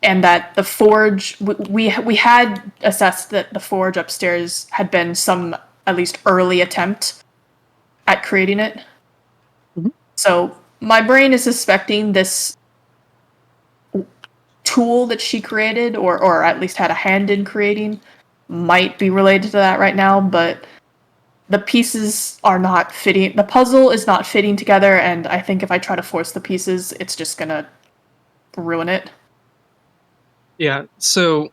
And that the forge, we had assessed that the forge upstairs had been some at least early attempt at creating it. Mhm. So my brain is suspecting this tool that she created, or at least had a hand in creating, might be related to that right now, but the pieces are not fitting. The puzzle is not fitting together, and I think if I try to force the pieces, it's just gonna ruin it. Yeah. So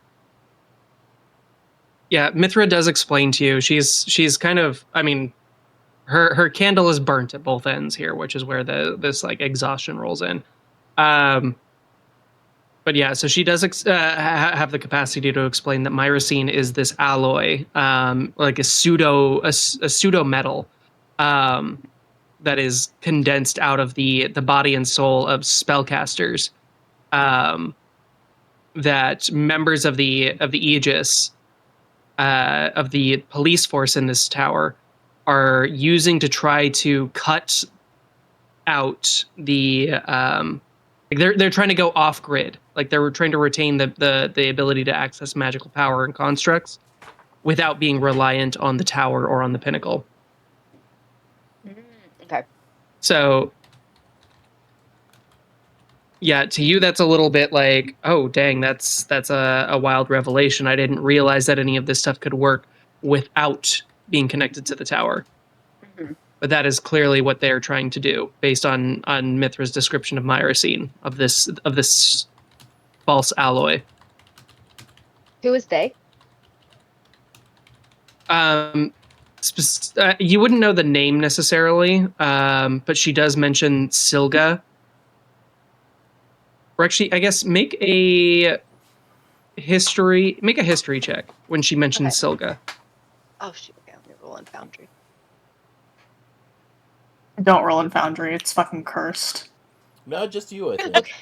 yeah, Mithra does explain to you. She's kind of, I mean, her candle is burnt at both ends here, which is where this like exhaustion rolls in. But yeah, so she does have the capacity to explain that myrcene is this alloy, like a pseudo metal, that is condensed out of the body and soul of spellcasters, that members of the Aegis, of the police force in this tower, are using to try to cut out the like they're trying to go off grid. Like they're trying to retain the ability to access magical power and constructs without being reliant on the tower or on the pinnacle. Okay. So yeah, to you that's a little bit like, oh dang, that's a wild revelation. I didn't realize that any of this stuff could work without being connected to the tower. Mhm. But that is clearly what they're trying to do, based on Mithra's description of myrcene, of this false alloy. Who is they? You wouldn't know the name necessarily, but she does mention Silga. Or actually, I guess make a history check when she mentions Silga. Oh shoot! Okay, let me roll in Foundry. Don't roll in Foundry, it's fucking cursed. No, just you, I think. Okay.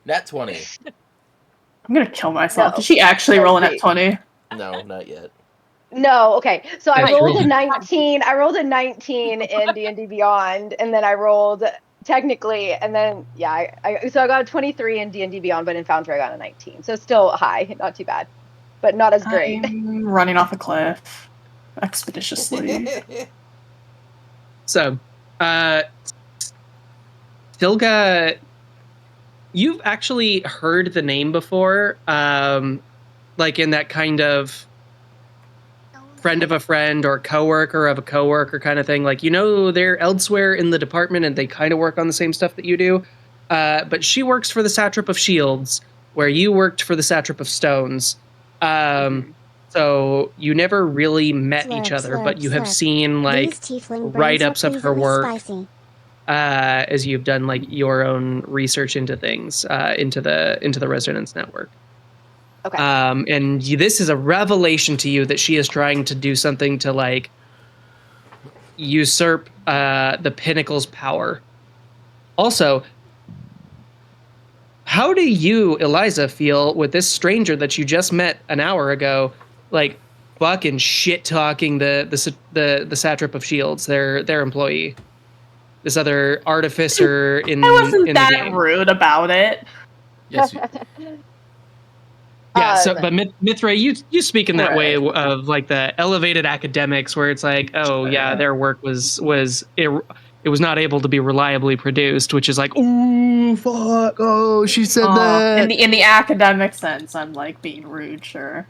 Nat 20. I'm gonna kill myself. No. Did she actually Let's roll an see. at 20? No, not yet. No, okay. So I Yeah, she rolled rolled a a- 19. I rolled a 19 in D&D Beyond, and then I rolled technically, and then yeah, so I got a 23 in D&D Beyond, but in Foundry I got a 19. So still high, not too bad, but not as great. I'm running off a cliff expeditiously. So, Silga, you've actually heard the name before, like in that kind of friend of a friend or coworker of a coworker kind of thing. Like, you know, they're elsewhere in the department and they kind of work on the same stuff that you do. But she works for the Satrap of Shields, where you worked for the Satrap of Stones. So you never really met each other, but you have seen like write-ups of her work, as you've done like your own research into things, into the Resonance Network. Okay. And this is a revelation to you that she is trying to do something to like usurp the Pinnacle's power. Also, how do you, Eliza, feel with this stranger that you just met an hour ago, like fucking shit talking the Satrap of Shields, their employee, this other artificer in I wasn't in that the game? rude about it. Yes. Yeah, so but Mithra, you speak in that way Right. of like the elevated academics, where it's like, oh yeah, their work was it was not able to be reliably produced, which is like, oh fuck, oh she said that. In the academic sense, I'm like being rude, sure.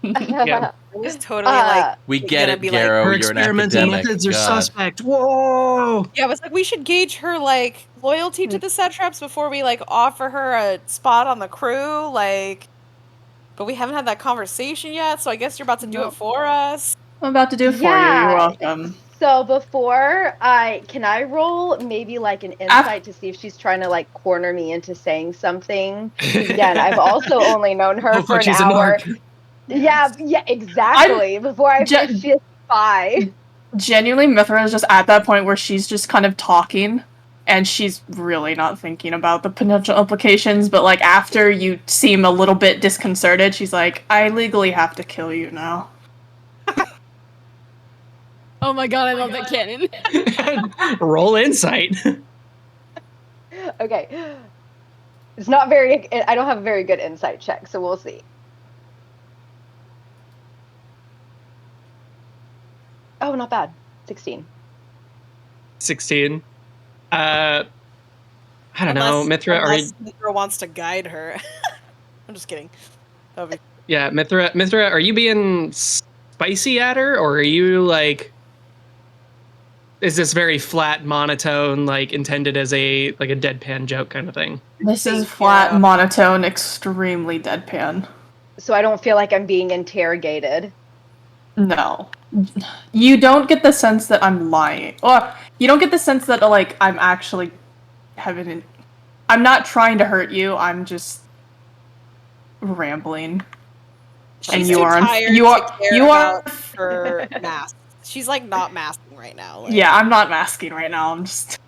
Yeah. It was totally like We get gonna it, be like, Garrow. Her You're an experimental academic. methods are God. suspect. Whoa. yeah, it was like we should gauge her like loyalty to the satraps before we like offer her a spot on the crew, like. But we haven't had that conversation yet, so I guess you're about to do it for us. I'm about to do it for you. You're welcome. So before can I roll maybe like an insight to see if she's trying to like corner me into saying something? Because again, I've also only known her for an hour. Yeah, exactly. Before I think she's a spy. Genuinely, Mithra is just at that point where she's just kind of talking, and she's really not thinking about the potential implications, but like after you seem a little bit disconcerted, she's like, I legally have to kill you now. Oh my god, I love that canon. Roll insight. Okay. It's not very, I don't have a very good insight check, so we'll see. Oh, not bad. 16. 16. I don't know, Mithra. Unless Mithra wants to guide her. I'm just kidding. Yeah, Mithra. Are you being spicy at her, or are you like? Is this very flat, monotone, like intended as a deadpan joke kind of thing? This is flat, monotone, extremely deadpan. So I don't feel like I'm being interrogated. No. You don't get the sense that I'm lying. Or you don't get the sense that like I'm actually having I'm not trying to hurt you, I'm just rambling. She's you too are tired you to care are about her mask. She's like not masking right now. Like. Yeah, I'm not masking right now. I'm just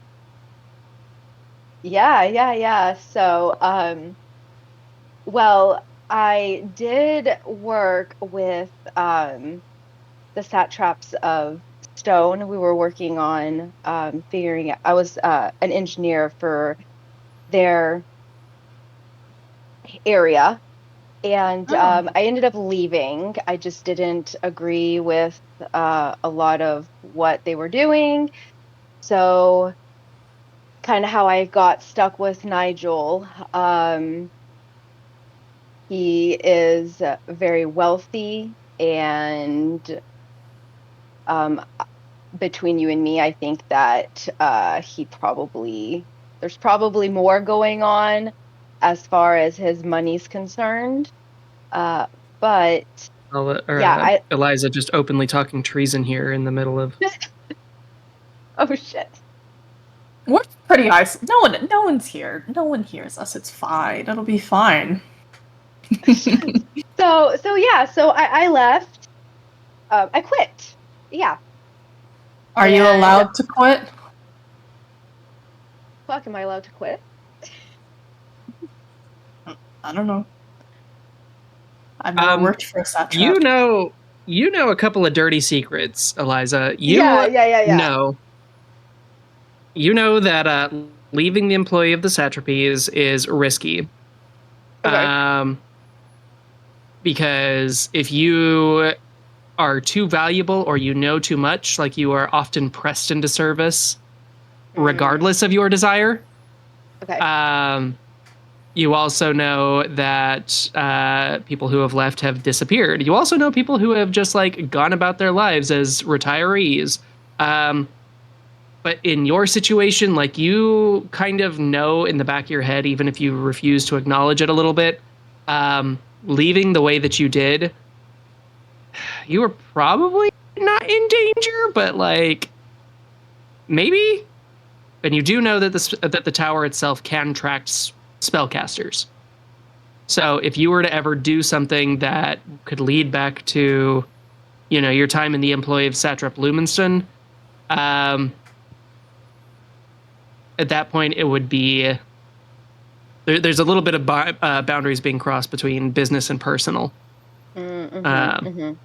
Yeah. So, well, I did work with the satraps of Stone. We were working on figuring out. I was an engineer for their area, and I ended up leaving. I just didn't agree with a lot of what they were doing. So, kind of how I got stuck with Nigel. He is very wealthy, and between you and me, I think that there's probably more going on as far as his money's concerned. But yeah, Eliza just openly talking treason here in the middle of. Oh shit. we're pretty no one's here. No one hears us. It's fine. It'll be fine. So I left. I quit. Yeah. Are you allowed to quit? Fuck, am I allowed to quit? I don't know. I've never worked for a satrap. You know a couple of dirty secrets, Eliza. Yeah. You know that leaving the employee of the satrapies is risky. Okay. Because if you are too valuable or you know too much, like you are often pressed into service, regardless of your desire. Okay. You also know that people who have left have disappeared. You also know people who have just like gone about their lives as retirees. But in your situation, like you kind of know in the back of your head, even if you refuse to acknowledge it a little bit, leaving the way that you did, you were probably not in danger, but like maybe. And you do know that the tower itself can track spellcasters. So if you were to ever do something that could lead back to, your time in the employ of Satrap Lumenston, at that point it would be there's a little bit of boundaries being crossed between business and personal. You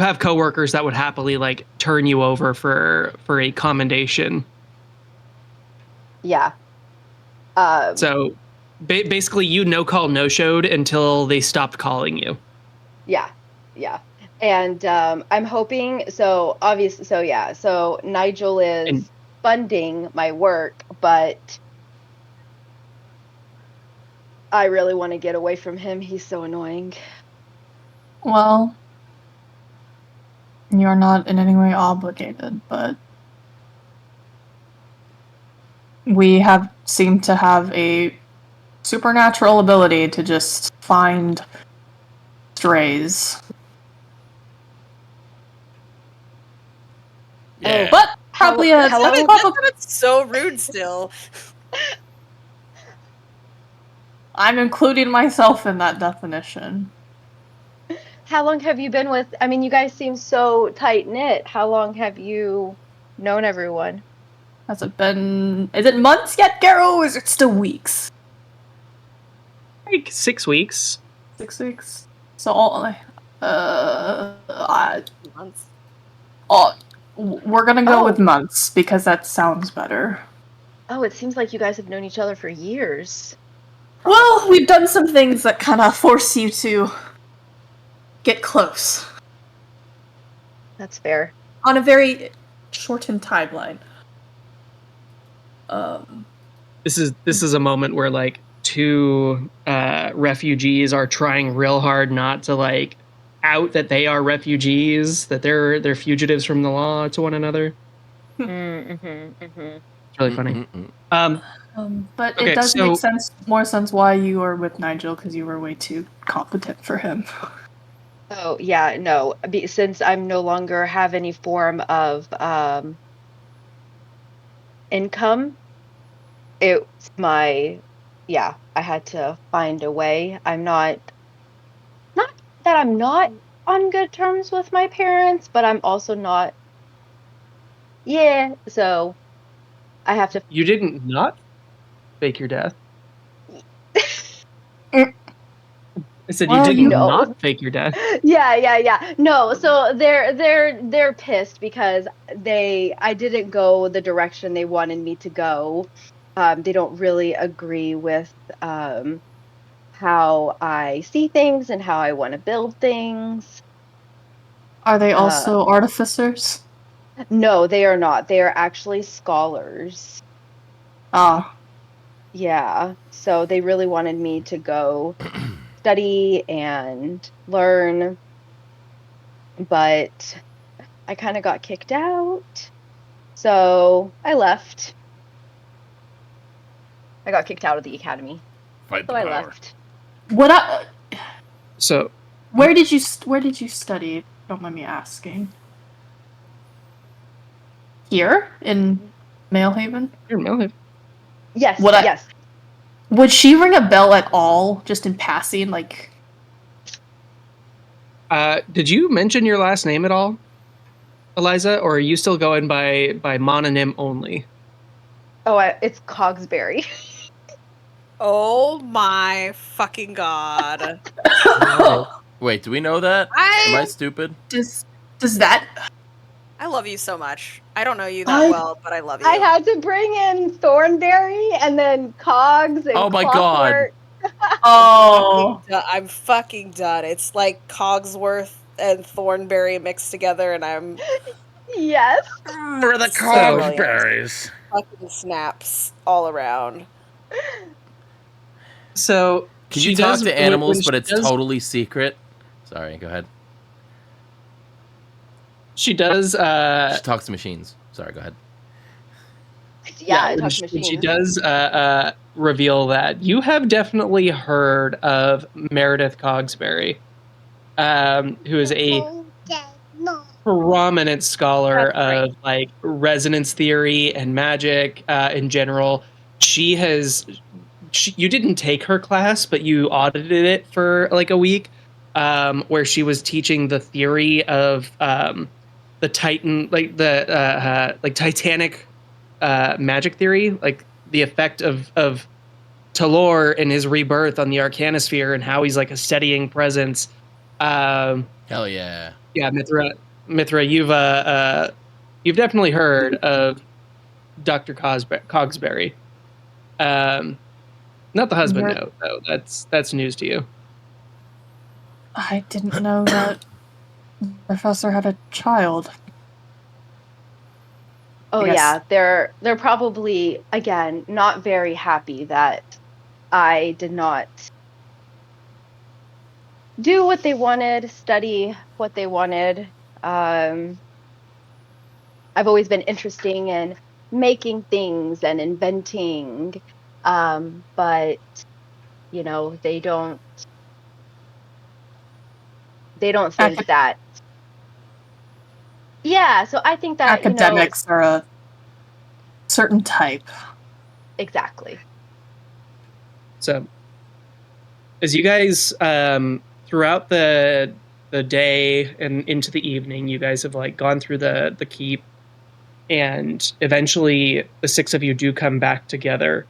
have coworkers that would happily like turn you over for a commendation. Yeah. So basically you no call no showed until they stopped calling you. Yeah. And I'm hoping, so Nigel is funding my work, but I really want to get away from him. He's so annoying. Well, you're not in any way obligated, but we seem to have a supernatural ability to just find strays. Yeah. But probably That's so rude still. I'm including myself in that definition. How long have you been with, I mean, you guys seem so tight-knit. How long have you known everyone? Is it months yet, Garrow, or is it still weeks? Like 6 weeks. 6 weeks. So months. We're gonna go with months because that sounds better. Oh, it seems like you guys have known each other for years. Well, we've done some things that kind of force you to get close. That's fair. On a very shortened timeline. This is a moment where like two refugees are trying real hard not to like out that they are refugees, that they're fugitives from the law to one another. It's really funny. But Okay, it does so- make more sense why you are with Nigel, because you were way too competent for him. Oh yeah, no. Since I'm no longer have any form of income, it's I had to find a way. I'm not that I'm not on good terms with my parents, but I'm also not. Yeah, so I have to. You didn't not fake your death. I said you Well, didn't No. not fake your death. Yeah. No, so they're pissed because I didn't go the direction they wanted me to go. They don't really agree with how I see things and how I want to build things. Are they also artificers? No, they are not. They are actually scholars. Ah. Yeah. So they really wanted me to go study and learn, but I kind of got kicked out. So I left. I got kicked out of the academy. Fight So the I power. left. So Where did you study? If you don't mind me asking. Here in Maelhaven? you're Maelhaven. Yes, Would yes. Would she ring a bell at all, just in passing? Like, Did you mention your last name at all, Eliza, or are you still going by mononym only? Oh, it's Cogsberry. Oh my fucking god. Wait, do we know that? Am I I stupid? does that? love you so much. I don't know you that well, but I love you. I had to bring in Thornberry and then Cogs and Oh my God. Clockwork. Oh, I'm fucking done. It's like Cogsworth and Thornberry mixed together, and I'm Yes. We're the So Cogsberries. fucking snaps all around. So Can she you talk does- to when- animals, when but she it's does- totally secret? Sorry, go ahead. She does. She talks to machines. Sorry, go ahead. Yeah, I when talk she, to when she machines. does reveal that you have definitely heard of Meredith Cogsberry, who is a prominent scholar That's right. of like resonance theory and magic in general. You didn't take her class, but you audited it for like a week, where she was teaching the theory of the Titan, like the like Titanic magic theory, like the effect of Talor and his rebirth on the Arcanosphere and how he's like a steadying presence. Hell yeah. Yeah, Mithra, you've definitely heard of Dr. Cogsberry. Not the husband You're- note, though. That's news to you. I didn't know that Professor had a child. Oh I guess- yeah, they're probably again not very happy that I did not do what they wanted, study what they wanted. I've always been interested in making things and inventing, but you know they don't think that. Yeah, so I think that Academics are a certain type. exactly. So, as you guys throughout the day and into the evening, you guys have like gone through the keep, and eventually the six of you do come back together.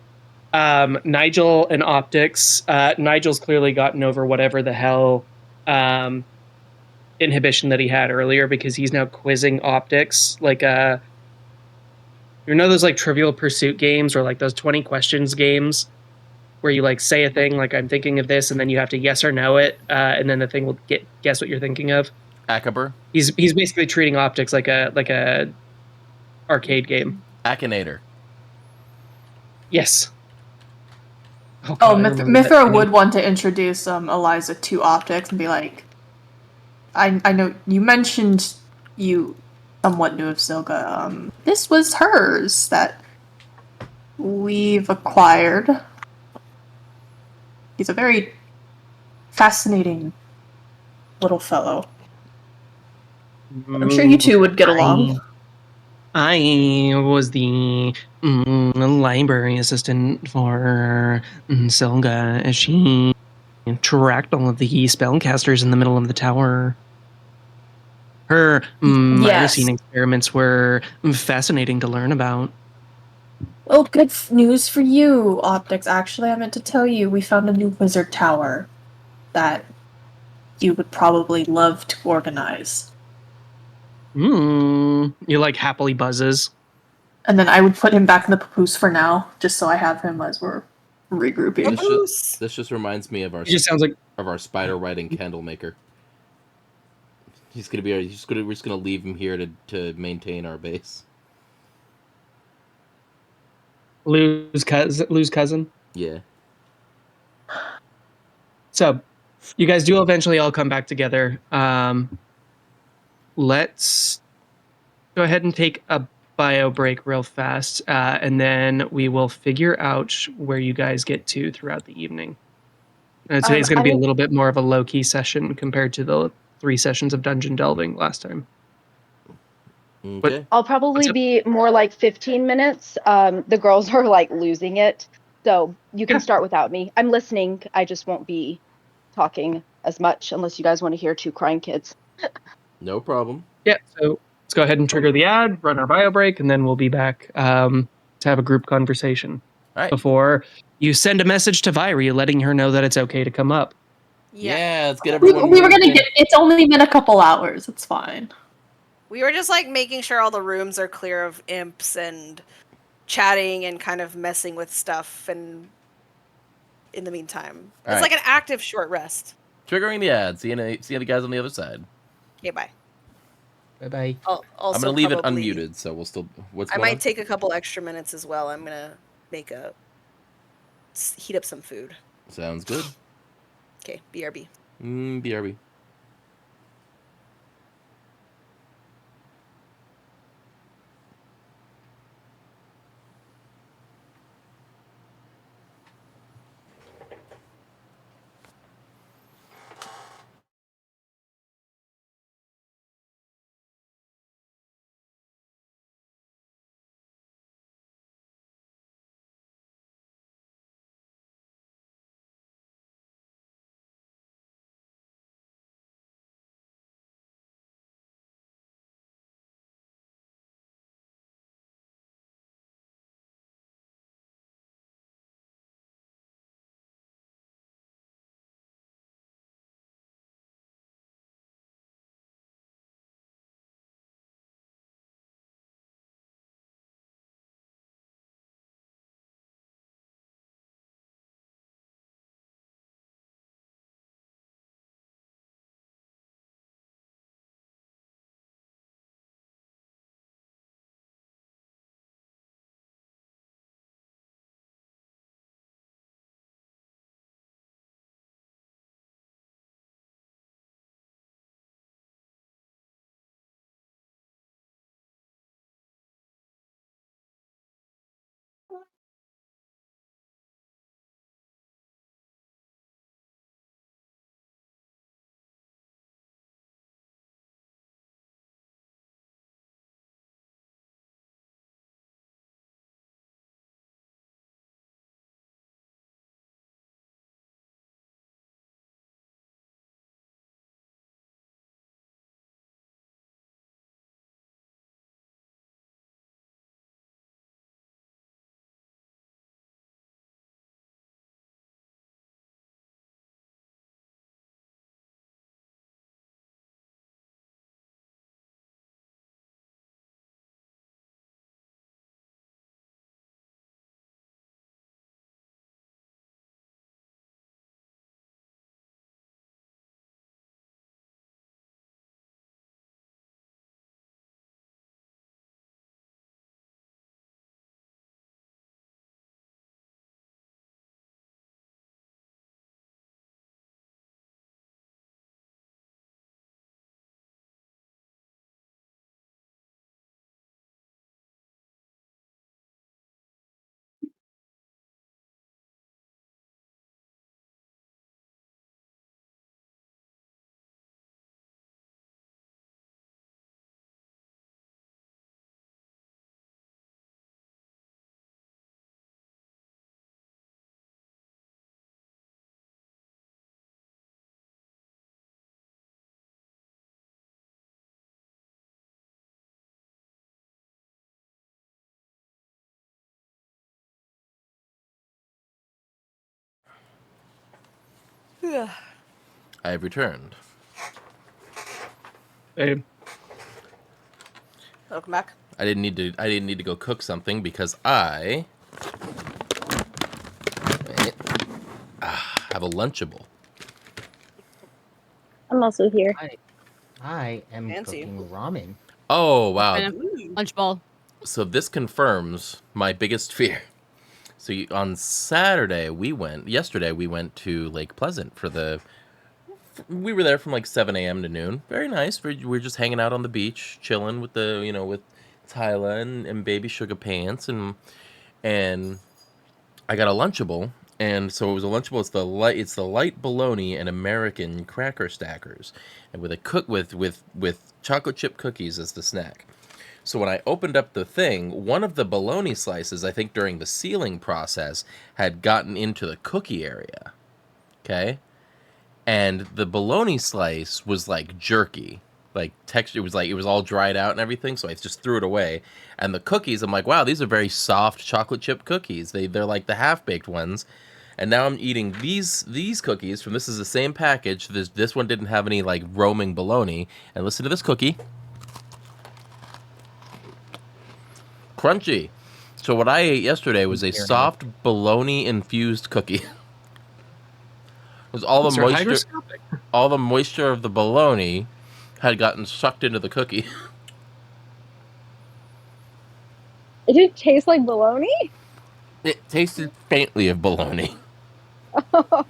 Nigel and Optics. Nigel's clearly gotten over whatever the hell inhibition that he had earlier, because he's now quizzing Optics like those like Trivial Pursuit games or like those 20 questions games where you like say a thing like I'm thinking of this, and then you have to yes or no it, and then the thing will guess what you're thinking of. Akaber? He's basically treating Optics like a arcade game. Akinator. Yes. Oh, God, I remember that Mithra name. would want to introduce Eliza to optics and be like, I know you mentioned you somewhat knew of Silga. This was hers that we've acquired. He's a very fascinating little fellow. I'm sure you two would get along. I was the library assistant for Silga as she tracked all of the spellcasters in the middle of the tower. Her Yes. myrcene experiments were fascinating to learn about. Well, good news for you, Optics. Actually, I meant to tell you, we found a new wizard tower that you would probably love to organize. You like happily buzzes. And then I would put him back in the papoose for now, just so I have him as we're regrouping. This just reminds me of It just sounds like our spider riding candle maker. We're just gonna leave him here to maintain our base. Lou's cousin. Yeah. So, you guys do eventually all come back together. Let's go ahead and take a bio break real fast, and then we will figure out where you guys get to throughout the evening. Today's going to be a little bit more of a low-key session compared to the 3 sessions of dungeon delving last time. Okay. I'll probably be more like 15 minutes. The girls are like losing it, so you can start without me. I'm listening. I just won't be talking as much unless you guys want to hear 2 crying kids. No problem. Yeah, so let's go ahead and trigger the ad, run our bio break, and then we'll be back to have a group conversation. All right. Before you send a message to Vyri letting her know that it's okay to come up. Yeah, let's get We everyone. were gonna get. It's only been a couple hours. It's fine. We were just like making sure all the rooms are clear of imps and chatting and kind of messing with stuff. And in the meantime, All it's right. like an active short rest. Triggering the ad. See you the guys on the other side. Okay, bye. Bye-bye. Also, I'm gonna leave it probably- unmuted, so we'll still. What's I going might on? take a couple extra minutes as well. I'm gonna heat up some food. Sounds good. Okay, BRB. BRB. I have returned. Babe. Welcome back. I didn't need to go cook something because I have a Lunchable. I'm also here. I am Fancy. cooking ramen. Oh wow! And a lunch ball. So this confirms my biggest fear. So on Saturday yesterday we went to Lake Pleasant we were there from like 7 a.m. to noon. Very nice. We were just hanging out on the beach, chilling with with Tyla and baby Sugar Pants and I got a Lunchable. And so it was a Lunchable. It's the light bologna and American cracker stackers, and with chocolate chip cookies as the snack. So when I opened up the thing, one of the bologna slices, I think during the sealing process, had gotten into the cookie area. Okay? And the bologna slice was like jerky. Like texture, it was all dried out and everything, so I just threw it away. And the cookies, I'm like, wow, these are very soft chocolate chip cookies. They're like the half-baked ones. And now I'm eating these cookies from this is the same package. This one didn't have any like roaming bologna. And listen to this cookie. Crunchy. So what I ate yesterday was a soft bologna infused cookie. It was all the moisture of the bologna had gotten sucked into the cookie. It did taste like bologna? It tasted faintly of bologna.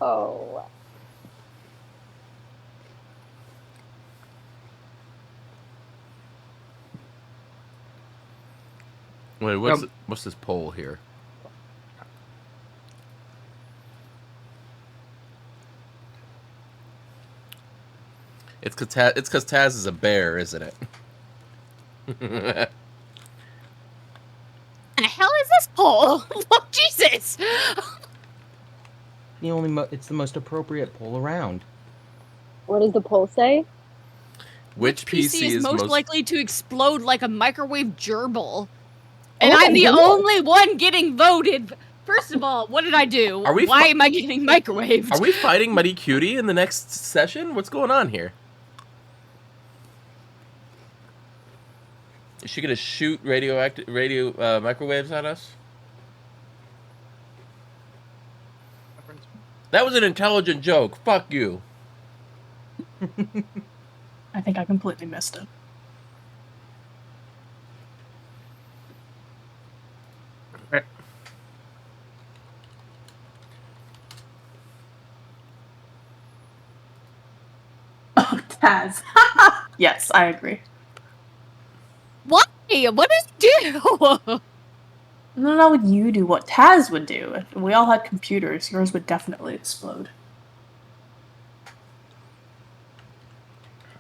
Oh. Wait, what's this poll here? It's because Taz is a bear, isn't it? The hell is this poll? Oh, Jesus! It's the most appropriate poll around. What does the poll say? Which PC is most likely to explode like a microwave gerbil? Oh, And I'm the only one getting voted. First of all, what did I do? Why am I getting microwaved? Are we fighting Muddy Cutie in the next session? What's going on here? Is she gonna shoot microwaves at us? That was an intelligent joke. Fuck you. I think I completely missed it. Oh, Taz. Yes, I agree. Why? What does he do? No, not what you do, what Taz would do. If we all had computers, yours would definitely explode.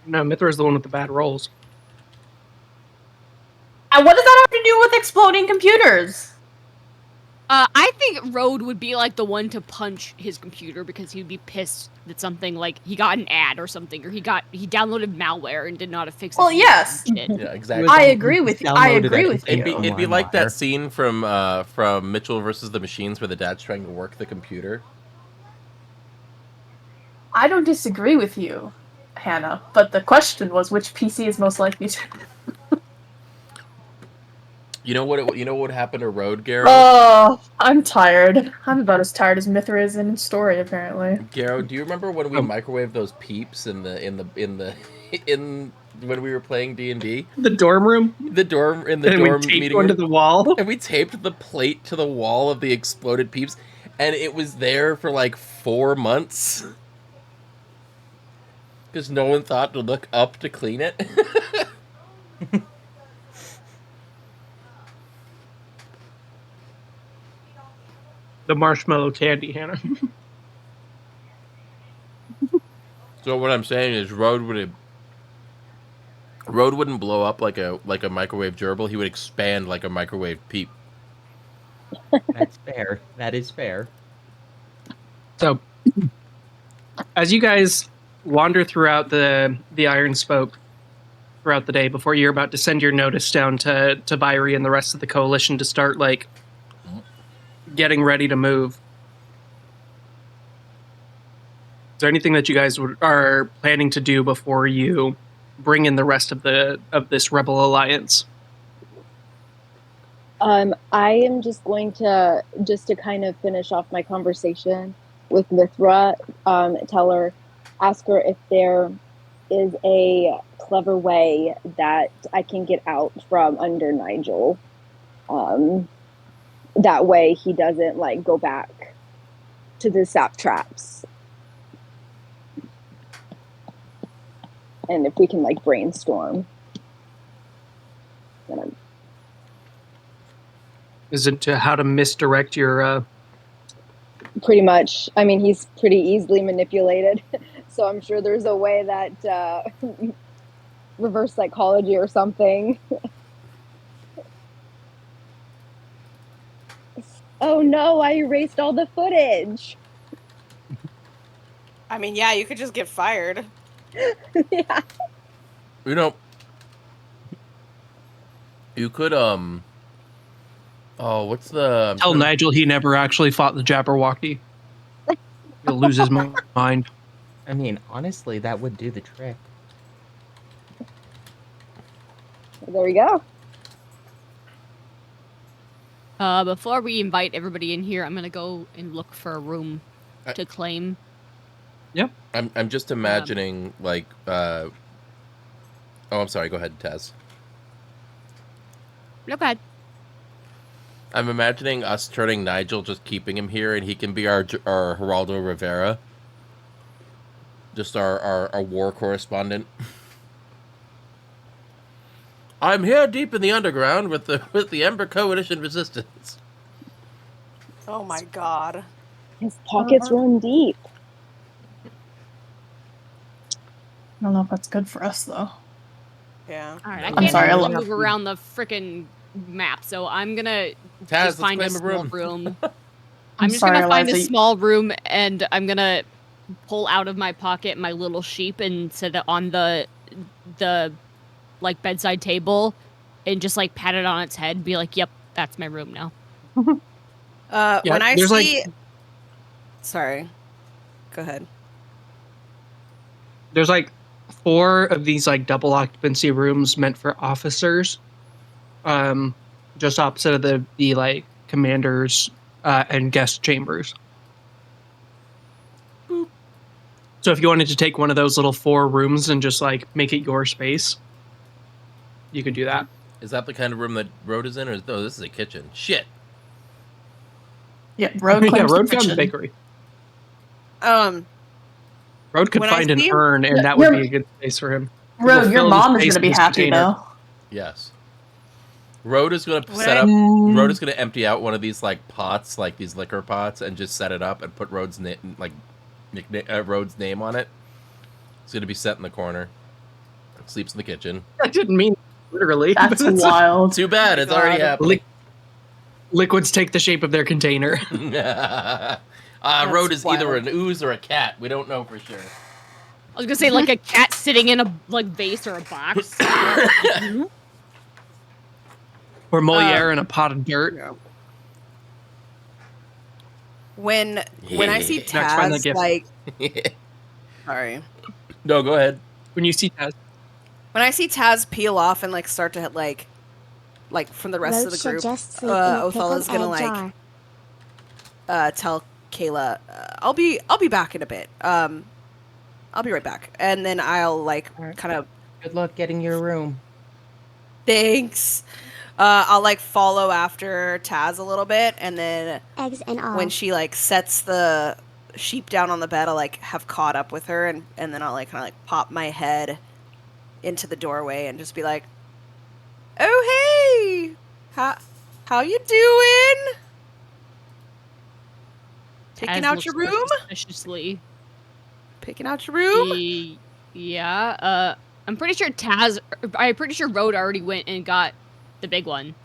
No, Mithra's the one with the bad rolls. And what does that have to do with exploding computers? I think Road would be like the one to punch his computer because he'd be pissed that something like he got an ad or something, or he downloaded malware and did not fix it. Well, yes. Yeah, exactly. I agree with you. I agree with you. It'd be like that scene from Mitchell versus the Machines where the dad's trying to work the computer. I don't disagree with you, Hannah, but the question was which PC is most likely to... You know what would happen to Road, Garrow? Oh, I'm tired. I'm about as tired as Mithra is in story, apparently. Garrow, do you remember when we microwaved those peeps in when we were playing D&D? The dorm room? The dorm meeting room. To the wall. And we taped the plate to the wall of the exploded peeps, and it was there for like 4 months. Because no one thought to look up to clean it. The marshmallow candy, Hannah. So what I'm saying is Road wouldn't blow up like a microwave gerbil. He would expand like a microwave peep. That's fair. That is fair. So, as you guys wander throughout the Iron Spoke throughout the day before you're about to send your notice down to Byrie and the rest of the coalition to start getting ready to move, Is there anything that you guys are planning to do before you bring in the rest of this rebel alliance? I am just going to kind of finish off my conversation with Mithra. Ask her if there is a clever way that I can get out from under Nigel. That way he doesn't like go back to the sap traps. And if we can like brainstorm. Is it to how to misdirect your Pretty much. I mean, he's pretty easily manipulated. So I'm sure there's a way that reverse psychology or something. Oh no, I erased all the footage. I mean, yeah, you could just get fired. Yeah. You know, you could oh, what's the tell Nigel he never actually fought the Jabberwocky? He'll lose his mind. I mean, honestly, that would do the trick. There we go. Before we invite everybody in here, I'm gonna go and look for a room to claim. Yep. I'm just imagining like oh, I'm sorry, go ahead, Taz. No, go ahead. I'm imagining us turning Nigel, just keeping him here, and he can be our Geraldo Rivera. Just our war correspondent. I'm here deep in the underground with the Ember Coalition Resistance. Oh my god. His pockets run deep. I don't know if that's good for us though. Yeah. All right, I I'm can't sorry, I really love- move around the frickin' map, so I'm gonna Taz, just let's find a claim a small room. room. I'm I'm just sorry, gonna find a Eliza. small room, and I'm gonna pull out of my pocket my little sheep and set it on the like bedside table, and just like pat it on its head and be like, "Yep, that's my room now." Yeah, When I there's, see, like- sorry, go ahead. There's like 4 of these like double occupancy rooms meant for officers. Just opposite of the like commanders and guest chambers. Boop. So if you wanted to take one of those little 4 rooms and just like make it your space, you could do that. Is that the kind of room that Road is in, or no? This is a kitchen. Shit. Yeah, Road claims Yeah, the Road found the kitchen. bakery. Road could When I find an see- urn, and that would be a good space for him. Road, We'll your fill his mom is space gonna be with this happy container. though. Yes. Road is going to When set I- up. Road is going to empty out one of these like pots, like these liquor pots, and just set it up and put Road's Road's name on it. It's going to be set in the corner. Sleeps in the kitchen. I didn't mean literally. That's wild. Too bad. It's already happening. Liquids take the shape of their container. Road is either wild. an ooze or a cat. We don't know for sure. I was gonna say like a cat sitting in a like vase or a box. Or Moliere in a pot of dirt. When I see Next, find that Taz, gift. like, sorry. No, go ahead. When you see Taz, When I see Taz peel off and like start to like from the rest Road of the should group, just sleep in a Othela's pickled gonna egg like jar. tell Kayla, I'll be back in a bit. I'll be right back, and then I'll like Alright. kind of Good luck getting your room. thanks. I'll like follow after Taz a little bit, and then Eggs and all. when she like sets the sheep down on the bed, I'll like have caught up with her, and then I'll like kind of like pop my head into the doorway and just be like, "Oh hey, how you doing? Picking Taz out looks your room? suspiciously. Picking out your room?" Yeah. I'm pretty sure Road already went and got the big one.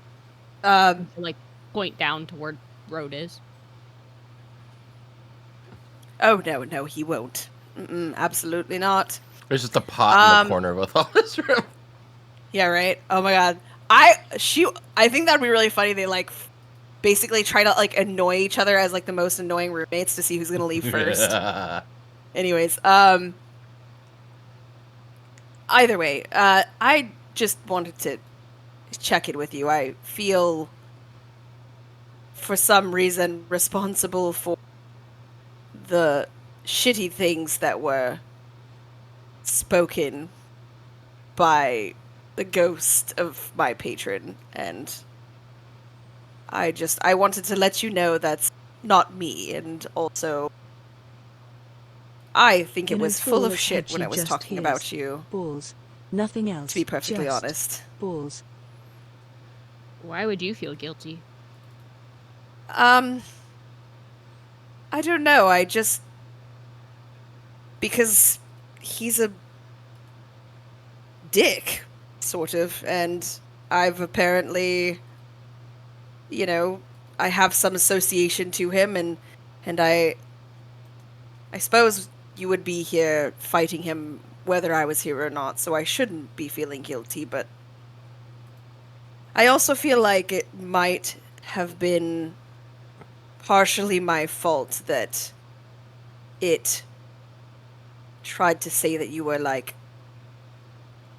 Like point down to where Road is. Oh no, he won't. Absolutely not. There's just a pot in the Um, corner with all this room. Yeah, right. Oh my god. I think that'd be really funny. They like basically try to like annoy each other as like the most annoying roommates to see who's gonna leave first. Anyways, either way, I just wanted to check in with you. I feel, for some reason, responsible for the shitty things that were spoken by the ghost of my patron, and I wanted to let you know that's not me, and also I think it In was full of Ursula's head, shit when she I was just talking hears about you, balls. Nothing else. to be perfectly just honest. balls. Why would you feel guilty? I don't know, because he's a dick, sort of, and I've apparently, I have some association to him, and I suppose you would be here fighting him whether I was here or not, so I shouldn't be feeling guilty, but I also feel like it might have been partially my fault that it tried to say that you were like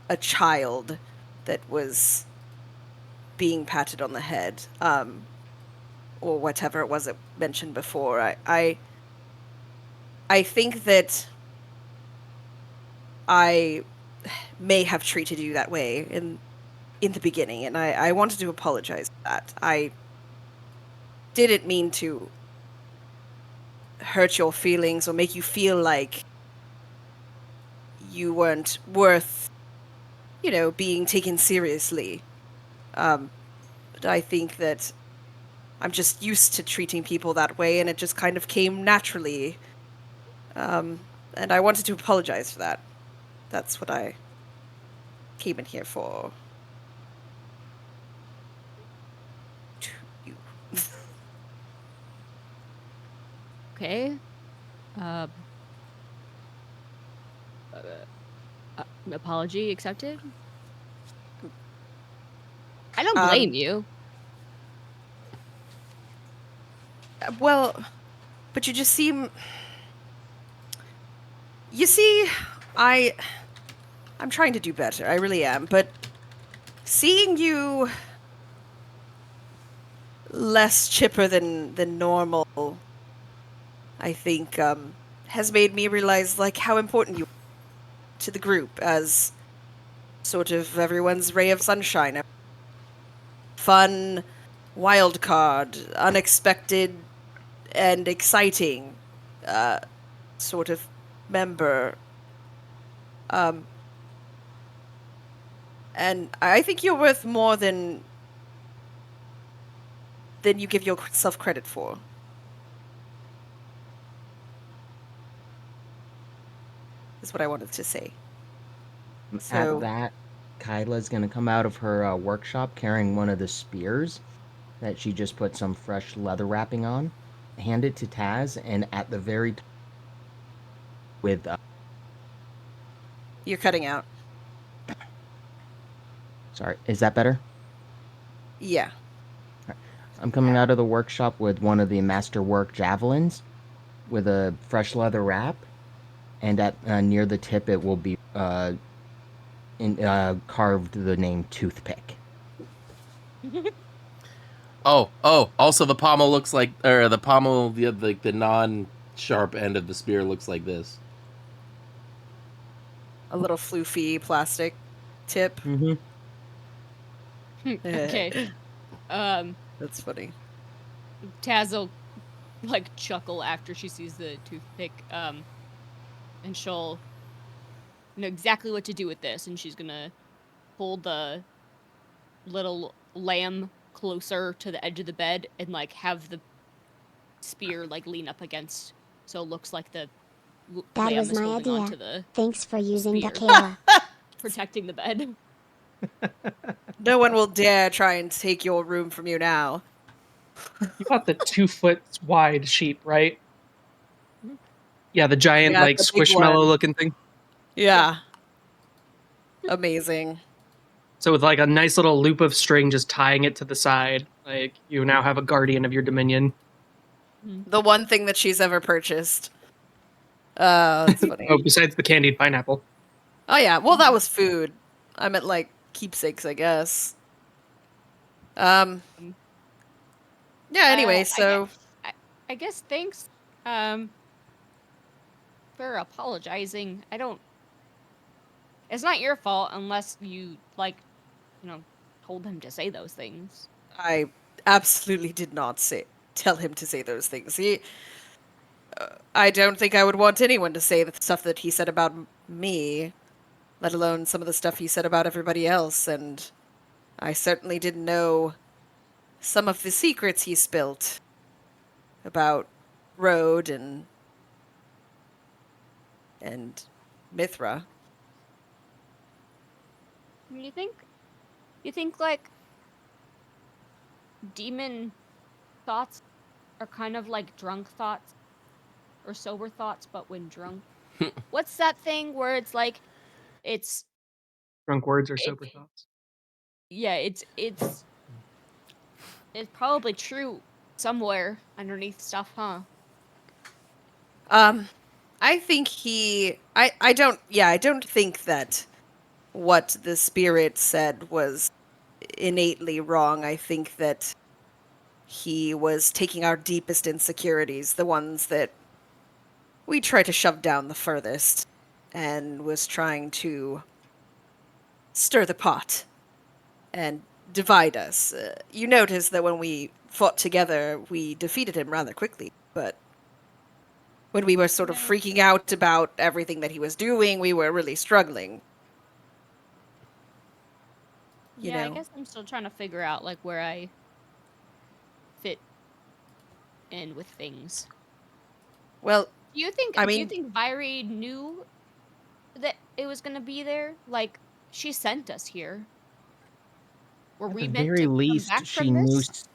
a child that was being patted on the head, or whatever it was it mentioned before. I think that I may have treated you that way in the beginning, and I wanted to apologize for that. I didn't mean to hurt your feelings or make you feel like you weren't worth, being taken seriously. But I think that I'm just used to treating people that way, and it just kind of came naturally. And I wanted to apologize for that. That's what I came in here for. To you. Okay. Apology accepted. I don't blame you. Well, but you just seem... You see, I'm trying to do better. I really am. But seeing you less chipper than normal, I think, has made me realize, like, how important you are to the group as sort of everyone's ray of sunshine. Fun, wild card, unexpected, and exciting sort of member. And I think you're worth more than you give yourself credit for. Is what I wanted to say. So, At that, Kyla's gonna come out of her workshop carrying one of the spears that she just put some fresh leather wrapping on, hand it to Taz, and at the very top with you're cutting out. sorry, is that better? Yeah. I'm coming out of the workshop with one of the masterwork javelins with a fresh leather wrap, and at near the tip it will be carved the name Toothpick. Oh, also the pommel looks like, or the pommel, the non-sharp end of the spear looks like this. A little floofy plastic tip. Mm-hmm. Okay. That's funny. Taz will like chuckle after she sees the toothpick, and she'll know exactly what to do with this, and she's gonna pull the little lamb closer to the edge of the bed and like have the spear like lean up against, so it looks like the That lamb was is my holding on idea. to the Thanks for using spear. that, Kayla. Protecting the bed. No one will dare try and take your room from you now. You got the 2 foot wide sheep, right? Yeah, the giant Yeah, like the big squishmallow one. looking thing. Yeah. Amazing. So with like a nice little loop of string just tying it to the side, like you now have a guardian of your dominion. The one thing that she's ever purchased. That's funny. Oh, besides the candied pineapple. Oh yeah, well that was food. I meant like keepsakes, I guess. Um. Yeah. Anyway, so I guess thanks for apologizing. I don't. It's not your fault unless you like, told him to say those things. I absolutely did not tell him to say those things. I don't think I would want anyone to say the stuff that he said about me, let alone some of the stuff he said about everybody else. And I certainly didn't know some of the secrets he spilt about Road and Mithra. You think like demon thoughts are kind of like drunk thoughts or sober thoughts, but when drunk. What's that thing where it's like, it's Drunk words or it, sober thoughts. yeah, it's probably true somewhere underneath stuff, huh? I think I don't think that what the spirit said was innately wrong. I think that he was taking our deepest insecurities, the ones that we try to shove down the furthest, and was trying to stir the pot and divide us. You notice that when we fought together, we defeated him rather quickly, but when we were sort of freaking out about everything that he was doing, we were really struggling. I guess I'm still trying to figure out like where I fit in with things. Well, Do you think I mean, Vyri knew that it was gonna be there? Like, she sent us here. Were At we the meant very to come least, back she from knew. this?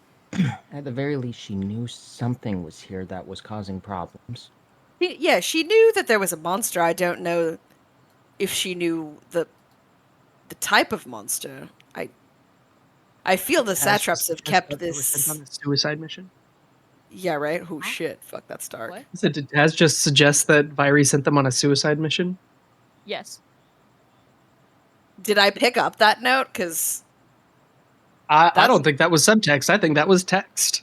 At the very least, she knew something was here that was causing problems. yeah, she knew that there was a monster. I don't know if she knew the type of monster. I feel the Has satraps just have suggested kept that they were sent on this. a suicide mission. Yeah, right. Oh Huh? shit! Fuck, that's dark. What? So did Taz just suggest that Vyri sent them on a suicide mission? Yes. Did I pick up that note? Because I that's don't think that was subtext. I think that was text.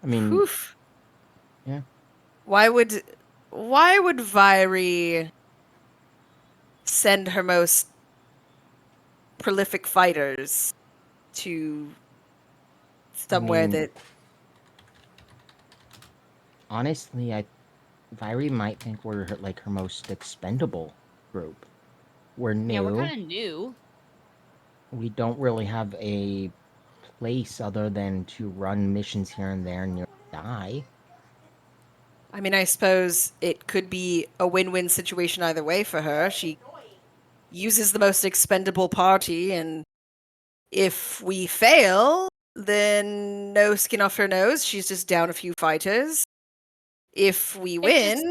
I mean, whew. yeah. Why would Vyri send her most prolific fighters to somewhere mean, that honestly, Vyri might think we're like her most expendable group. We're Yeah, we're new. kind of new. We don't really have a place other than to run missions here and there and nearly die. I mean, I suppose it could be a win-win situation either way for her. She uses the most expendable party, and if we fail, then no skin off her nose. She's just down a few fighters. If we It just,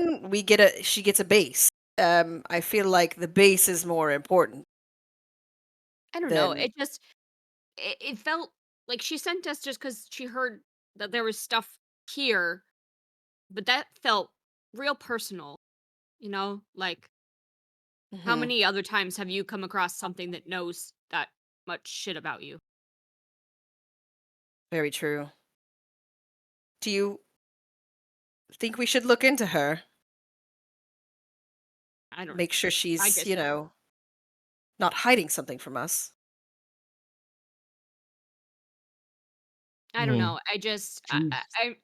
win, she gets a base. I feel like the base is more important I don't know. than It felt like she sent us just because she heard that there was stuff here, but that felt real personal, Like, how Mhm. many other times have you come across something that knows that much shit about you? Very true. Do you think we should look into her? I don't. Make sure I she's, guess so. not hiding something from us. I I don't mean, know. I just, she's I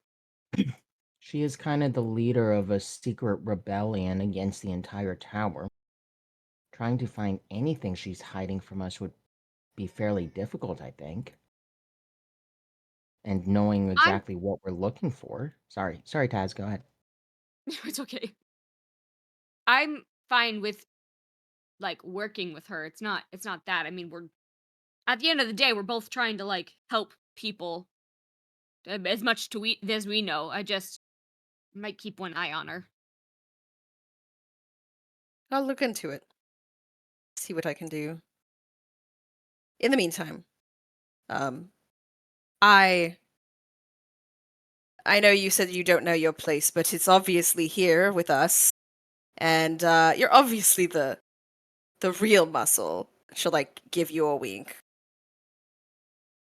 she is kind of the leader of a secret rebellion against the entire tower. Trying to find anything she's hiding from us would be fairly difficult, I think. And knowing I'm. exactly what we're looking for. Sorry, Taz, go ahead. It's okay. I'm fine with like working with her. It's not that. I mean, we're at the end of the day, we're both trying to like help people as much as we know. I just might keep one eye on her. I'll look into it. See what I can do. In the meantime, um, I I know you said you don't know your place, but it's obviously here with us. and you're obviously the real muscle. She'll like give you a wink,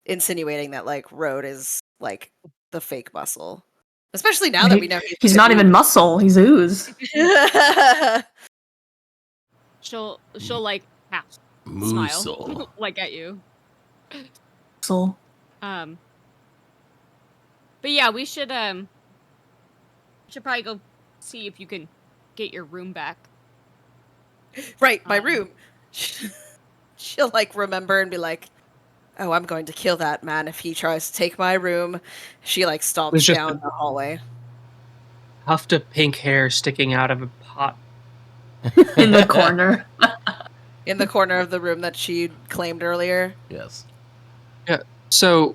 insinuating that like Road is like the fake muscle. Especially now that we know He's not even muscle. He's ooze. She'll like half Muscle. smile like at you. Muscle. But yeah, we should probably go see if you can get your room back. Right, my room. She'll like remember and be like, "Oh, I'm going to kill that man if he tries to take my room." She like stomps just down the hallway. Tuft of pink hair sticking out of a pot. In the corner. In the corner of the room that she claimed earlier. Yes. Yeah. So,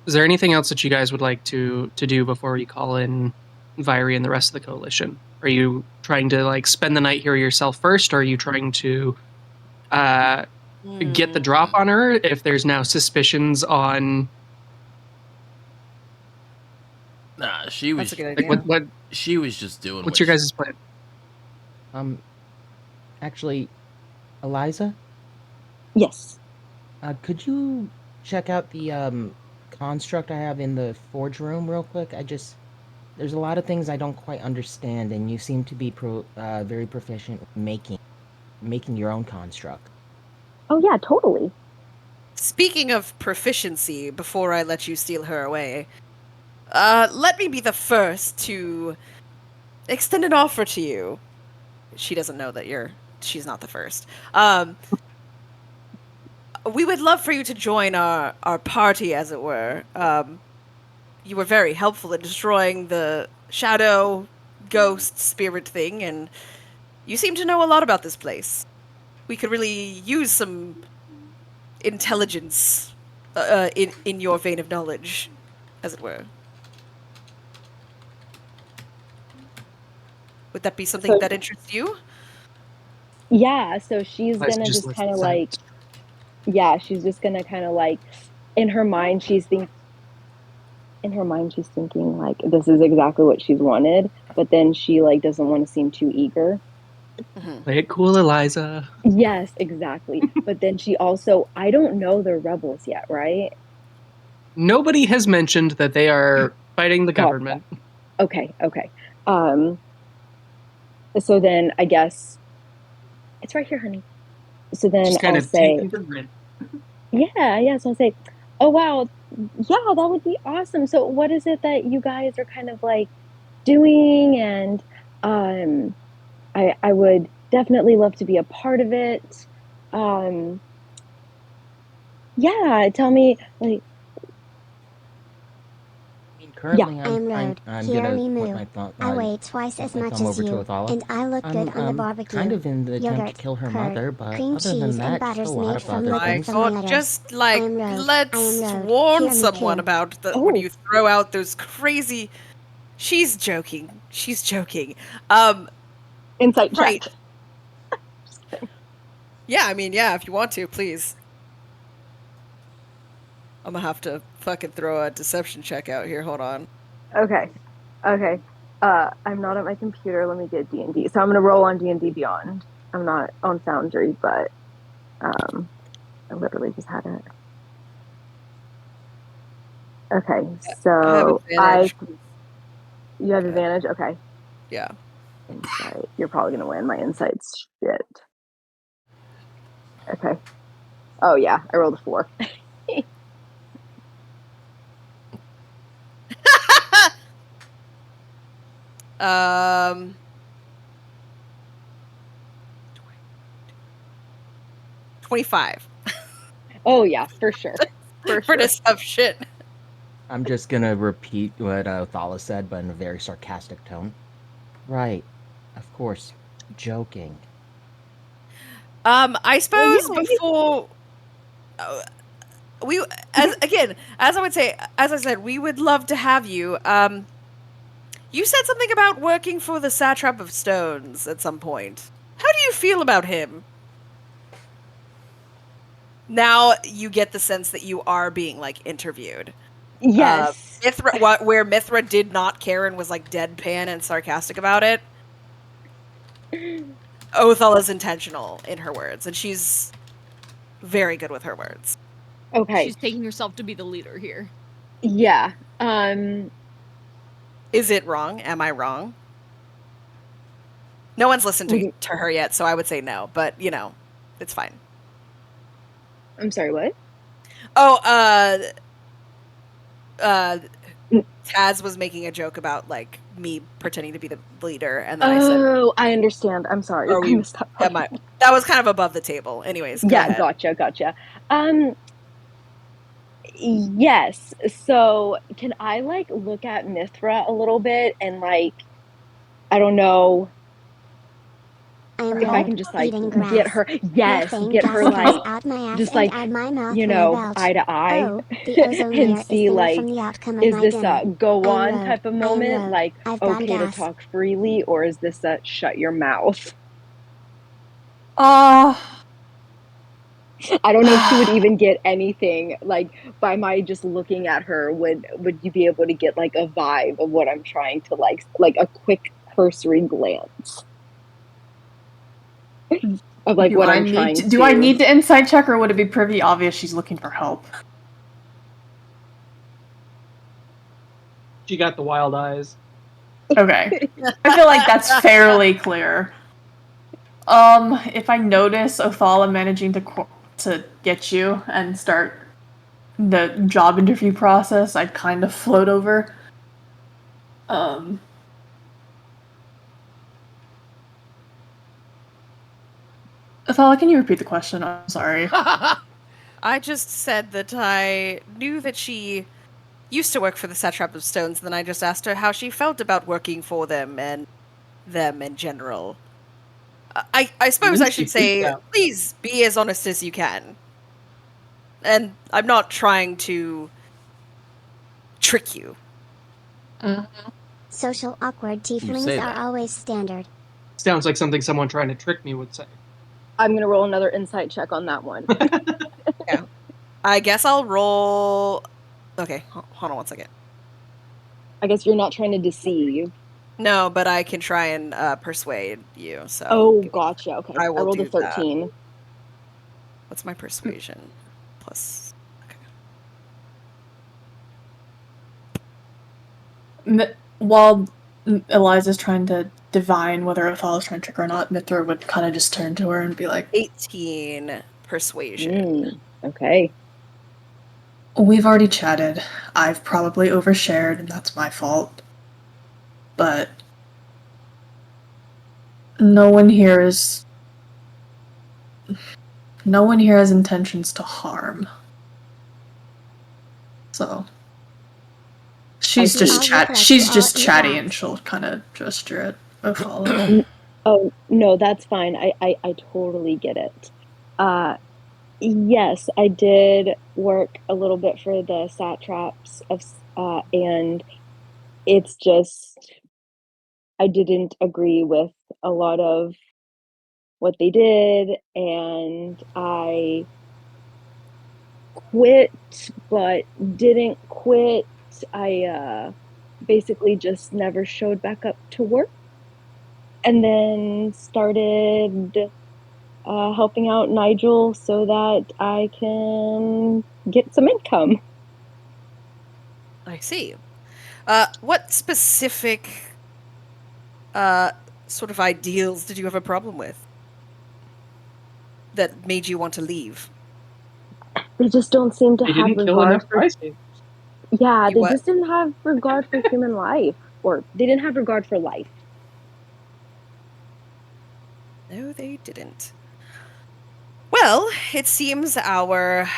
is there anything else that you guys would like to do before we call in Viry and the rest of the coalition? Are you trying to like spend the night here yourself first, or are you trying to get the drop on her if there's now suspicions on? Nah, she was. That's a good Like idea. what? She was just doing. What's your guys' plan? Actually, Eliza, Yes. could you check out the construct I have in the forge room real quick? There's a lot of things I don't quite understand, and you seem to be very proficient with making your own construct. Oh yeah, totally. Speaking of proficiency, before I let you steal her away, let me be the first to extend an offer to you. She doesn't know that she's not the first. We would love for you to join our party, as it were. You were very helpful in destroying the shadow ghost spirit thing, and you seem to know a lot about this place. We could really use some intelligence in your vein of knowledge, as it were. Would that be something that interests you? Yeah, so she's Eliza gonna just just lets kind of it like, yeah, she's just gonna kind of like, in her mind she's thinking like this is exactly what she's wanted, but then she like doesn't want to seem too eager. Play it cool, Eliza. Yes, exactly. But then she also, I don't know they're rebels yet, right? Nobody has mentioned that they are fighting the government. Okay. So then I guess it's right here, honey. So then Just kind I'll of say, taking the grin. yeah. So I'll say, oh wow, yeah, that would be awesome. So what is it that you guys are kind of like doing? And I would definitely love to be a part of it. Yeah, tell me like. Currently, I am Road. I'm Hear gonna me point moo. my thumb. I weigh twice as my much thumb as over to you, Athala. and I look good on the barbecue. Kind of in the attempt Yogurt, to kill her curd, mother, but cream other cheese, than and that, just a butters lot made of from other liquid things. My from God, lettuce. just like I am Road. let's I am Road. warn Hear me someone too. about when you throw out those crazy. She's joking. Insight Right. check. Yeah, I mean, yeah, if you want to, please. I'm gonna have to fucking throw a deception check out here. Hold on. Okay. I'm not at my computer. Let me get D&D. So I'm gonna roll on D&D Beyond. I'm not on Foundry, but I literally just had it. Okay, so I have advantage. you have advantage. Okay, Yeah. insight. You're probably gonna win. My insight's shit. Okay. Oh yeah, I rolled a 4. um. 25 Oh yeah, for sure. for deception. I'm just gonna repeat what Thala said, but in a very sarcastic tone. Right. Of course. Joking. I suppose yeah, before we, as I would say, as I said, we would love to have you. You said something about working for the Satrap of Stones at some point. How do you feel about him? Now you get the sense that you are being like interviewed. Yes. Mithra, where Mithra did not care and was like deadpan and sarcastic about it. Othal is intentional in her words, and she's very good with her words. Okay. She's taking herself to be the leader here. Yeah. Is it wrong? Am I wrong? No one's listened to her yet, so I would say no. But it's fine. I'm sorry, what? Oh, Taz was making a joke about like me pretending to be the leader, and then I said, Oh, I understand. I'm sorry. "Are I we?" missed that part. That was kind of above the table. Anyways, go Yeah, ahead. gotcha. Yes. So can I like look at Mithra a little bit and like, I don't know I am if I rude. can just like Eating get grass. her, yes, Methane get her gas comes like, out my ass just and like, out my mouth you when I know, belch. eye to eye Oh, the ozone and layer is see thinner like, from the outcome of is my this dinner. a go I am on road. type of I am moment, road. like I've gone okay to gas. talk freely, or is this a shut your mouth? I don't know if she would even get anything like by my just looking at her. Would you be able to get like a vibe of what I'm trying to like a quick cursory glance of like what I'm trying to do I need to insight check, or would it be pretty obvious she's looking for help? She got the wild eyes. Okay. I feel like that's fairly clear. If I notice Othala managing to get you and start the job interview process, I'd kind of float over. Othala, can you repeat the question? I'm sorry. I just said that I knew that she used to work for the Satrap of Stones, and then I just asked her how she felt about working for them and them in general. I suppose Then I she should say, freaked out. please be as honest as you can. And I'm not trying to trick you. Social awkward say tieflings are that. always standard. Sounds like something someone trying to trick me would say. I'm gonna roll another insight check on that one. Yeah. I guess I'll roll. Okay, hold on one second. I guess you're not trying to deceive. No, but I can try and persuade you. So. Oh, gotcha. Okay, I I will rolled a do that. 13. What's my persuasion? Plus. Okay. While Eliza's trying to divine whether Othala's trying to trick her or not, Mithra would kind of just turn to her and be like, 18 persuasion. Okay. We've already chatted. I've probably overshared, and that's my fault. But no one here has intentions to harm. So she's just chatty, and she'll kind of gesture at Othala. Oh, no, that's fine. I totally get it. Yes, I did work a little bit for the satraps of, and it's just I didn't agree with a lot of what they did, and I quit, but didn't quit. I basically just never showed back up to work, and then started helping out Nigel so that I can get some income. I see. What specific sort of ideals did you have a problem with that made you want to leave? They just don't seem to They have didn't kill regard enough for. bystanders. Yeah, You they what? just didn't have regard for human life, or they didn't have regard for life. No, they didn't. Well, it seems our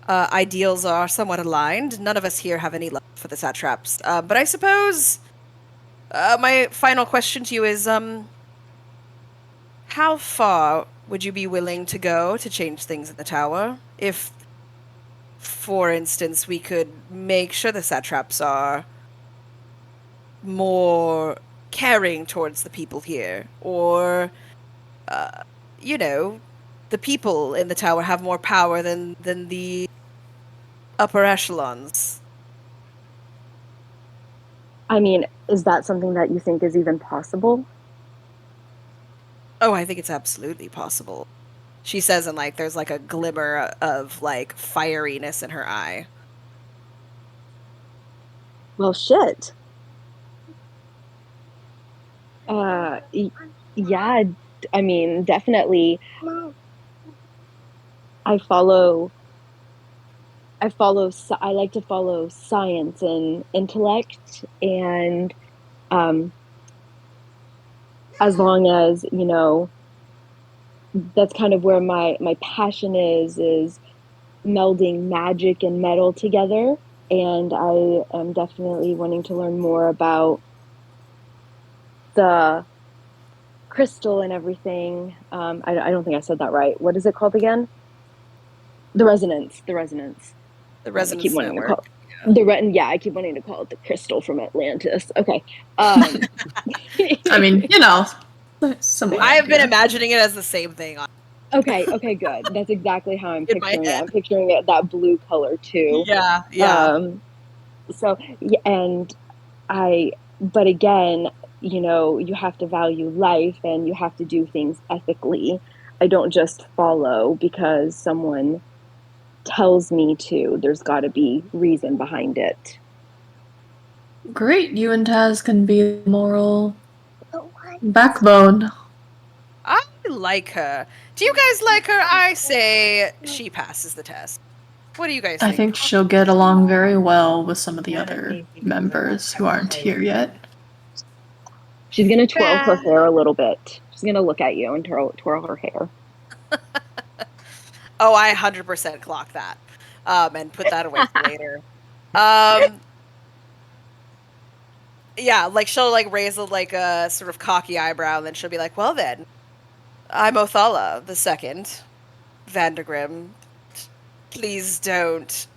ideals are somewhat aligned. None of us here have any love for the satraps. But I suppose my final question to you is, how far would you be willing to go to change things in the tower? If, for instance, we could make sure the satraps are more caring towards the people here, or, the people in the tower have more power than the upper echelons. I mean, is that something that you think is even possible? Oh, I think it's absolutely possible. She says, and like there's like a glimmer of like fieriness in her eye. Well, shit. Yeah, I mean, definitely. I follow. I like to follow science and intellect, and um, as long as that's kind of where my passion is melding magic and metal together. And I am definitely wanting to learn more about the crystal and everything. I don't think I said that right. What is it called again? The resonance. The resonance. The I keep Resonance wanting to Network. call yeah, I keep wanting to call it the crystal from Atlantis. Okay. Um, I mean, similar. I have been idea. imagining it as the same thing okay, good. That's exactly how I'm in my picturing it. head. I'm picturing it that blue color too. Yeah. So yeah, and I, but again, you have to value life and you have to do things ethically. I don't just follow because someone tells me to. There's got to be reason behind it. Great, you and Taz can be the moral backbone. I like her. Do you guys like her? I say she passes the test. What do you guys I think? think she'll get along very well with some of the other members who aren't here yet. She's gonna twirl her hair a little bit. She's gonna look at you and twirl her hair. Oh, I 100% clock that. And put that away for later. Yeah, like she'll like raise a sort of cocky eyebrow, and then she'll be like, "Well then, I'm Othala the Second, Vandergrim. Please don't.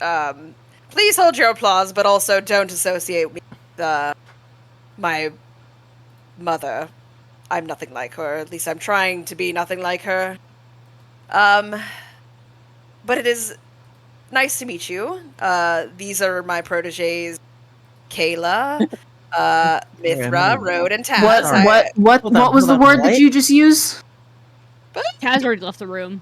Please hold your applause, but also don't associate me with my mother. I'm nothing like her. At least I'm trying to be nothing like her. But it is nice to meet you. These are my proteges, Kayla, Mithra, Rode, and Taz. What was the word that you just used? Taz already left the room.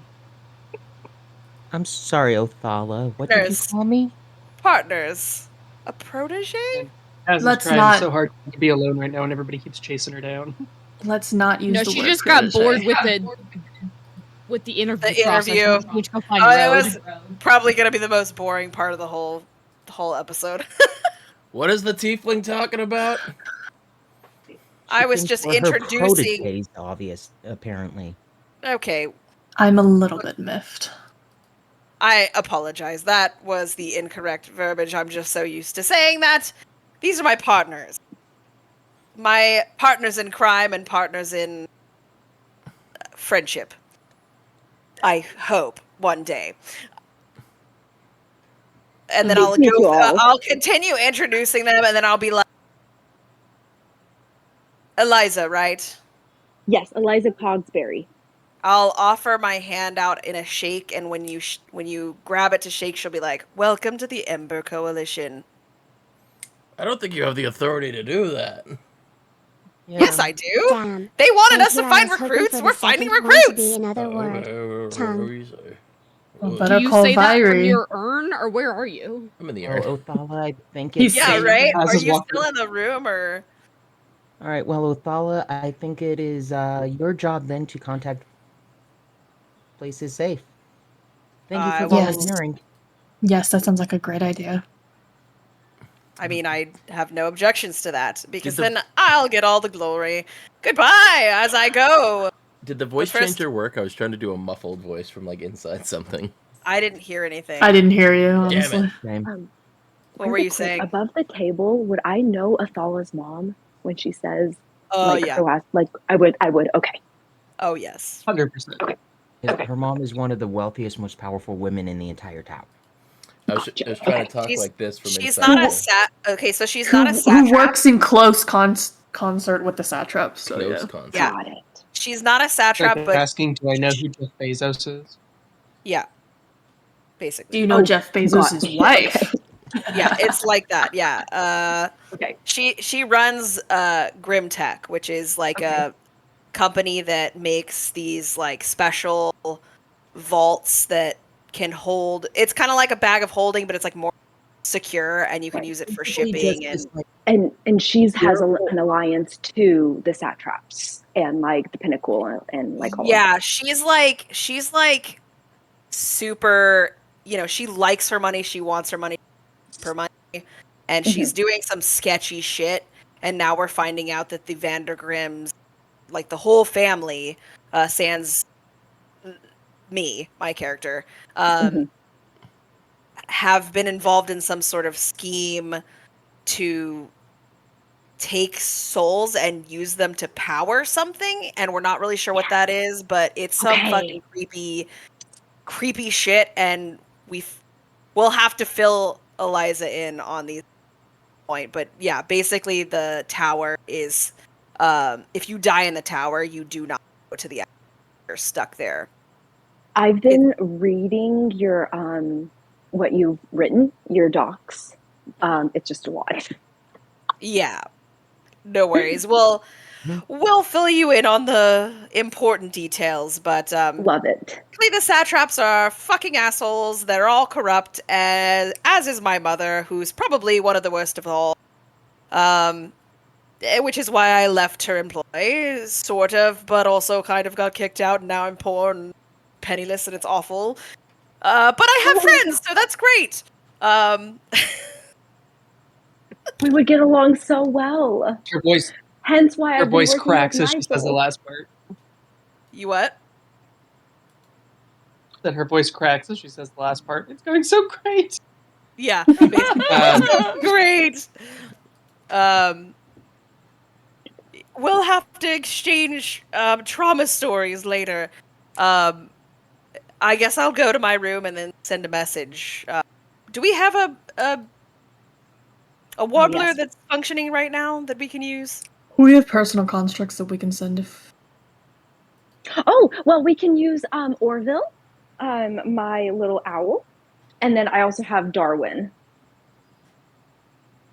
I'm sorry, Othala. What did you call me? Partners. A protege? Taz is trying so hard to be alone right now, and everybody keeps chasing her down. Let's not use No, the she word just got protege. bored with the interview The interview. process. She go find It Rode. was probably gonna be the most boring part of the whole episode. What is the tiefling talking about? I was just Her introducing. protege, obvious, apparently. Okay, I'm a little bit miffed. I apologize. That was the incorrect verbiage. I'm just so used to saying that. These are my partners. My partners in crime and partners in friendship. I hope one day. And then I'll continue introducing them, and then I'll be like, Eliza, right? Yes, Eliza Cogsberry. I'll offer my hand out in a shake, and when you grab it to shake, she'll be like, "Welcome to the Ember Coalition." I don't think you have the authority to do that. Yeah. Yes, I do. Damn. They wanted So us to here I find was hoping recruits. for We're the finding second one to recruits. be another word. Tongue. Better Do you call say that from Vyri. your urn, or where are you? I'm in the yard. Othala, I think He's it's... Yeah, safe. right? Taz Are is you walking- still in the room, or? Alright, well, Othala, I think it is your job then to contact places safe. Thank you for Yes. volunteering. Yes, that sounds like a great idea. I mean, I have no objections to that, because then I'll get all the glory. Goodbye, as I go. Did the voice first- changer work? I was trying to do a muffled voice from like inside something. I didn't hear anything. I didn't hear you, Damn honestly. it. Same. What were you saying? Above the table, would I know Athala's mom when she says, Oh, yeah. her last, I would, okay. Oh, yes. 100%. Okay. Her mom is one of the wealthiest, most powerful women in the entire town. I was trying to talk like this from She's inside. not a Okay, so she's not a satrap. Who works in close concert with the satrap, so Close yeah. concert. Yeah. Got it. She's not a It's like satrap, but asking, do I know who Jeff Bezos is? yeah. basically. Do you know Oh, Jeff got Bezos' me. wife? Okay. Yeah, it's like that. Yeah. Okay. She runs Grim Tech, which is like Okay. a company that makes these like special vaults that can hold. It's kind of like a bag of holding, but it's like more secure, and you can Right. use it for Basically just shipping this, and. like, And she's has terrible- an alliance to the satraps and like the pinnacle and like all of Yeah, that. she's like super. She likes her money. She wants her money per money, and she's doing some sketchy shit. And now we're finding out that the Vandergrims, like the whole family, sans me, my character, Mhm. have been involved in some sort of scheme to take souls and use them to power something, and we're not really sure what that is, but it's some fucking creepy shit, and we'll have to fill Eliza in on these point. But yeah, basically the tower is if you die in the tower, you do not go to the afterlife. You're stuck there. I've been reading your what you've written, your docs. It's just a lot. Yeah. No worries. We'll fill you in on the important details, but Love it. basically the satraps are fucking assholes. They're all corrupt, as is my mother, who's probably one of the worst of all. Which is why I left her employ, sort of, but also kind of got kicked out, and now I'm poor and penniless, and it's awful. But I have friends, so that's great. We would get along so well. Your voice, Hence why your I've been voice working with cracks as she says the Nigel. last part. You what? That her voice cracks as she says the last part. It's going so great. Yeah, basically. Um, Great. Um, we'll have to exchange trauma stories later. I guess I'll go to my room and then send a message. Do we have a warbler yes. that's functioning right now that we can use? We have personal constructs that we can send if. Oh, well, we can use Orville, my little owl, and then I also have Darwin.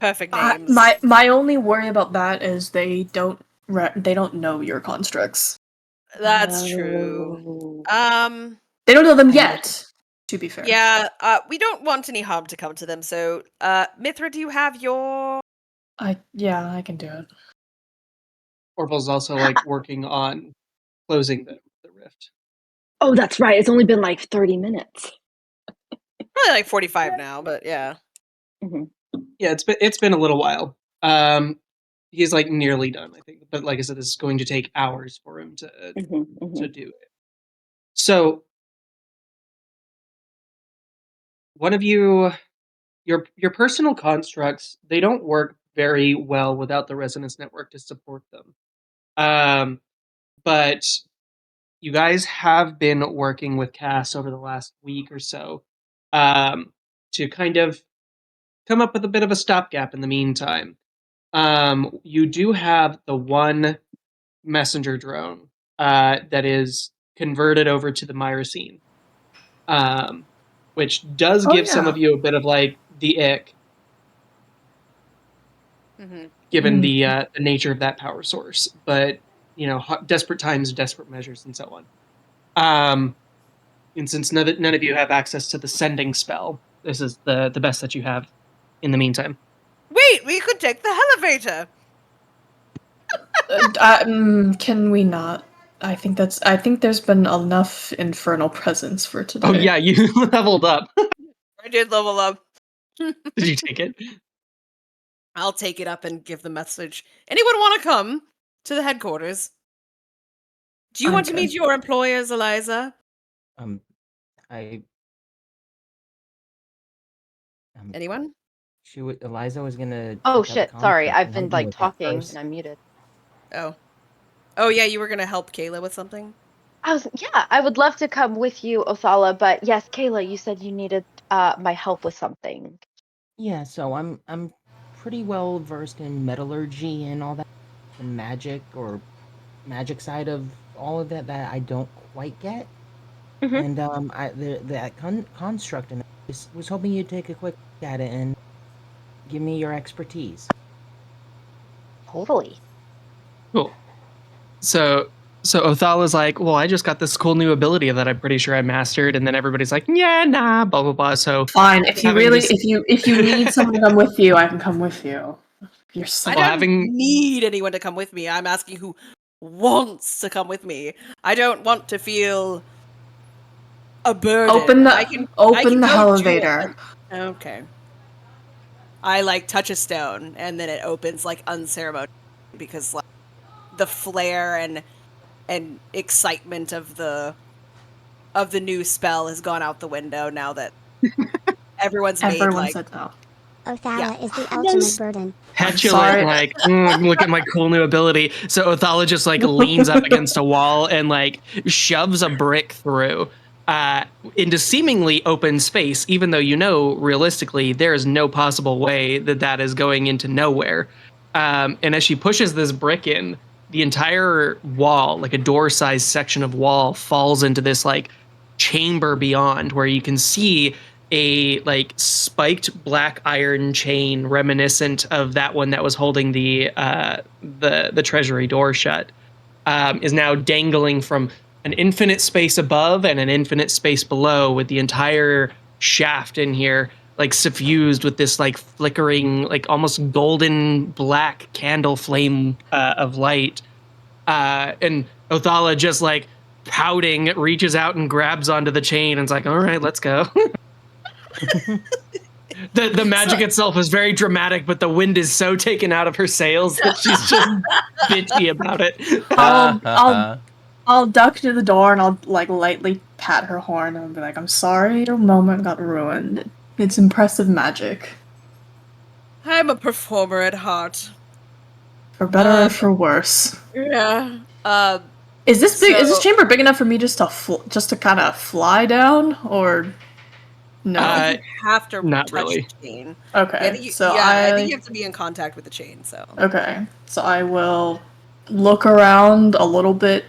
Perfect names. My only worry about that is they don't know your constructs. That's true. Oh. They don't know them yet. To be fair. Yeah. We don't want any harm to come to them. So, Mithra, do you have your? I can do it. Orville's also like working on closing the rift. Oh, that's right. It's only been like 30 minutes. Probably like 45 now, but yeah. Mm-hmm. Yeah, it's been a little while. He's like nearly done, I think. But like I said, this is going to take hours for him to do it. So one of you, your personal constructs, they don't work very well without the resonance network to support them. But you guys have been working with Cass over the last week or so to kind of come up with a bit of a stopgap in the meantime. You do have the one messenger drone that is converted over to the Myrocene, which does give some of you a bit of like the ick, given the nature of that power source. But desperate times, desperate measures, and so on. And since none of you have access to the sending spell, this is the best that you have in the meantime. Wait, we could take the elevator. Can we not? I think there's been enough infernal presence for today. Oh yeah, you leveled up. I did level up. Did you take it? I'll take it up and give the message. Anyone want to come to the headquarters? Do you want to meet your employers, Eliza? I. Anyone? Eliza was gonna. Oh check out the shit! Sorry, contract I've and been help me like with that talking first. and I'm muted. Oh yeah, you were gonna help Kayla with something. I would love to come with you, Othala. But yes, Kayla, you said you needed my help with something. Yeah, so I'm pretty well versed in metallurgy and all that, the magic side of all of that I don't quite get. And that construct, and I was hoping you'd take a quick look at it and give me your expertise. Totally. Cool. So Othala's like, well, I just got this cool new ability that I'm pretty sure I mastered, and then everybody's like, yeah, nah, blah blah blah. So Fine. If you having really, just- if you need someone to come with you, I can come with you. You're so I Well, don't having- need anyone to come with me. I'm asking who wants to come with me. I don't want to feel a burden. Open the I can open the go do it, elevator. like- okay. I like touch a stone and then it opens like unceremonious because like the flair and excitement of the new spell has gone out the window now that everyone's made Everyone like said no. Othala Yeah. is the ultimate burden. petulant, sorry. like, look at my cool new ability. So Othala just like leans up against a wall and like shoves a brick through into seemingly open space, even though realistically there is no possible way that is going into nowhere. And as she pushes this brick in, the entire wall, like a door-sized section of wall, falls into this like chamber beyond, where you can see a like spiked black iron chain reminiscent of that one that was holding the treasury door shut, is now dangling from an infinite space above and an infinite space below, with the entire shaft in here like suffused with this like flickering, like almost golden black candle flame of light. And Othala just like pouting reaches out and grabs onto the chain and's like, all right, let's go. The magic itself is very dramatic, but the wind is so taken out of her sails that she's just bitchy about it. I'll duck to the door and I'll like lightly pat her horn and I'll be like, I'm sorry your moment got ruined. It's impressive magic. I'm a performer at heart. For better or for worse. Yeah. Is this big? Is this So- chamber big enough for me just to kind of fly down, or no? You have to not touch really. the chain. Okay, I think you, so I think you have to be in contact with the chain. So Okay, so I will look around a little bit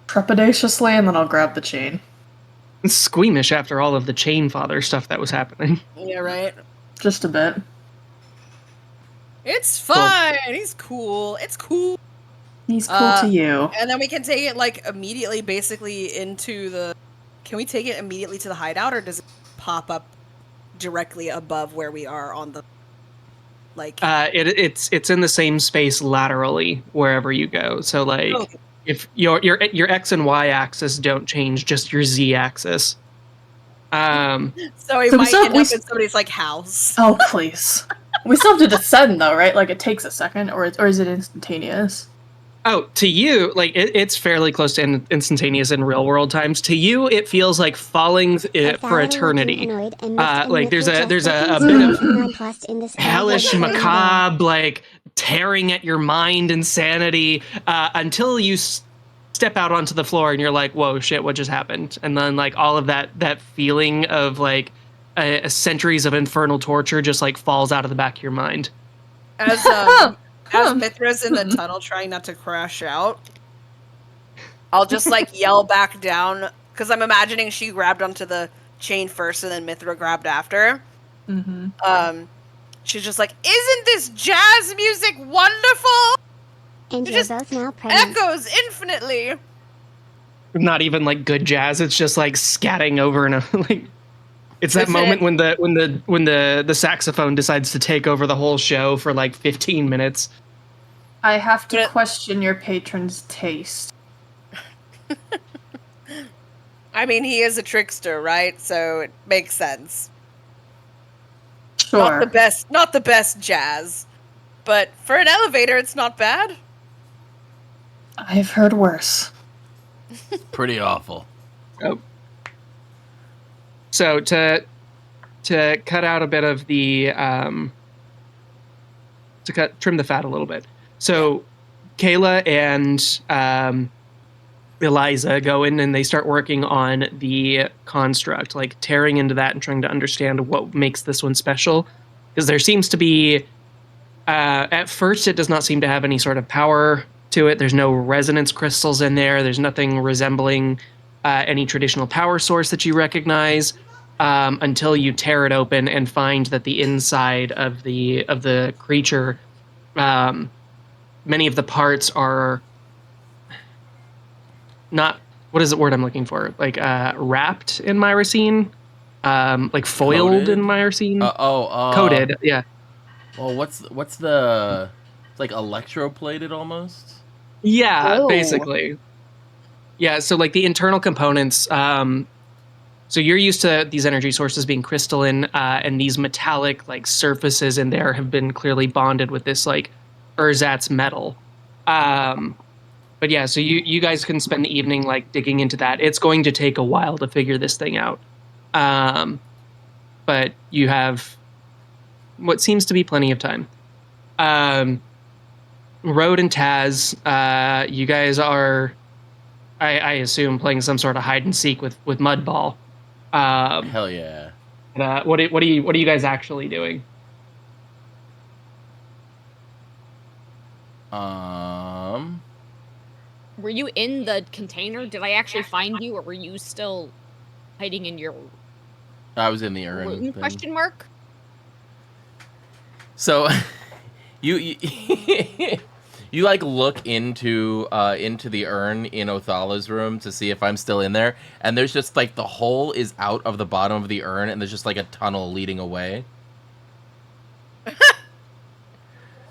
trepidatiously, and then I'll grab the chain. It's squeamish after all of the chain father stuff that was happening. yeah, right. Just a bit. It's fine. He's cool. It's cool. He's cool to you. And then we can take it like immediately, basically into the. Can we take it immediately to the hideout, or does it pop up directly above where we are on the? Like. It's in the same space laterally wherever you go. So like, Okay. if your X and Y axis don't change, just your Z axis. So we So we might still- end we up s- in somebody's like house. Oh please. We still have to descend though, right? Like it takes a second, or is it instantaneous? Oh, to you, like it's fairly close to instantaneous in real world times. To you, it feels like falling for Othala eternity. looking annoyed and missed a Like there's a Mithra bit of nonplussed in this hellish, elevator. macabre, like tearing at your mind and sanity until you step out onto the floor and you're like, whoa, shit, what just happened? And then like all of that feeling of like centuries of infernal torture just like falls out of the back of your mind. As Mithra's in the tunnel trying not to crash out, I'll just like yell back down because I'm imagining she grabbed onto the chain first and then Mithra grabbed after. Mm-hmm. She's just like, "Isn't this jazz music wonderful? And It you're just both now pregnant. Echoes infinitely." Not even like good jazz. It's just like scatting over and like. It's that Is moment it- when the saxophone decides to take over the whole show for like 15 minutes. I have to But- question your patron's taste. I mean, he is a trickster, right? So it makes sense. Sure. Not the best jazz, but for an elevator, it's not bad. I've heard worse. Pretty awful. So to cut out a bit of the trim the fat a little bit. So Kayla and Eliza go in and they start working on the construct, like tearing into that and trying to understand what makes this one special. Because there seems to be, at first, it does not seem to have any sort of power to it. There's no resonance crystals in there. There's nothing resembling any traditional power source that you recognize, until you tear it open and find that the inside of the creature, many of the parts are not, what is the word I'm looking for? Like wrapped in myrcene, like foiled Coated? in myrcene, Oh, coated. Yeah, well, what's the? It's like electroplated almost. yeah, Oh. basically. Yeah, so like the internal components. So you're used to these energy sources being crystalline, and these metallic like surfaces in there have been clearly bonded with this like ersatz metal. But yeah, so you guys can spend the evening like digging into that. It's going to take a while to figure this thing out. But you have what seems to be plenty of time. Road and Taz, you guys are, I assume, playing some sort of hide and seek with Mudball. Hell yeah. What are you guys actually doing? Were you in the container? Did I actually find you, or were you still hiding in your I was in the urn room? thing. Question mark. So, you you like look into the urn in Othala's room to see if I'm still in there, and there's just like the hole is out of the bottom of the urn, and there's just like a tunnel leading away.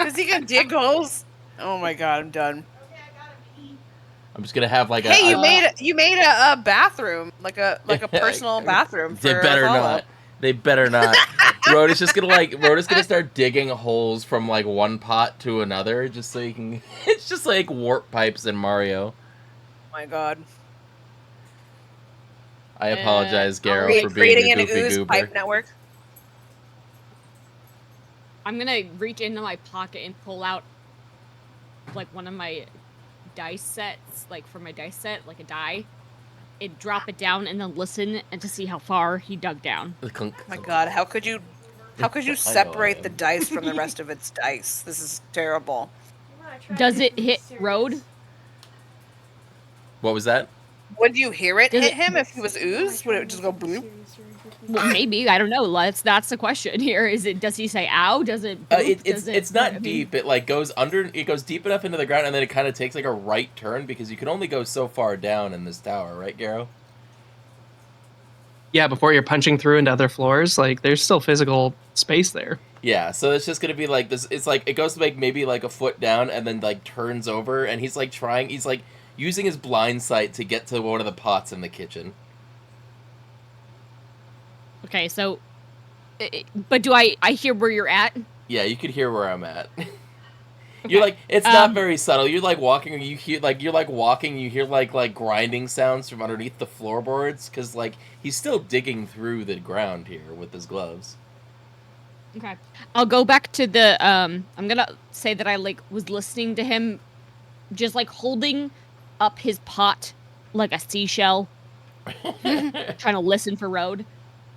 Is he gonna dig holes? Oh my god, I'm done. I'm just gonna have like Hey, a you made a bathroom, like a personal bathroom for They better Othala. not. They better not. Rhoda's gonna start digging holes from like one pot to another, just so you can. It's just like warp pipes in Mario. Oh my god. I apologize, Garo, for being creating a an goofy ooze goober. pipe network. I'm gonna reach into my pocket and pull out like one of my dice sets, like from my dice set, like a die, and drop it down and then listen and to see how far he dug down. Oh my god, how could you separate the dice from the rest of its dice? This is terrible. Does it hit Road? What was that? Would you hear it hit him if he was ooze? Would it just go bloop? Well, maybe, I don't know. That's the question here. Does he say ow? Does it boop? It's not deep. It like goes under. It goes deep enough into the ground, and then it kind of takes like a right turn because you can only go so far down in this tower, right, Garo? Yeah, before you're punching through into other floors, like there's still physical space there. Yeah, so it's just gonna be like this. It's like it goes to like maybe like a foot down, and then like turns over, and he's like trying. He's like using his blind sight to get to one of the pots in the kitchen. Okay, so, but do I hear where you're at? Yeah, you could hear where I'm at. You're like, it's not very subtle. You're like walking, you hear like you're like walking, you hear like grinding sounds from underneath the floorboards because like he's still digging through the ground here with his gloves. Okay, I'll go back to the. I'm gonna say that I like was listening to him, just like holding up his pot like a seashell, trying to listen for Road.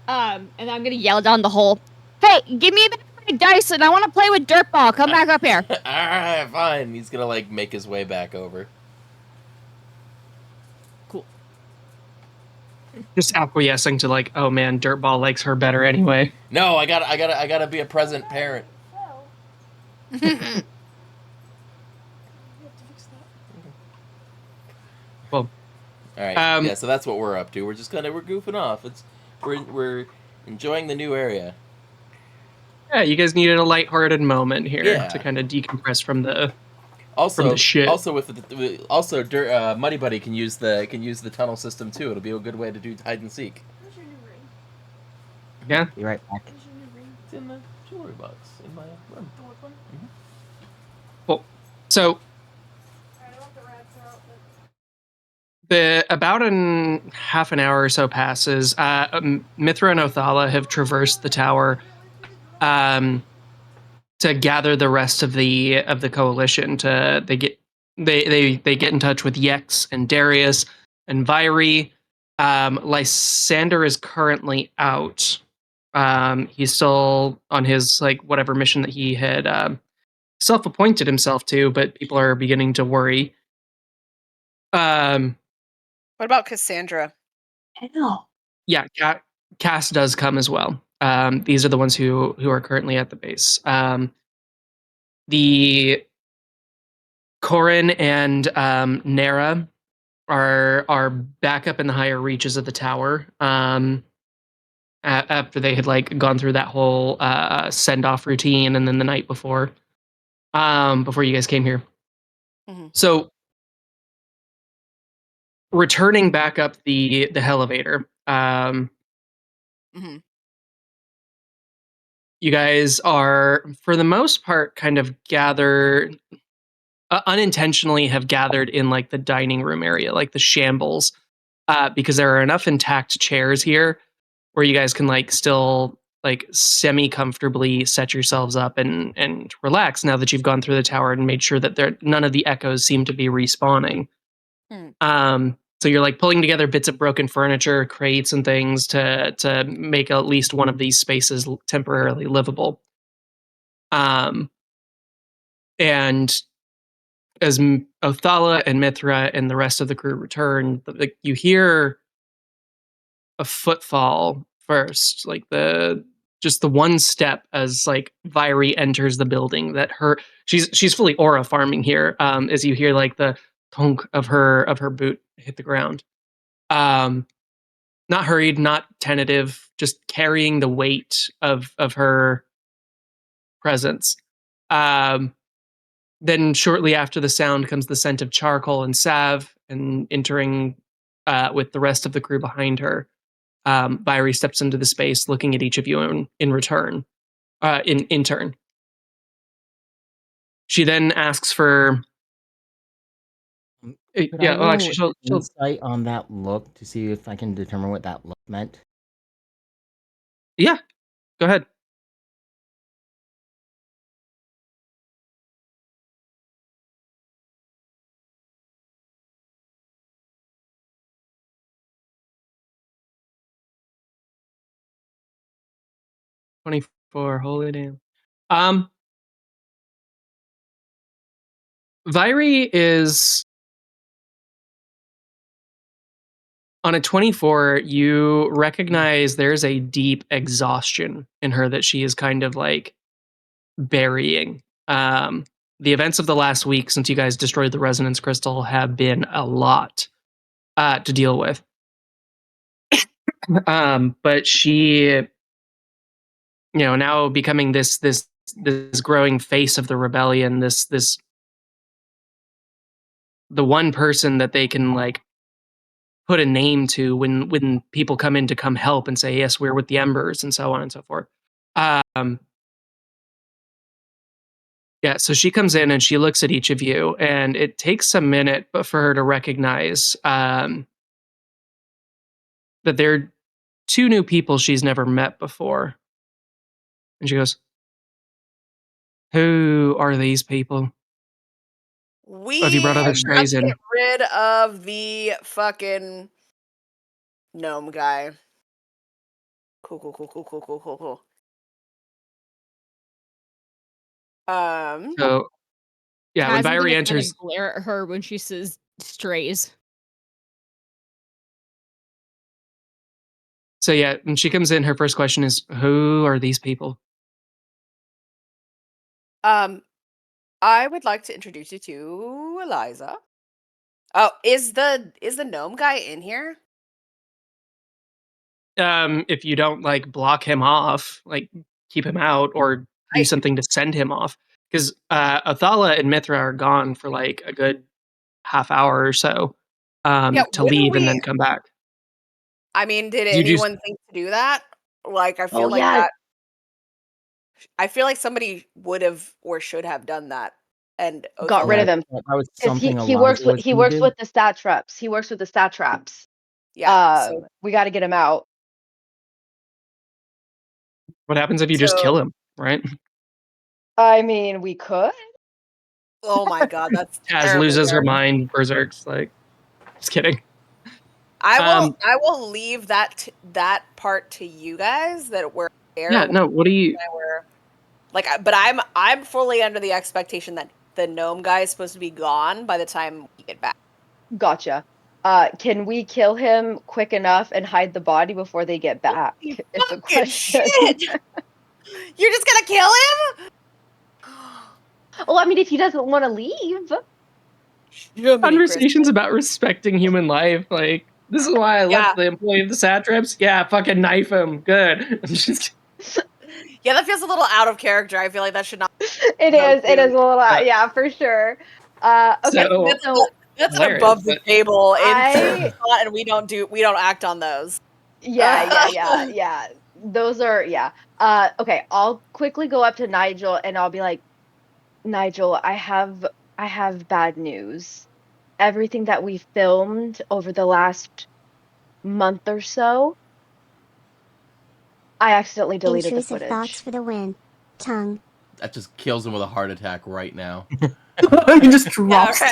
And I'm gonna yell down the hole. Hey, give me back my dice, and I want to play with Dirtball. Come back up here. Alright, fine. He's gonna like make his way back over. Cool. Just acquiescing to like, oh man, Dirtball likes her better anyway. No, I gotta be a present parent. Well, all right. Yeah, so that's what we're up to. We're just we're goofing off. We're enjoying the new area. Yeah, you guys needed a lighthearted moment here Yeah. to kind of decompress from the Also, shit. Also Muddy Buddy can use the tunnel system too. It'll be a good way to do hide and seek. Yeah. Be right back. It's in the jewelry box in my room. Well, so about half an hour or so passes. Mithra and Othala have traversed the tower to gather the rest of the coalition. They get in touch with Yex and Darius and Vyri. Lysander is currently out. He's still on his like whatever mission that he had self-appointed himself to, but people are beginning to worry. What about Cassandra? Yeah, Cass does come as well. These are the ones who are currently at the base. The Corin and Nara are back up in the higher reaches of the tower. After they had like gone through that whole send off routine, and then the night before you guys came here. Mhm. So returning back up the elevator, Mhm. you guys are for the most part kind of gathered unintentionally have gathered in like the dining room area, like the shambles, because there are enough intact chairs here where you guys can like still like semi comfortably set yourselves up and relax now that you've gone through the tower and made sure that there none of the echoes seem to be respawning. So you're like pulling together bits of broken furniture, crates, and things to make at least one of these spaces temporarily livable. And as Othala and Mithra and the rest of the crew return, you hear a footfall first, like the one step as like Vyri enters the building. That she's fully aura farming here. As you hear like the thunk of her boot hit the ground. Not hurried, not tentative, just carrying the weight of her presence. Then shortly after the sound comes the scent of charcoal and salve, and entering with the rest of the crew behind her. Vyri steps into the space, looking at each of you in return, in turn. She then asks for. Could I Yeah, well, roll actually, she'll insight on that look to see if I can determine what that look meant? yeah, go ahead. $24. Holy damn. Vyri is on a 24. You recognize there's a deep exhaustion in her that she is kind of like burying. The events of the last week since you guys destroyed the resonance crystal have been a lot to deal with. But she, now becoming this growing face of the rebellion, this the one person that they can like put a name to when people come in to come help and say, yes, we're with the Embers, and so on and so forth. Yeah, so she comes in and she looks at each of you, and it takes a minute but for her to recognize that they're two new people she's never met before. And she goes, who are these people? Have you We brought other have got strays to in? get rid of the fucking gnome guy. Cool. So, yeah, when Taz is Vyri gonna kind enters, of glare at her when she says strays. so yeah, when she comes in, her first question is, who are these people? I would like to introduce you to Eliza. Oh, is the gnome guy in here? If you don't like block him off, like keep him out or do I something to send him off, because Athala and Mithra are gone for like a good half hour or so yeah. to When leave and we, then come back. I mean, did You just anyone think to do that? Like, Oh yeah, I feel like somebody would have or should have done that. And got rid Yeah, Othala, of him that was because something he works Eliza with was gonna do. the satraps. He works with the satraps. yeah. So We got to get him out. what happens if you just so kill him, right? I mean, we could. oh my god, that's Taz terrible. loses her mind, berserks. Like, just kidding. I will leave that part to you guys that were there. Yeah, no. What do you? Were like, but I'm fully under the expectation that the gnome guy is supposed to be gone by the time we get back. Gotcha. Can we kill him quick enough and hide the body before they get back? You Is the fucking question. shit! You're just gonna kill him? Well, I mean, if he doesn't want to leave. Conversations about respecting human life. Like, this is why I left the employee of the satraps. Yeah, fucking knife him. Good. Yeah, that feels a little out of character. I feel like that should not. It is a little, yeah, for sure. Okay, That's an above the table in thought, and we don't act on those. Yeah. Those are, yeah. Okay, I'll quickly go up to Nigel and I'll be like, Nigel, I have bad news. Everything that we filmed over the last month or so, I accidentally deleted the Intrusive footage. thoughts for the win. Tongue. That just kills him with a heart attack right now. He just drops.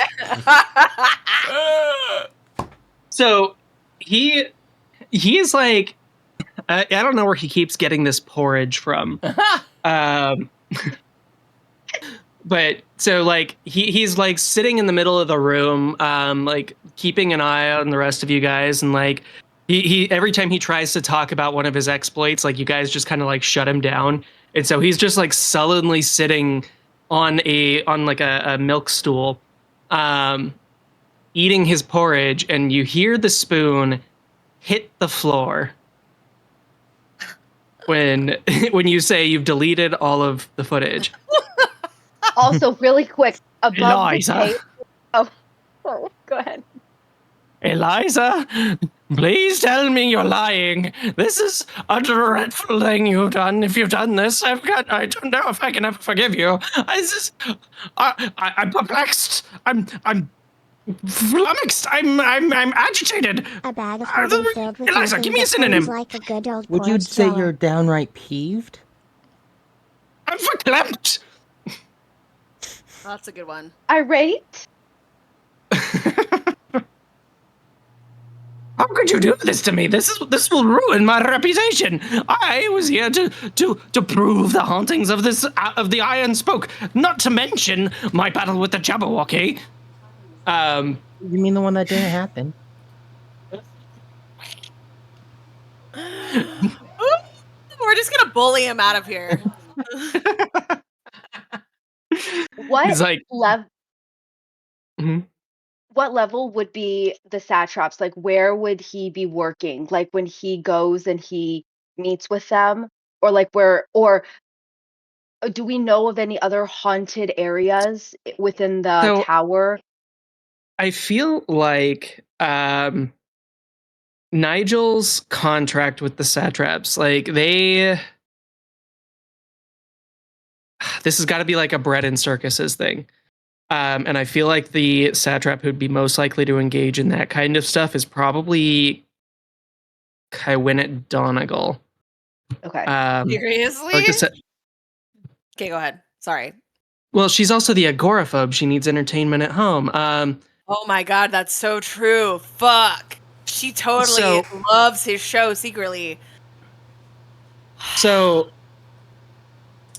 So he's like, I don't know where he keeps getting this porridge from. But so like he's like sitting in the middle of the room, like keeping an eye on the rest of you guys, and like he every time he tries to talk about one of his exploits, like you guys just kind of like shut him down, and so he's just like sullenly sitting on like a milk stool, eating his porridge, and you hear the spoon hit the floor when you say you've deleted all of the footage. Also, really quick, above Eliza. the table. Oh, go ahead. Eliza, please tell me you're lying. This is a dreadful thing you've done. If you've done this, I don't know if I can ever forgive you. I'm perplexed. I'm flummoxed. I'm agitated. A bag of holding filled with Eliza, nothing give me a but synonym. bones like a good old Would you porridge say jar. you're downright peeved? I'm verklempt. Oh, that's a good one. Irate? How could you do this to me? This will ruin my reputation. I was here to prove the hauntings of the Iron Spoke, not to mention my battle with the Jabberwocky. You mean the one that didn't happen? We're just gonna bully him out of here. What like, level? Mm-hmm. What level would be the satraps? Like, where would he be working? Like, when he goes and he meets with them, or like or do we know of any other haunted areas within the tower? I feel like Nigel's contract with the satraps, like this has got to be like a bread and circuses thing. And I feel like the satrap who'd be most likely to engage in that kind of stuff is probably Kywinnet Donegal. Okay. Seriously? Okay, go ahead. Sorry. Well, she's also the agoraphobe. She needs entertainment at home. Oh my god, that's so true. Fuck. She totally loves his show secretly. So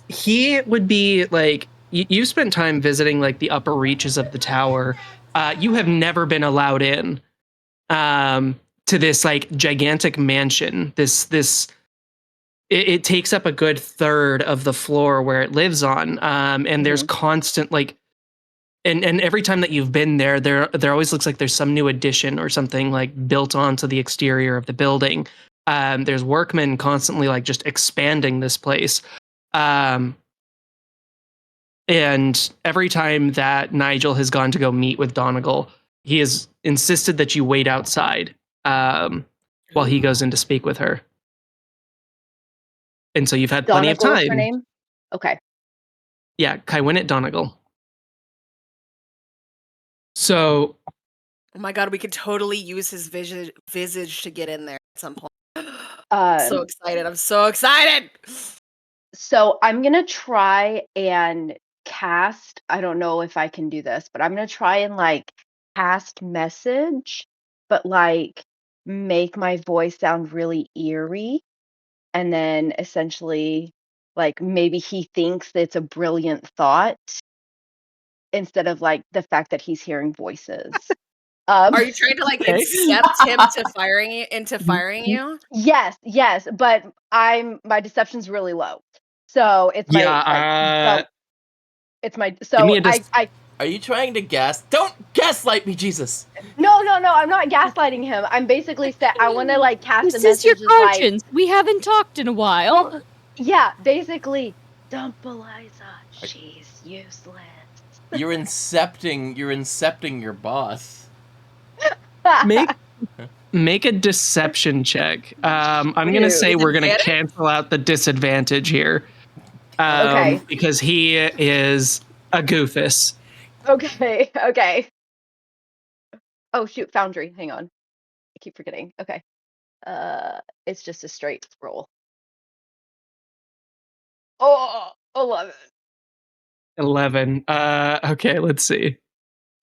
he would be like, you spent time visiting like the upper reaches of the tower. You have never been allowed in to this like gigantic mansion. It takes up a good third of the floor where it lives on. And there's constant like, and every time that you've been there always looks like there's some new addition or something like built onto the exterior of the building. There's workmen constantly like just expanding this place. And every time that Nigel has gone to go meet with Donegal, he has insisted that you wait outside while he goes in to speak with her. And so you've had plenty of Donegal time. is her name? Okay. Yeah, Kywinnet Donegal. So, oh my god, we could totally use his visage to get in there at some point. So excited. I'm so excited. So I'm going to try and cast, I don't know if I can do this, but I'm going to try and like cast message, but like make my voice sound really eerie. And then essentially like maybe he thinks that it's a brilliant thought instead of like the fact that he's hearing voices. Are you trying to like Okay. accept him to firing you? Yes, but my deception's really low. So it's my give me a Are you trying to Don't gaslight me, Jesus. No, I'm not gaslighting him. I'm basically I want to like cast a This is your message as, like, conscience. We haven't talked in a while. yeah, basically, dump Eliza. She's useless. You're incepting your boss. Make a deception check. I'm gonna say we're gonna cancel out the disadvantage here. Okay. Because he is a goofus. Okay. Oh shoot, Foundry. Hang on. I keep forgetting. Okay. It's just a straight roll. Oh, 11. 11. Okay, let's see.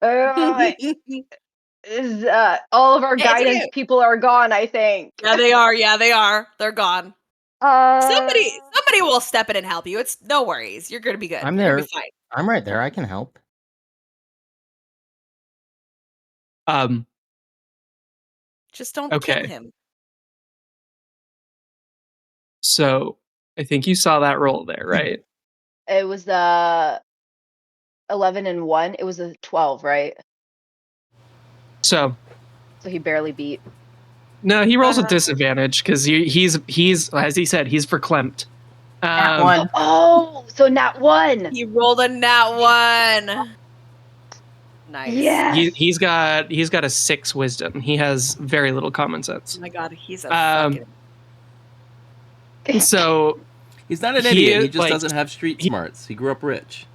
All of our Hey, it's guidance okay. people are gone, I think. Yeah, they are. They're gone. Somebody will step in and help you. It's no worries. You're gonna be good. I'm You're there. gonna be fine. I'm right there. I can help. Just don't Okay. kill him. So I think you saw that roll there, right? It was 11 and 1. It was a 12, right? So he barely beat. No, he rolls with disadvantage because he's as he said, he's verklempt. Nat 1. Oh, so nat 1. He rolled a nat 1. Nice. Yes. He's got a 6 wisdom. He has very little common sense. Oh my god, he's a fucking. So he's not an idiot. He just doesn't have street smarts. He grew up rich.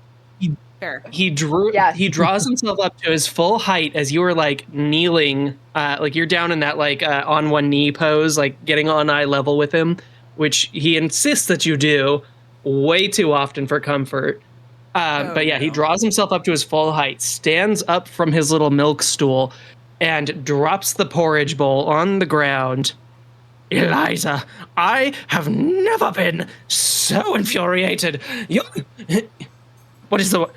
He draws himself up to his full height as you were like kneeling, like you're down in that like on one knee pose, like getting on eye level with him, which he insists that you do way too often for comfort. But yeah, he draws himself up to his full height, stands up from his little milk stool, and drops the porridge bowl on the ground. Eliza, I have never been so infuriated. What is the...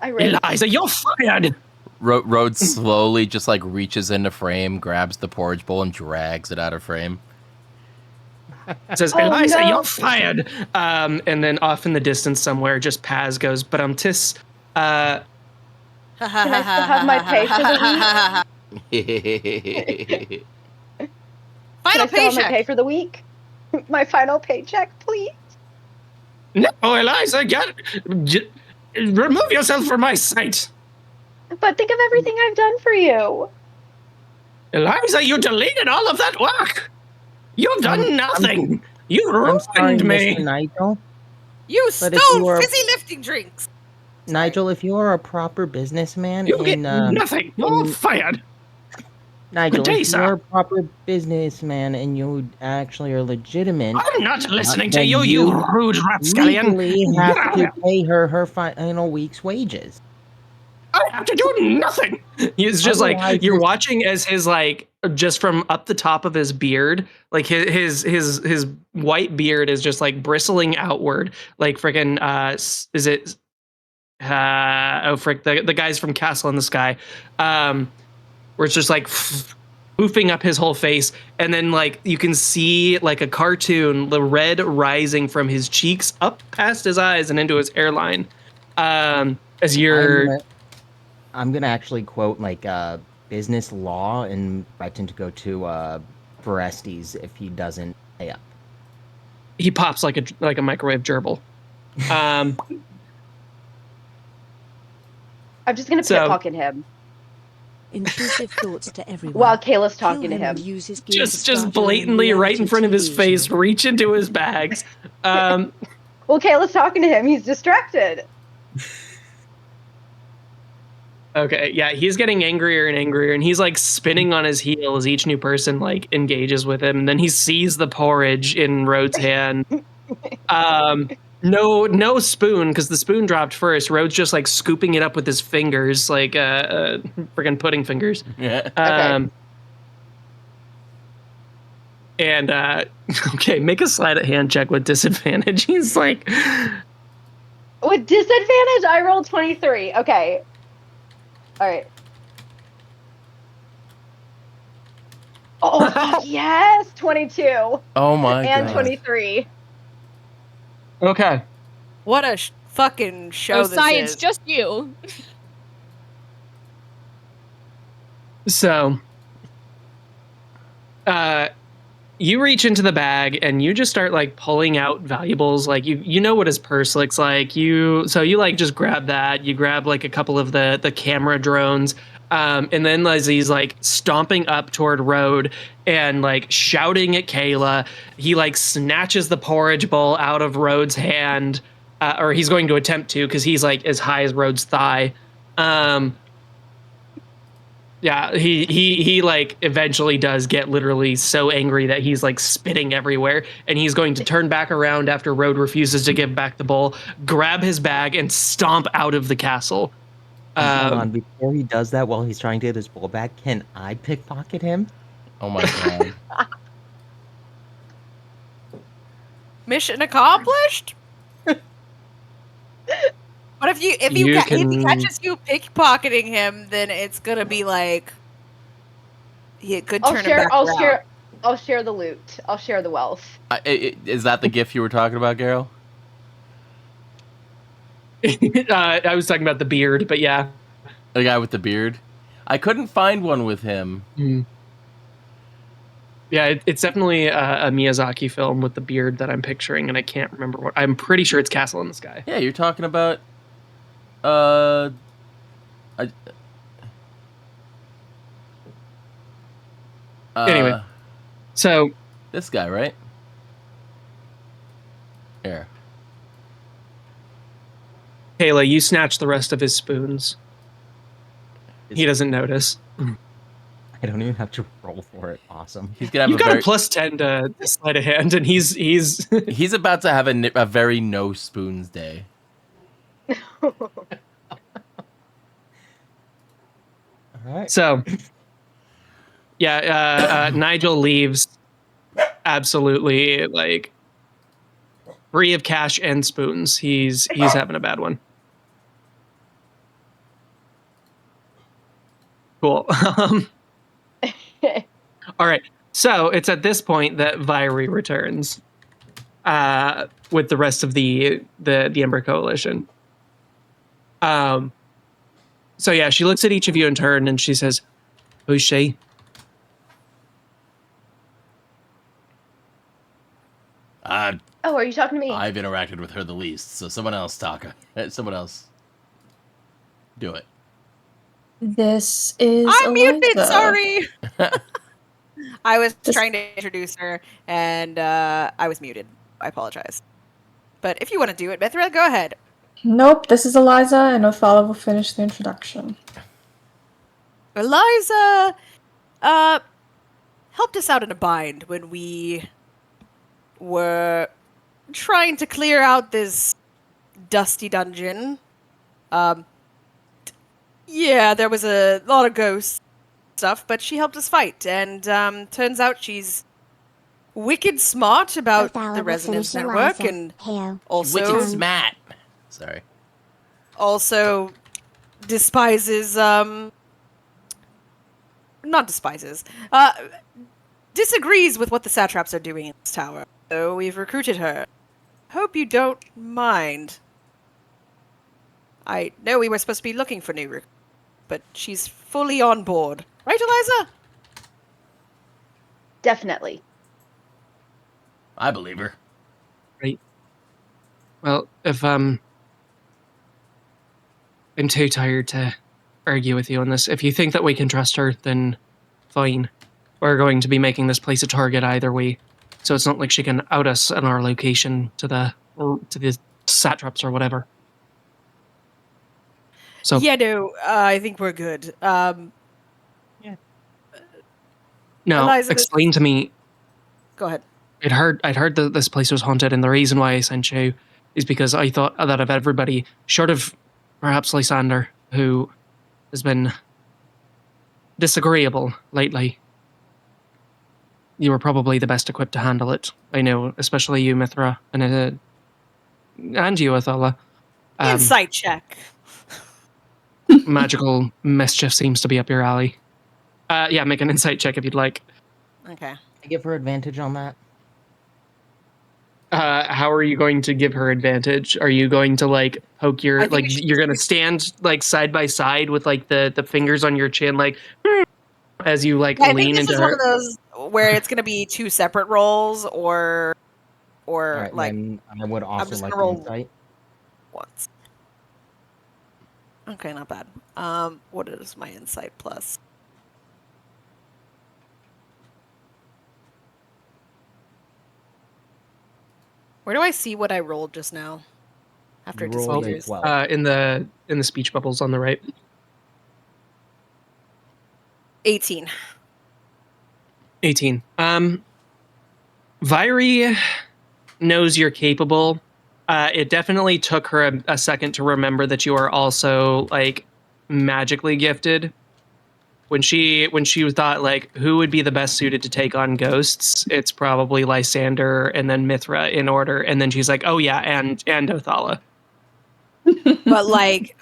Eliza, you're fired! Rhodes slowly just like reaches into frame, grabs the porridge bowl, and drags it out of frame. Says, Eliza, you're fired! And then off in the distance somewhere, just Paz goes, but Can I still have my pay for the week? Final paycheck. My pay for the week? My final paycheck, please? No, Eliza, remove yourself from my sight. But think of everything I've done for you. Eliza, you deleted all of that work. You've done nothing. You ruined me. Mr. Nigel. You stole fizzy lifting drinks. Nigel, if you are a proper businessman, you get nothing. You're fired. Nigel, if you're a proper businessman and you actually are legitimate, I'm not listening to you, you rude rapscallion. You have to pay her final week's wages. I have to do nothing. He's just like, you're watching as his like, just from up the top of his beard, like his white beard is just like bristling outward, like freaking is it the guys from Castle in the Sky, where it's just like poofing up his whole face, and then like you can see like a cartoon, the red rising from his cheeks up past his eyes and into his hairline. As you're I'm gonna actually quote like business law and invite him to go to Forestes if he doesn't pay up. He pops like a microwave gerbil. I'm just gonna pit pocket him. Intrusive thoughts to everyone. While Kayla's talking to him. Just blatantly right in front of his face, reach into his bags. Well, Kayla's talking to him. He's distracted. Okay, yeah, he's getting angrier and angrier, and he's like spinning on his heel as each new person like engages with him. And then he sees the porridge in Rhodes' hand. No spoon, because the spoon dropped first. Rhodes just like scooping it up with his fingers, like friggin' pudding fingers. Yeah. And okay, make a sleight of hand check with disadvantage. He's like, with disadvantage, I rolled 23. Okay. All right. Oh, fuck yes! 22 Oh my and god. 23. Okay. What a fucking show Oh, this science, is. just you. So, you reach into the bag and you just start like pulling out valuables. Like you know what his purse looks like. You like just grab that. You grab like a couple of the camera drones. And then as he's like stomping up toward Road and like shouting at Kayla, he like snatches the porridge bowl out of Road's hand, or he's going to attempt to because he's like as high as Road's thigh. Yeah, he like eventually does get literally so angry that he's like spitting everywhere, and he's going to turn back around after Road refuses to give back the bowl, grab his bag, and stomp out of the castle. Hold on, before he does that, while he's trying to get his bowl back, can I pickpocket him? Oh my god. Mission accomplished? But if if he catches you pickpocketing him, then it's gonna be like he could turn him back around. I'll share the loot. I'll share the wealth. Is that the gift you were talking about, Garrow? I was talking about the beard, but yeah. The guy with the beard? I couldn't find one with him. Mm. Yeah, it's definitely a Miyazaki film with the beard that I'm picturing, and I can't remember what. I'm pretty sure it's Castle in the Sky. Yeah, you're talking about anyway, so this guy, right? Here. Kayla, you snatch the rest of his spoons. He doesn't notice. I don't even have to roll for it. Awesome. He's gonna have You've got a plus 10 to sleight of hand, and he's he's about to have a very no spoons day. All right. So, yeah, Nigel leaves absolutely like free of cash and spoons. He's having a bad one. Cool. All right. So it's at this point that Viry returns with the rest of the Ember Coalition. So yeah, she looks at each of you in turn and she says, "Who's she?" Oh, are you talking to me? I've interacted with her the least, so someone else talk. Someone else do it. This is I'm muted, Eliza. sorry. I was trying to introduce her, and I was muted. I apologize. But if you want to do it, Mithra, go ahead. Nope, this is Eliza, and Othala will finish the introduction. Eliza helped us out in a bind when we were trying to clear out this dusty dungeon. Yeah, there was a lot of ghost stuff, but she helped us fight, and turns out she's wicked smart about the resonance network, and also wicked smart. Sorry. Also despises not despises. Disagrees with what the satraps are doing in this tower. So we've recruited her. Hope you don't mind. I know we were supposed to be looking for new recruits, but she's fully on board. Right, Eliza? Definitely. I believe her. Right. Well, if I'm too tired to argue with you on this. If you think that we can trust her, then fine. We're going to be making this place a target either way, so it's not like she can out us in our location to the satraps or whatever. So yeah, no, I think we're good. Yeah. No, Eliza, explain to me. Go ahead. I'd heard that this place was haunted, and the reason why I sent you is because I thought that of everybody, short of perhaps Lysander, who has been disagreeable lately, you were probably the best equipped to handle it. I know, especially you, Mithra, and you, Othala. Insight check. Magical mischief seems to be up your alley. Yeah, make an insight check if you'd like. Okay. I give her advantage on that. How are you going to give her advantage? Are you going to like poke your I think like we should you're gonna just- stand like side by side with like the fingers on your chin like as you like I think lean this into is her? one of those where it's going to be two separate rolls, or All right, like then I would also just like gonna roll insight. once. Okay, not bad. What is my insight plus? Where do I see what I rolled just now? After You rolled a disappears. 12. In the speech bubbles on the right. 18. 18. Vyri knows you're capable. It definitely took her a second to remember that you are also like magically gifted. When she thought like who would be the best suited to take on ghosts, it's probably Lysander and then Mithra in order, and then she's like, oh yeah, and Othala. But like,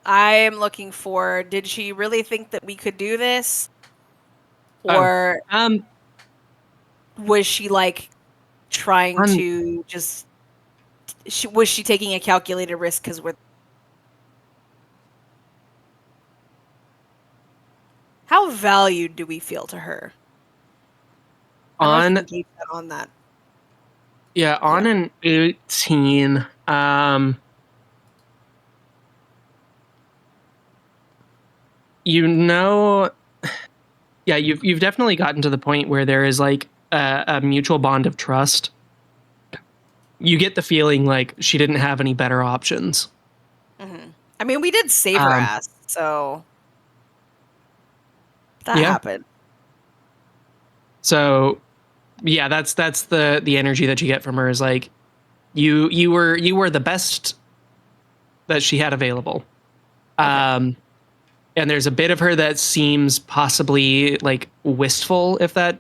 I am looking for. Did she really think that we could do this, or was she like trying to just? Was she taking a calculated risk because we're? How valued do we feel to her? I don't know if you on can gauge that on that. Yeah, on an 18. You know, yeah, you've definitely gotten to the point where there is like a mutual bond of trust. You get the feeling like she didn't have any better options. Mm-hmm. I mean, we did save her ass, so that Yeah. happened. So, yeah, that's the energy that you get from her is like you were the best that she had available. And there's a bit of her that seems possibly like wistful, if that.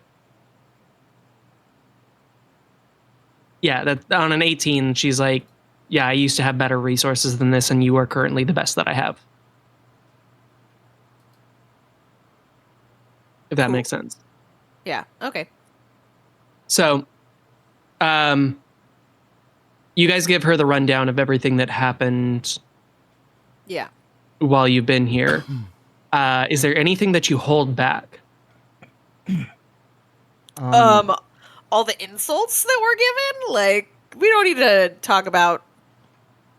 Yeah, that on an 18, she's like, yeah, I used to have better resources than this, and you are currently the best that I have. If that makes sense. Yeah. Okay. So, you guys give her the rundown of everything that happened Yeah. while you've been here. Is there anything that you hold back? All the insults that were given, like we don't need to talk about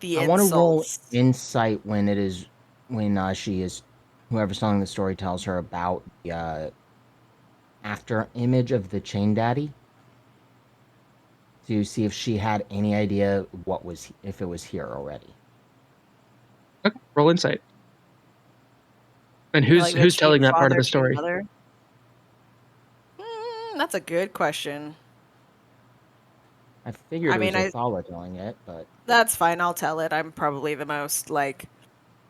the I want to roll insults. insight when it is when she is whoever's telling the story tells her about the after image of the chain daddy to see if she had any idea if it was here already. Okay, roll insight. And who's telling that part of the story? That's a good question. I figured I it mean, was Othala telling it, but that's fine. I'll tell it. I'm probably the most like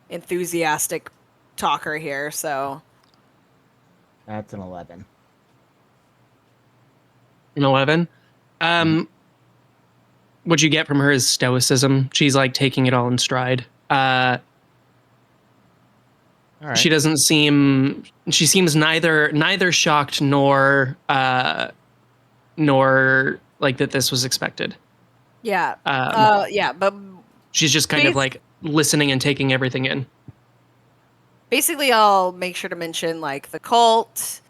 enthusiastic talker here, so that's an 11. An 11. What you get from her is stoicism. She's like taking it all in stride. All right. She doesn't seem. She seems neither shocked nor like that this was expected. yeah. Yeah, but she's just kind of like listening and taking everything in. Basically, I'll make sure to mention like the cult,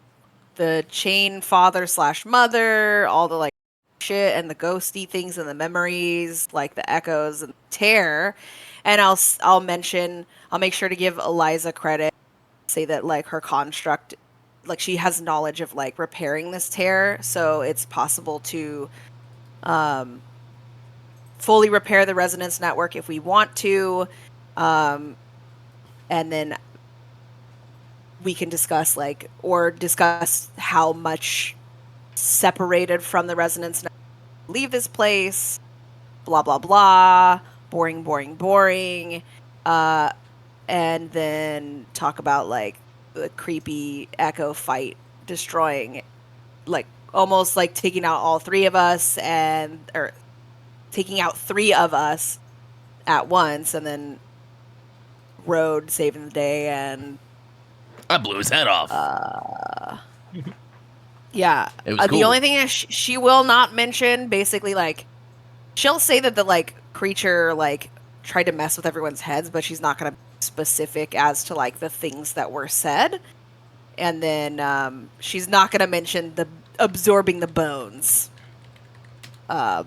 the chain father / mother, all the like shit and the ghosty things and the memories, like the echoes and tear. And I'll make sure to give Eliza credit, say that like her construct, like she has knowledge of like repairing this tear, so it's possible to fully repair the resonance network if we want to, and then we can discuss how much separated from the resonance network leave this place, blah blah blah, boring, and then talk about like the creepy echo fight destroying, like almost like taking out all three of us or taking out three of us at once, and then Road saving the day, and I blew his head off. Yeah. It was The cool. only thing is she will not mention basically like she'll say that the like creature like tried to mess with everyone's heads, but she's not going to be specific as to like the things that were said. And then she's not going to mention the absorbing the bones. But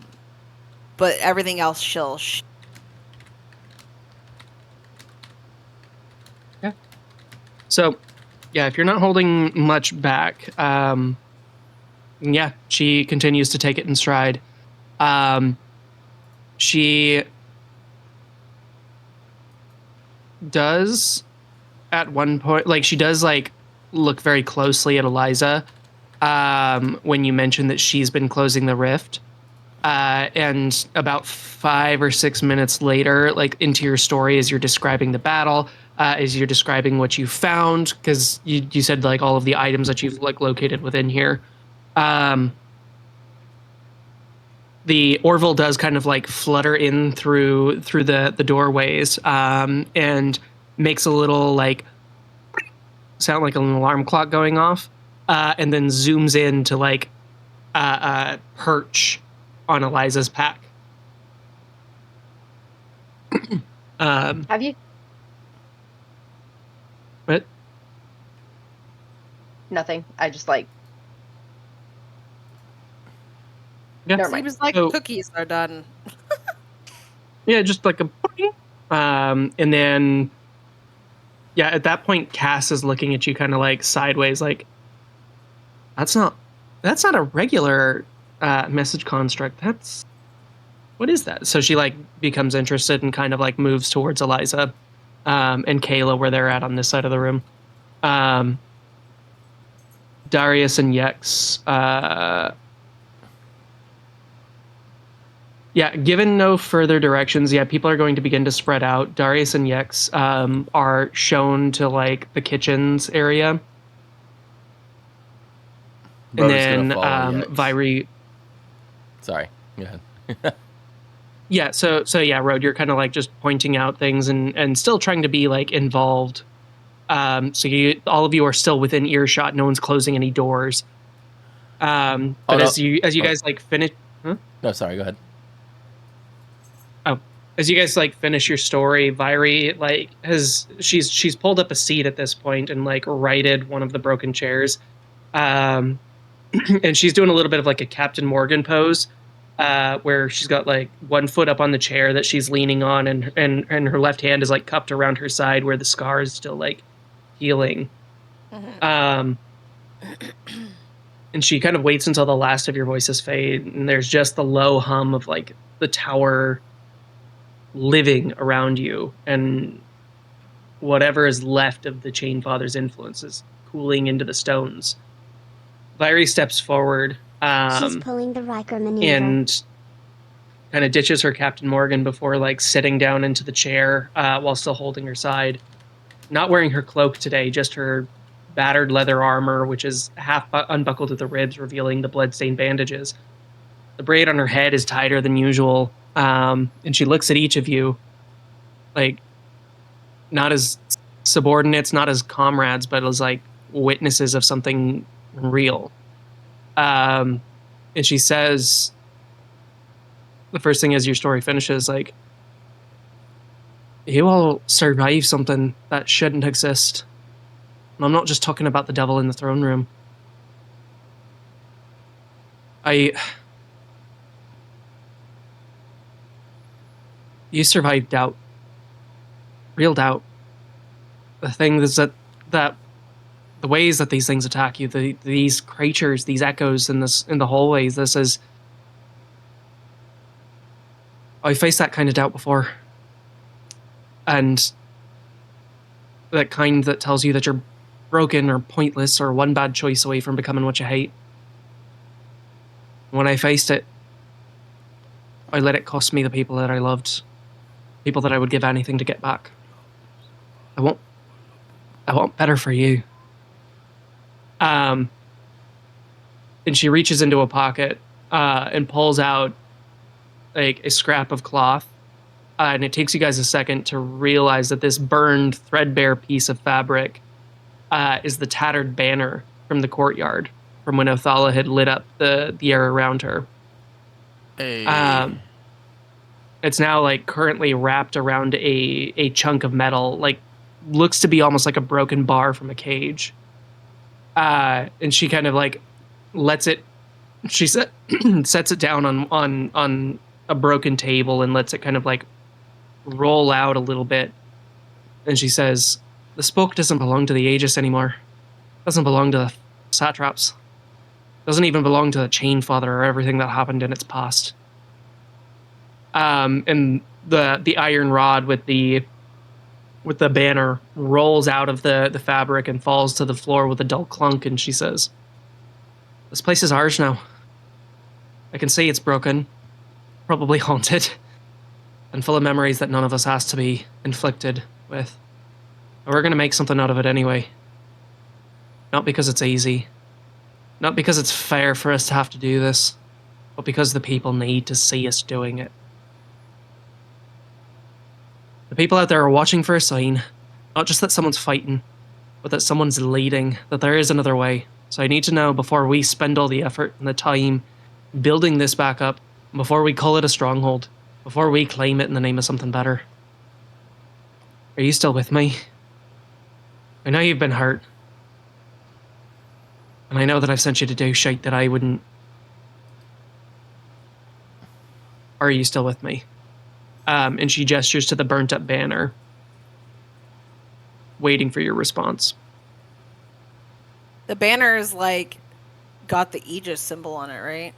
everything else she'll So, yeah, if you're not holding much back, yeah, she continues to take it in stride. She does at one point, like, she does, like, look very closely at Eliza when you mention that she's been closing the rift. And about 5 or 6 minutes later, like, into your story as you're describing the battle, as you're describing what you found, because you said, like, all of the items that you've, like, located within here. The Orville does kind of like flutter in through the doorways and makes a little like sound like an alarm clock going off, and then zooms in to like perch on Eliza's pack. Have you? What? Nothing. I just like. Yeah. Never mind. seems like So- cookies are done. Yeah, just like a and then yeah, at that point Cass is looking at you kind of like sideways, like that's not a regular message construct. What is that? So she like becomes interested and kind of like moves towards Eliza and Kayla where they're at on this side of the room. Darius and Yex, yeah, given no further directions, yeah, people are going to begin to spread out. Darius and Yex are shown to like the kitchens area. Brody's And gonna then follow Yex. Vyri. Sorry, go ahead. Yeah, so yeah, Road, you're kind of like just pointing out things and still trying to be like involved. So all of you are still within earshot. No one's closing any doors. But no. as you guys like finish, No, sorry, go ahead. Oh, as you guys like finish your story, Vyri like she's pulled up a seat at this point and like righted one of the broken chairs, and she's doing a little bit of like a Captain Morgan pose, where she's got like one foot up on the chair that she's leaning on, and her left hand is like cupped around her side where the scar is still like healing. And she kind of waits until the last of your voices fade, and there's just the low hum of like the tower living around you, and whatever is left of the Chain Father's influences cooling into the stones. Vyri steps forward She's pulling the Riker maneuver. and kind of ditches her Captain Morgan before like sitting down into the chair while still holding her side. Not wearing her cloak today, just her battered leather armor, which is half unbuckled at the ribs, revealing the bloodstained bandages. The braid on her head is tighter than usual, and she looks at each of you like not as subordinates, not as comrades, but as like witnesses of something real. And she says, the first thing as your story finishes, like, you all survived something that shouldn't exist. And I'm not just talking about the devil in the throne room. You survived doubt. Real doubt. The thing is that the ways that these things attack you, these creatures, these echoes in the hallways, this is... I faced that kind of doubt before. And that kind that tells you that you're broken or pointless or one bad choice away from becoming what you hate. When I faced it, I let it cost me the people that I loved. People that I would give anything to get back. I want better for you. And she reaches into a pocket and pulls out like a scrap of cloth. And it takes you guys a second to realize that this burned, threadbare piece of fabric is the tattered banner from the courtyard from when Othala had lit up the air around her. Hey. It's now like currently wrapped around a chunk of metal, like looks to be almost like a broken bar from a cage. And she kind of like lets it. She sets it down on a broken table and lets it kind of like roll out a little bit. And she says, "The spoke doesn't belong to the Aegis anymore. Doesn't belong to the satraps. Doesn't even belong to the Chain Father or everything that happened in its past." And the iron rod with the banner rolls out of the fabric and falls to the floor with a dull clunk, and she says, "This place is ours now. I can see it's broken, probably haunted, and full of memories that none of us asked to be inflicted with. But we're gonna make something out of it anyway. Not because it's easy, not because it's fair for us to have to do this, but because the people need to see us doing it. The people out there are watching for a sign, not just that someone's fighting, but that someone's leading, that there is another way. So I need to know before we spend all the effort and the time building this back up, before we call it a stronghold, before we claim it in the name of something better. Are you still with me? I know you've been hurt. And I know that I've sent you to do shit that I wouldn't. Are you still with me?" And she gestures to the burnt up banner, waiting for your response. The banner's like got the Aegis symbol on it, right?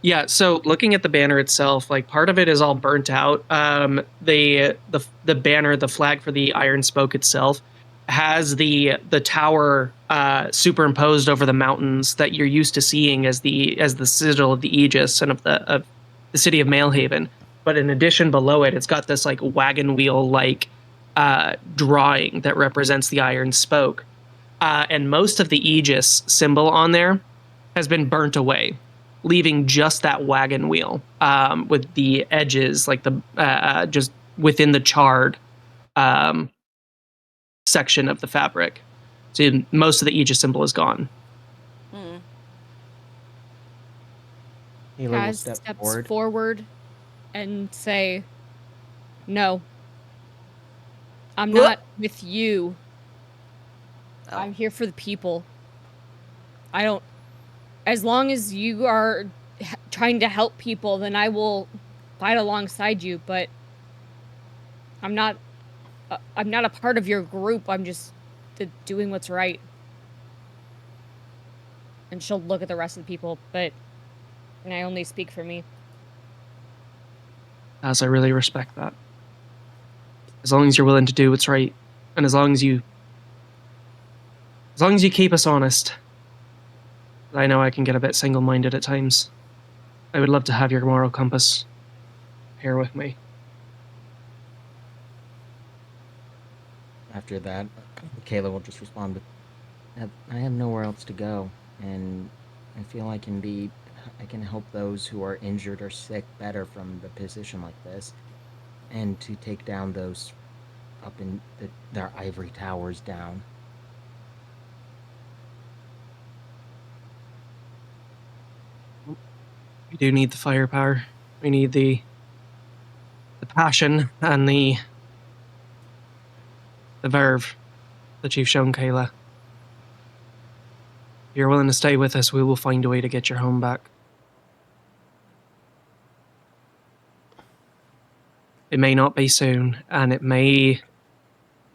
Yeah, so looking at the banner itself, like part of it is all burnt out. The banner, the flag for the Iron Spoke itself, has the tower superimposed over the mountains that you're used to seeing as the sigil of the Aegis and of the city of Maelhaven. But in addition, below it, it's got this like wagon wheel like drawing that represents the Iron Spoke, and most of the Aegis symbol on there has been burnt away, leaving just that wagon wheel with the edges, like the just within the charred section of the fabric. So most of the Aegis symbol is gone. Hmm. Kayla will Kaz step steps forward and say, "No, I'm What? not with you. Oh. I'm here for the people. I don't. As long as you are trying to help people, then I will fight alongside you. But I'm not. I'm not a part of your group. I'm just doing what's right." And she'll look at the rest of the people, but and I only speak for me. As I really respect that. As long as you're willing to do what's right, and as long as you keep us honest. I know I can get a bit single-minded at times. I would love to have your moral compass here with me. After that, Kayla will just respond with, "I have nowhere else to go, and I feel I can help those who are injured or sick better from the position like this, and to take down those up in their ivory towers down." We do need the firepower. We need the passion and the verve that you've shown, Kayla. If you're willing to stay with us, we will find a way to get your home back. It may not be soon, and it may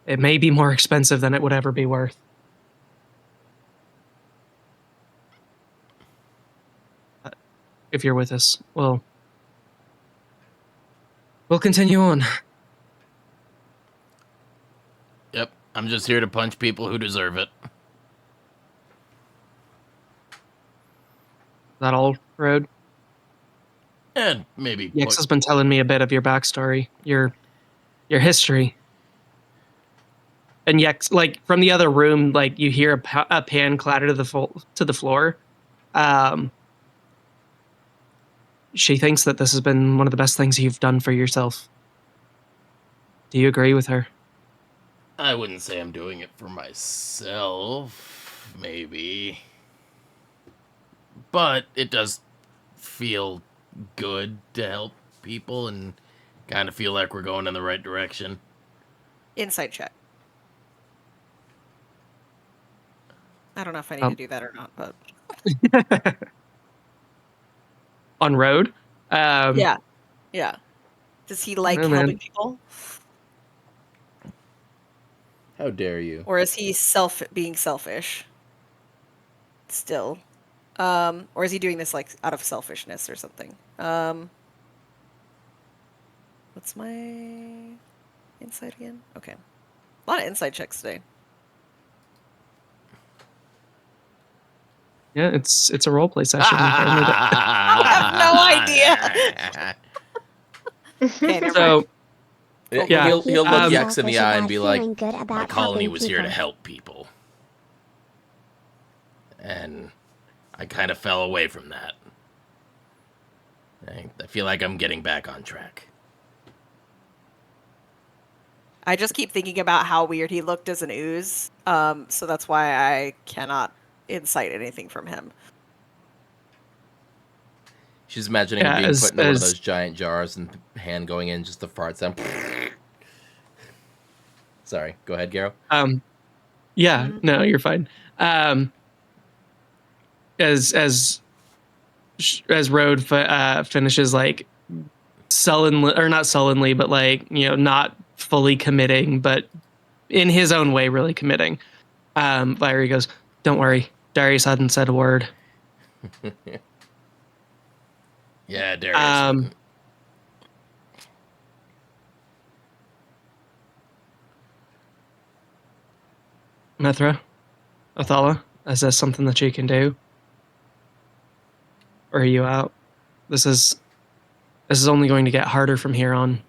be more expensive than it would ever be worth. But if you're with us, we'll continue on. Yep, I'm just here to punch people who deserve it. That all, Road? And maybe Yex has been telling me a bit of your backstory, your history. And Yex, like from the other room, like you hear a pan clatter to the floor. She thinks that this has been one of the best things you've done for yourself. Do you agree with her? I wouldn't say I'm doing it for myself. Maybe. but it does feel good to help people and kind of feel like we're going in the right direction. Insight check. I don't know if I need to do that or not, but On road. yeah. Does he like Oh, man. helping people, How dare you? or is he being selfish? Still, or is he doing this like out of selfishness or something? What's my insight again? Okay, a lot of insight checks today. Yeah, it's a roleplay session. Apparently. I have no idea. Okay, never mind. So Yeah, he'll look Um, Yex in the eye and be like, feeling good about my colony helping was here to people. help people. And I kind of fell away from that. I feel like I'm getting back on track. I just keep thinking about how weird he looked as an ooze, so that's why I cannot insight anything from him. She's imagining him being put into one of those giant jars and hand going in just to fart sound. Sorry, go ahead, Garo. Yeah, no, you're fine. As Road finishes like sullenly, or not sullenly, but like, you know, not fully committing, but in his own way, really committing. Valerie goes, "Don't worry, Darius hadn't said a word." Yeah, Darius. Mithra, Othala, is this something that you can do? Or are you out? This is only going to get harder from here on.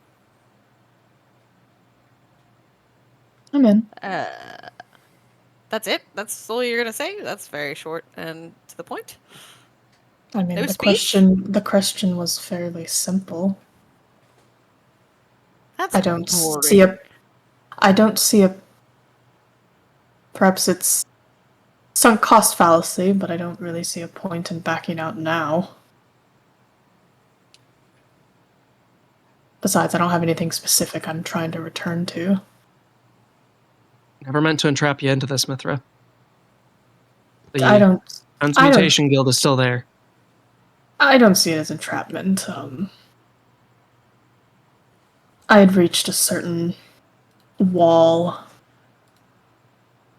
I'm in. That's it? That's all you're gonna say? That's very short and to the point. I mean, No the speech? question was fairly simple. That's I don't boring. see a. Perhaps it's sunk cost fallacy, but I don't really see a point in backing out now. Besides, I don't have anything specific I'm trying to return to. Never meant to entrap you into this, Mithra. The Transmutation Guild is still there. I don't see it as entrapment. I had reached a certain wall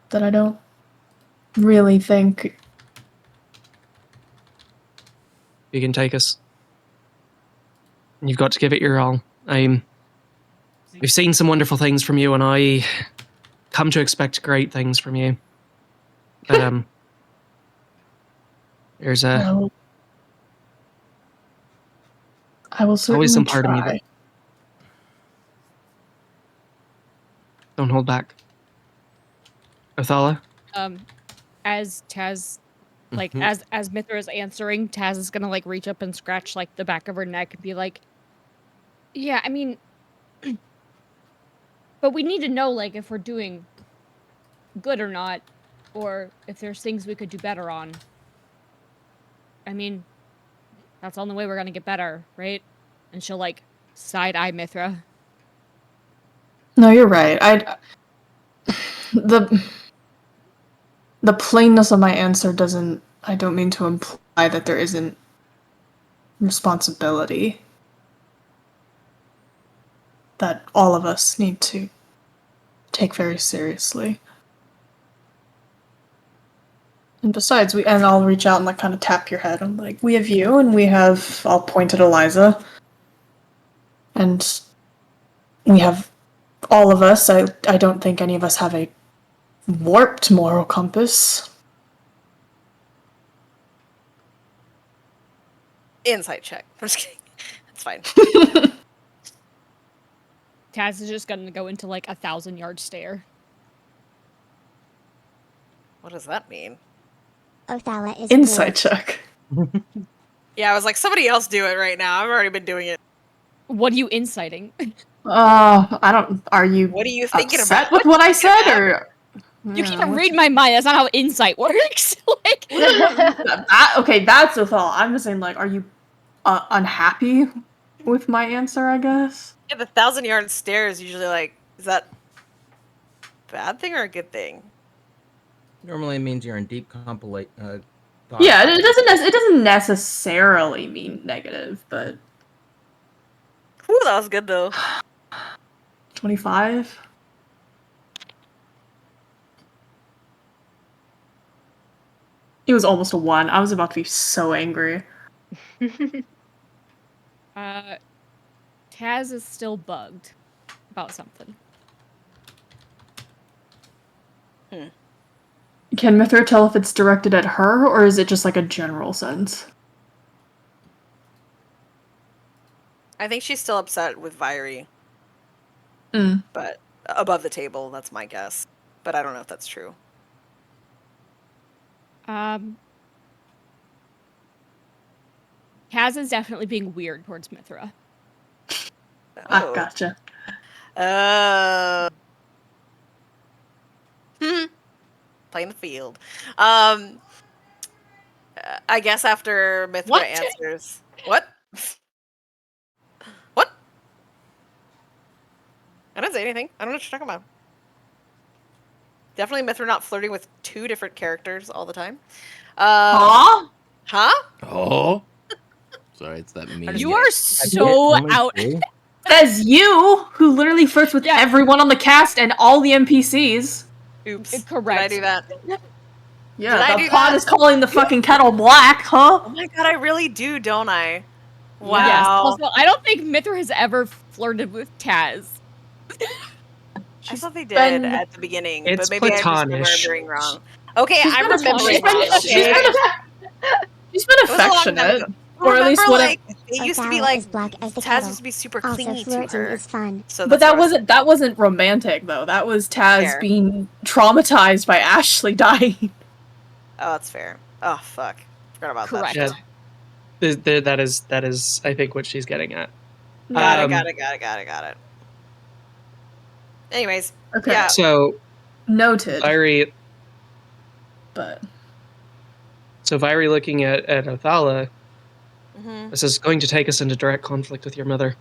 that I don't really think you can take us. You've got to give it your all. We've seen some wonderful things from you, and I come to expect great things from you. But there's I will certainly always some part try. of me that don't hold back. Othala? As Taz, like, as Mithra is answering, Taz is gonna, like, reach up and scratch, like, the back of her neck and be like, yeah, I mean, but we need to know, like, if we're doing good or not, or if there's things we could do better on. I mean, that's the only way we're gonna get better, right? And she'll, like, side-eye Mithra. No, you're right. The plainness of my answer doesn't. I don't mean to imply that there isn't responsibility that all of us need to take very seriously. And besides, and I'll reach out and like kind of tap your head. I'm like, we have you, and we have. I'll point at Eliza, and we have all of us. I don't think any of us have a warped moral compass. Insight check. I'm just kidding. It's fine. Taz is just gonna go into, like, 1,000-yard stare. What does that mean? Othala is Insight check. Yeah, I was like, somebody else do it right now. I've already been doing it. What are you inciting? I don't. Are you? What are you thinking upset about? with what I said, or You Yeah, can't what's- read my mind. That's not how insight works. Like, Okay, that's a thought. I'm just saying, like, are you unhappy with my answer? I guess. Yeah, the 1,000-yard stare is usually like, is that a bad thing or a good thing? Normally it means you're in deep thought. Yeah, it doesn't necessarily mean negative, but Whew, that was good though. 25. It was almost a 1. I was about to be so angry. Taz is still bugged about something. Can Mithra tell if it's directed at her, or is it just like a general sense? I think she's still upset with Viry, Mm. but above the table, that's my guess. But I don't know if that's true. Taz is definitely being weird towards Mithra. Ah, gotcha. Playing the field. I guess after Mithra What? answers, what? What? I didn't say anything. I don't know what you're talking about. Definitely Mithra not flirting with 2 different characters all the time. Huh? Huh? Oh. Sorry, it's that meme. just You kidding. are so only out. 2? Says you, who literally flirts with Yeah. everyone on the cast and all the NPCs. Oops. Correct. Did I do that? Yeah, Did I the do pot that? is calling the fucking kettle black, huh? Oh my god, I really do, don't I? Yes. Wow. Also, I don't think Mithra has ever flirted with Taz. I thought they did been- at the beginning, It's but maybe I'm just platonish. remembering wrong. Okay, She's I'm been- remembering she's been- wrong. she's Okay. been- She's been It was a long time affectionate. ago. Or at least Remember, what like, it used to be Othala like is black as the Taz kettle. used to be super Also, clingy to flirting her. is fun. So But that's what that wasn't romantic though. That was Taz Fair. being traumatized by Ashley dying. Oh, that's fair. Oh fuck, forgot about Correct. that. Yeah. That is I think what she's getting at. Got Um, it. Anyways, Okay. yeah. So Noted. Viry But looking at Othala, Mhm. this is going to take us into direct conflict with your mother.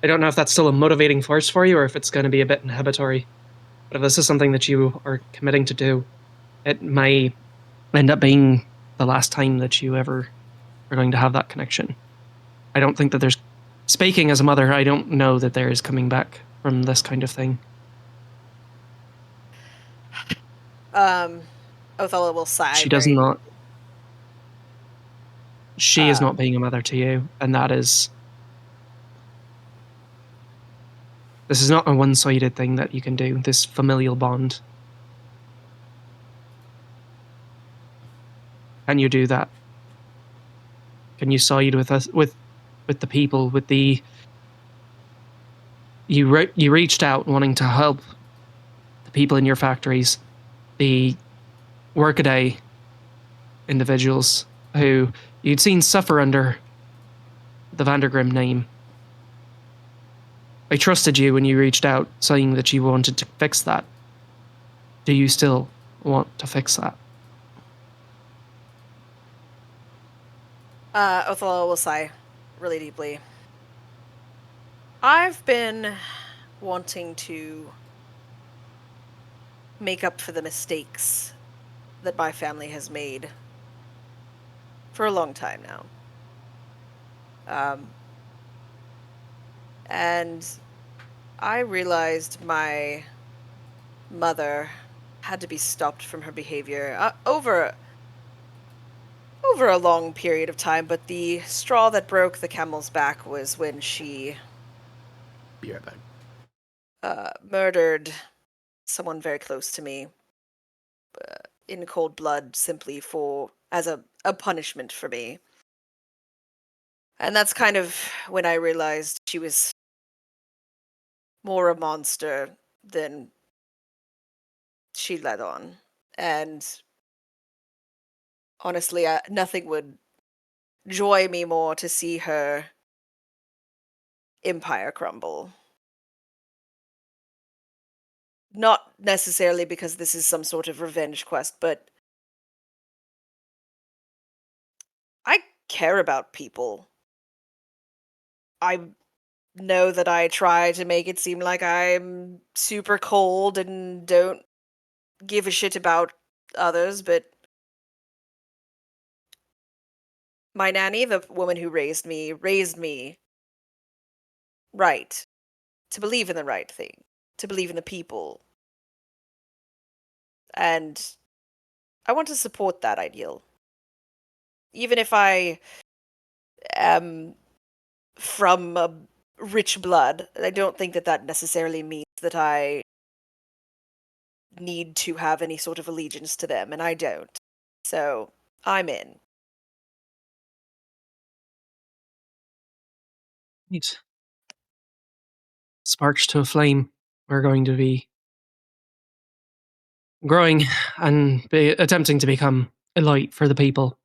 I don't know if that's still a motivating force for you or if it's going to be a bit inhibitory. But if this is something that you are committing to do, it may end up being the last time that you ever are going to have that connection. I don't think that there's, speaking as a mother, I don't know that there is coming back from this kind of thing. Othala will sigh. She does very- not. She is not being a mother to you, and that is. This is not a one-sided thing that you can do. This familial bond. Can you do that? Can you side with us, with the people, with the? You reached out wanting to help the people in your factories, the workaday individuals who you'd seen suffer under the Vandergrim name. I trusted you when you reached out, saying that you wanted to fix that. Do you still want to fix that? Othala will sigh really deeply. I've been wanting to make up for the mistakes that my family has made for a long time now. And I realized my mother had to be stopped from her behavior over a long period of time, but the straw that broke the camel's back was when she Be right back. murdered someone very close to me in cold blood, simply as a punishment for me. And that's kind of when I realized she was more a monster than she let on. And honestly, nothing would joy me more to see her empire crumble. not necessarily because this is some sort of revenge quest, but I care about people. I know that I try to make it seem like I'm super cold and don't give a shit about others, but my nanny, the woman who raised me right. To believe in the right thing. To believe in the people. And I want to support that ideal. Even if I am from a rich blood, I don't think that that necessarily means that I need to have any sort of allegiance to them, and I don't. So, I'm in. Neat. Sparks to a flame. We're going to be growing and attempting to become a light for the people.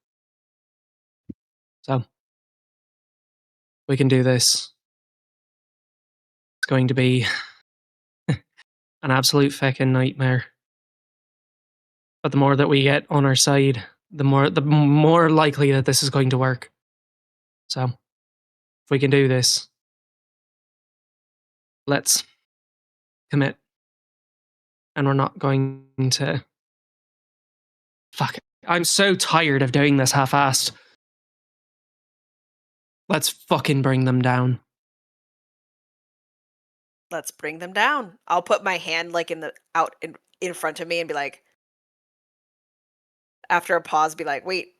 So, we can do this. It's going to be an absolute feckin' nightmare. But the more that we get on our side, the more likely that this is going to work. So, if we can do this, let's commit. And we're not going to. Fuck it. I'm so tired of doing this half-assed. Let's fucking bring them down. Let's bring them down. I'll put my hand like in front of me and be like, after a pause, be like, wait,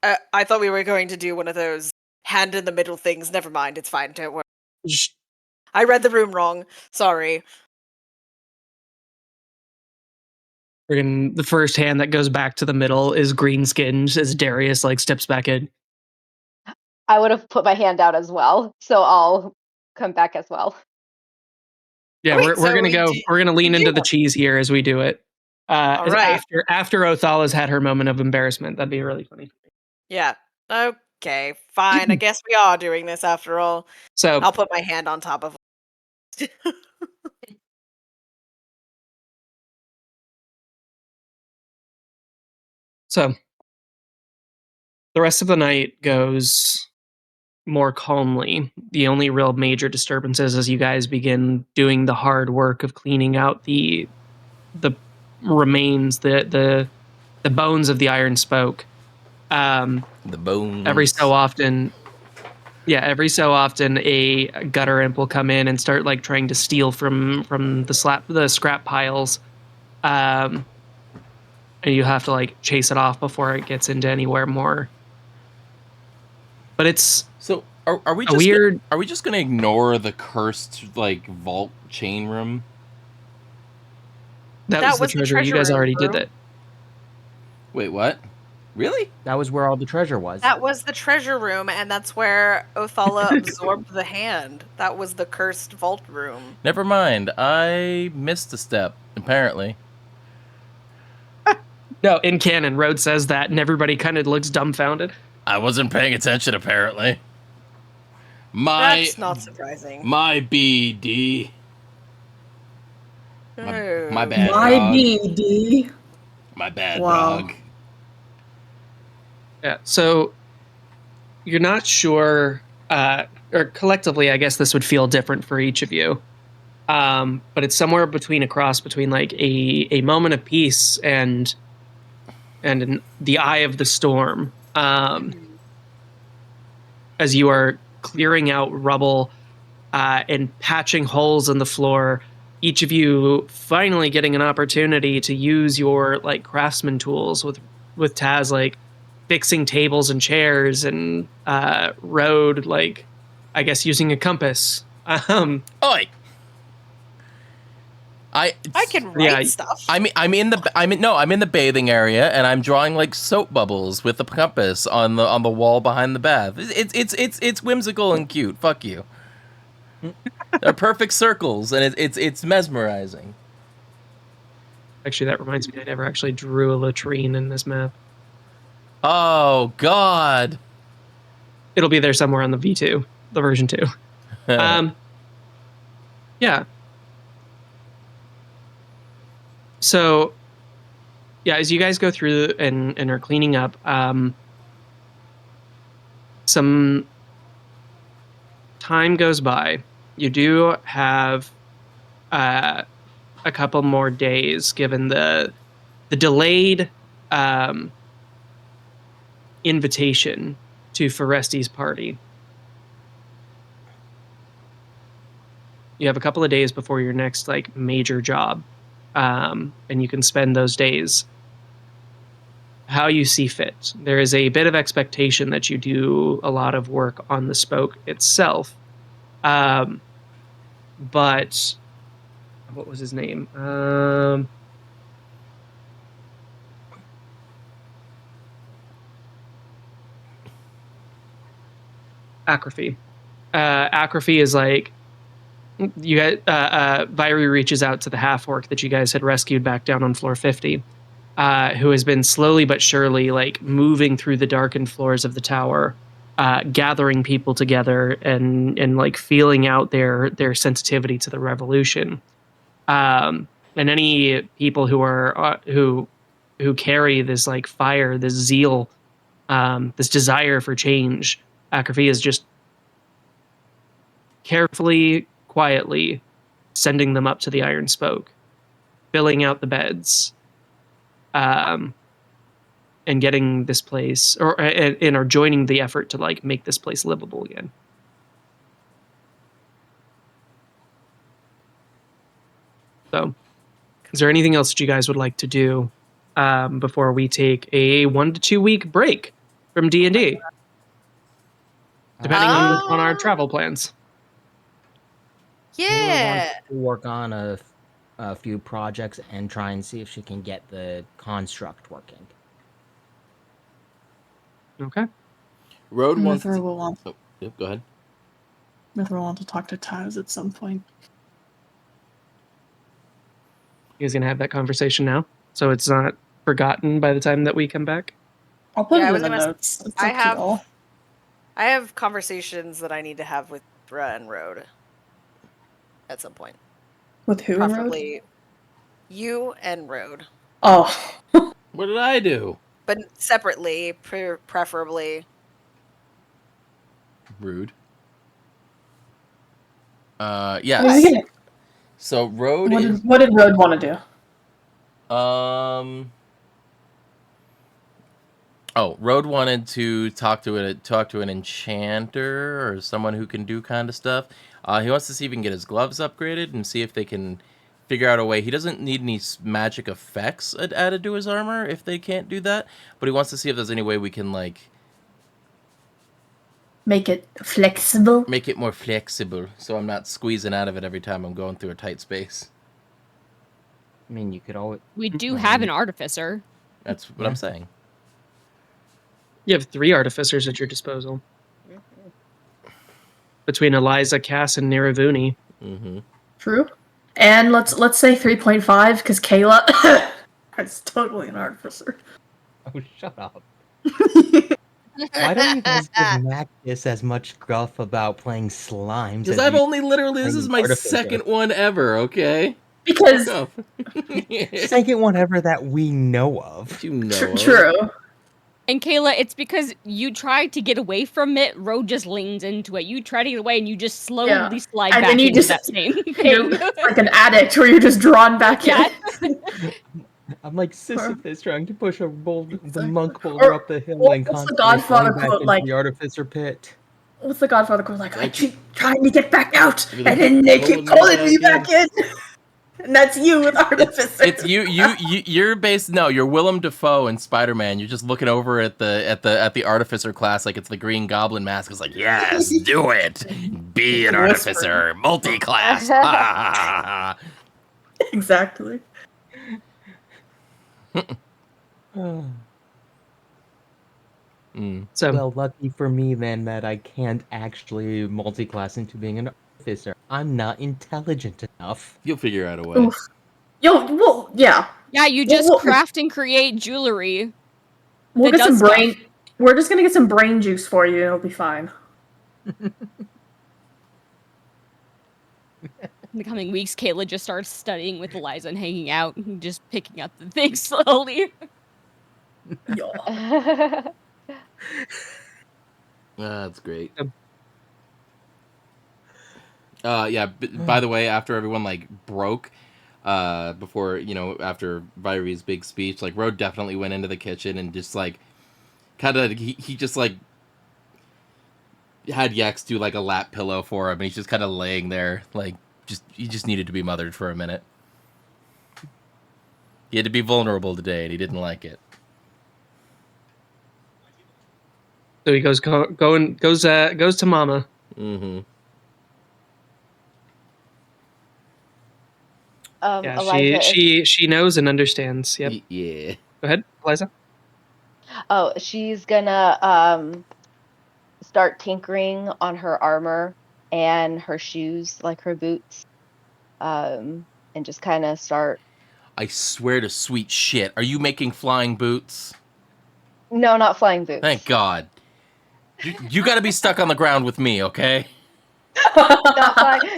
I thought we were going to do one of those hand in the middle things. Never mind, it's fine. Don't worry. I read the room wrong. Sorry. Friggin' the first hand that goes back to the middle is green skinned as Darius like steps back in. I would have put my hand out as well, so I'll come back as well. Yeah, Wait, we're so gonna go. We're gonna lean into the do- cheese here as we do it. All right. After Othala's had her moment of embarrassment, that'd be really funny. Yeah. Okay, fine. I guess we are doing this after all. So I'll put my hand on top of So the rest of the night goes more calmly. The only real major disturbances as you guys begin doing the hard work of cleaning out the remains, the bones of the iron spoke. The bones. Every so often, a gutter imp will come in and start like trying to steal from the scrap piles. And you have to like chase it off before it gets into anywhere more. But it's So are we just gonna ignore the cursed like vault chain room? That was the treasure. You guys already did that. Wait, what? Really? That was where all the treasure was. That was the treasure room, and that's where Othala absorbed the hand. That was the cursed vault room. Never mind. I missed a step, apparently. No, in canon, Rhodes says that, and everybody kind of looks dumbfounded. I wasn't paying attention, apparently. That's not surprising. My BD. My bad, My dog. BD. My bad, Wow. dog. Yeah, so you're not sure, or collectively, I guess this would feel different for each of you. But it's somewhere between a cross between like a moment of peace and the eye of the storm. As you are clearing out rubble and patching holes in the floor, each of you finally getting an opportunity to use your like craftsman tools with Taz like fixing tables and chairs, and Road like I guess using a compass. Oi! I can write stuff. I'm in the bathing area, and I'm drawing like soap bubbles with the compass on the wall behind the bath. It's whimsical and cute. Fuck you. They're perfect circles, and it's mesmerizing. Actually, that reminds me, I never actually drew a latrine in this map. Oh God! It'll be there somewhere on the V2, the version 2. Yeah. So, yeah, as you guys go through and are cleaning up, some time goes by. You do have a couple more days, given the delayed invitation to Foresti's party. You have a couple of days before your next like major job, and you can spend those days how you see fit. There is a bit of expectation that you do a lot of work on the spoke itself, but what was his name? Acrophy. Acrophy is like you guys. Vyri reaches out to the half orc that you guys had rescued back down on floor 50, who has been slowly but surely like moving through the darkened floors of the tower, gathering people together and like feeling out their sensitivity to the revolution. And any people who are who carry this like fire, this zeal, this desire for change, Acrophy is just carefully, quietly sending them up to the Iron Spoke, filling out the beds, and getting this place, and are joining the effort to like make this place livable again. So, is there anything else that you guys would like to do before we take a 1 to 2 week break from D&D? Depending on our travel plans. Taylor Yeah. wants to work on a few projects and try and see if she can get the construct working. Okay. Road wants. Mithra will want. Oh, yep. Go ahead. Mithra will want to talk to Taz at some point. You guys gonna have that conversation now, so it's not forgotten by the time that we come back. I'll put Yeah, I it was in the gonna notes. It's up to y'all. I have conversations that I need to have with Mithra and Road at some point. With who? and Road? Preferably you and Road. Oh. What did I do? But separately, preferably. Rude. What Yes. is he gonna- So Road What did Road want to do? Road wanted to talk to an enchanter or someone who can do kind of stuff. He wants to see if he can get his gloves upgraded and see if they can figure out a way. He doesn't need any magic effects added to his armor if they can't do that, but he wants to see if there's any way we can like Make it flexible. make it more flexible, so I'm not squeezing out of it every time I'm going through a tight space. I mean, you could always. We do have an artificer. That's what I'm saying. You have 3 artificers at your disposal. Between Eliza, Cass, and Niravuni. Mm-hmm. True. And let's say 3.5 because Kayla is totally an artificer. Oh, shut up. Why don't you guys give Macus as much gruff about playing slimes? Because as I've you only literally this is my artificer? second one ever. Okay. Because Second one ever that we know of. You know. True. And Kayla, it's because you try to get away from it, Road just leans into it. You try to get away and you just slowly slide And back then you into just- that same You're thing. like an addict where you're just drawn back Yeah. in. I'm like Sisyphus trying to push the monk Or boulder up the hill and what's the constantly Godfather falling back quote into like? the artificer pit. What's the Godfather quote like? I keep trying to get back out, You're and then they keep pulling me back in. And that's you with artificer. It's you're based. No, you're Willem Dafoe in Spider-Man. You're just looking over at the artificer class like it's the Green Goblin mask. It's like, yes, do it. Be an artificer, multi-class. Exactly. So Well, lucky for me then that I can't actually multi-class into being an artificer. I'm not intelligent enough. You'll figure out a way. Oof. Well, yeah. Yeah, you just craft and create jewelry. We'll that get some does stuff. brain. We're just gonna get some brain juice for you. It'll be fine. In the coming weeks, Kayla just starts studying with Eliza and hanging out and just picking up the things slowly. Yeah. That's great. Yep. Yeah. By the way, after everyone like broke, before after Virie's big speech, like Rode definitely went into the kitchen and just like kind of he just like had Yex do like a lap pillow for him, and he's just kind of laying there like he just needed to be mothered for a minute. He had to be vulnerable today, and he didn't like it. So he goes to Mama. Mm-hmm. Yeah, Eliza is she knows and understands. Yep. Yeah. Go ahead, Eliza. she's gonna start tinkering on her armor and her shoes, like her boots, and just kind of start. I swear to sweet shit, are you making flying boots? No, not flying boots. Thank God. You got to be stuck on the ground with me, okay?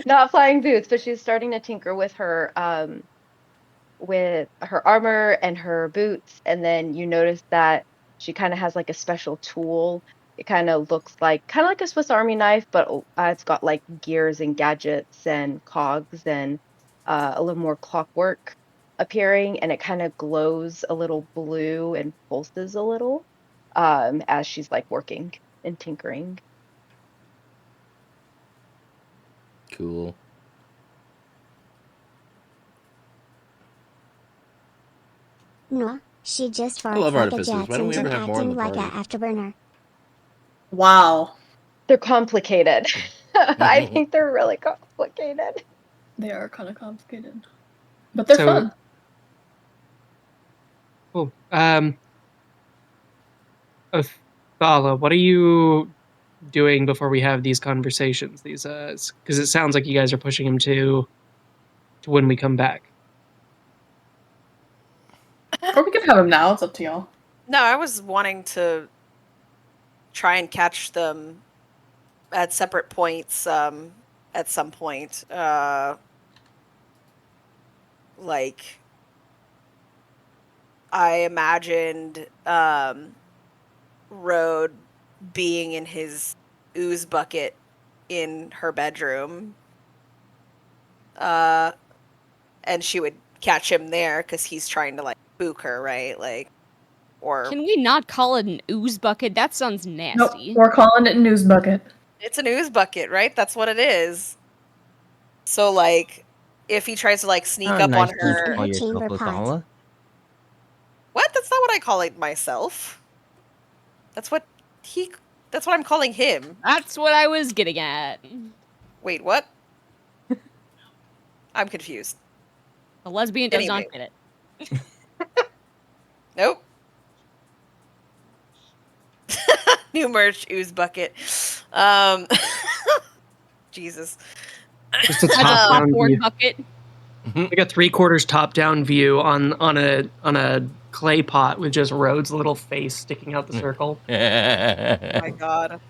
Not flying boots, but she's starting to tinker with her armor and her boots, and then you notice that she kind of has like a special tool. It kind of looks like a Swiss Army knife, but it's got like gears and gadgets and cogs and a little more clockwork appearing, and it kind of glows a little blue and pulses a little as she's like working and tinkering. Cool. No, she just I love farts like a artificers. jet Why don't we and ever have more in acting the like a party? afterburner. Wow. They're complicated. I think they're really complicated. They are kind of complicated. But they're fun. Cool. Othala, what are you doing before we have these conversations? These because it sounds like you guys are pushing him to when we come back. Or we can have him now. It's up to y'all. No, I was wanting to try and catch them at separate points at some point. Like, I imagined Rode being in his ooze bucket in her bedroom. And she would catch him there because he's trying to, like, spook her, right? Like, or... Can we not call it an ooze bucket? That sounds nasty. Nope, we're calling it News Bucket. It's an ooze bucket, right? That's what it is. So, like, if he tries to, like, sneak up nice on to her... call yourself Othala. What? That's not what I call it myself. That's what I'm calling him. That's what I was getting at. Wait, what? I'm confused. A lesbian does not get it. Nope. New merch, ooze bucket. Jesus. Just a top-down view. Bucket. Like a 3/4 top-down view on a clay pot with just Rhodes' little face sticking out the circle. Oh my God.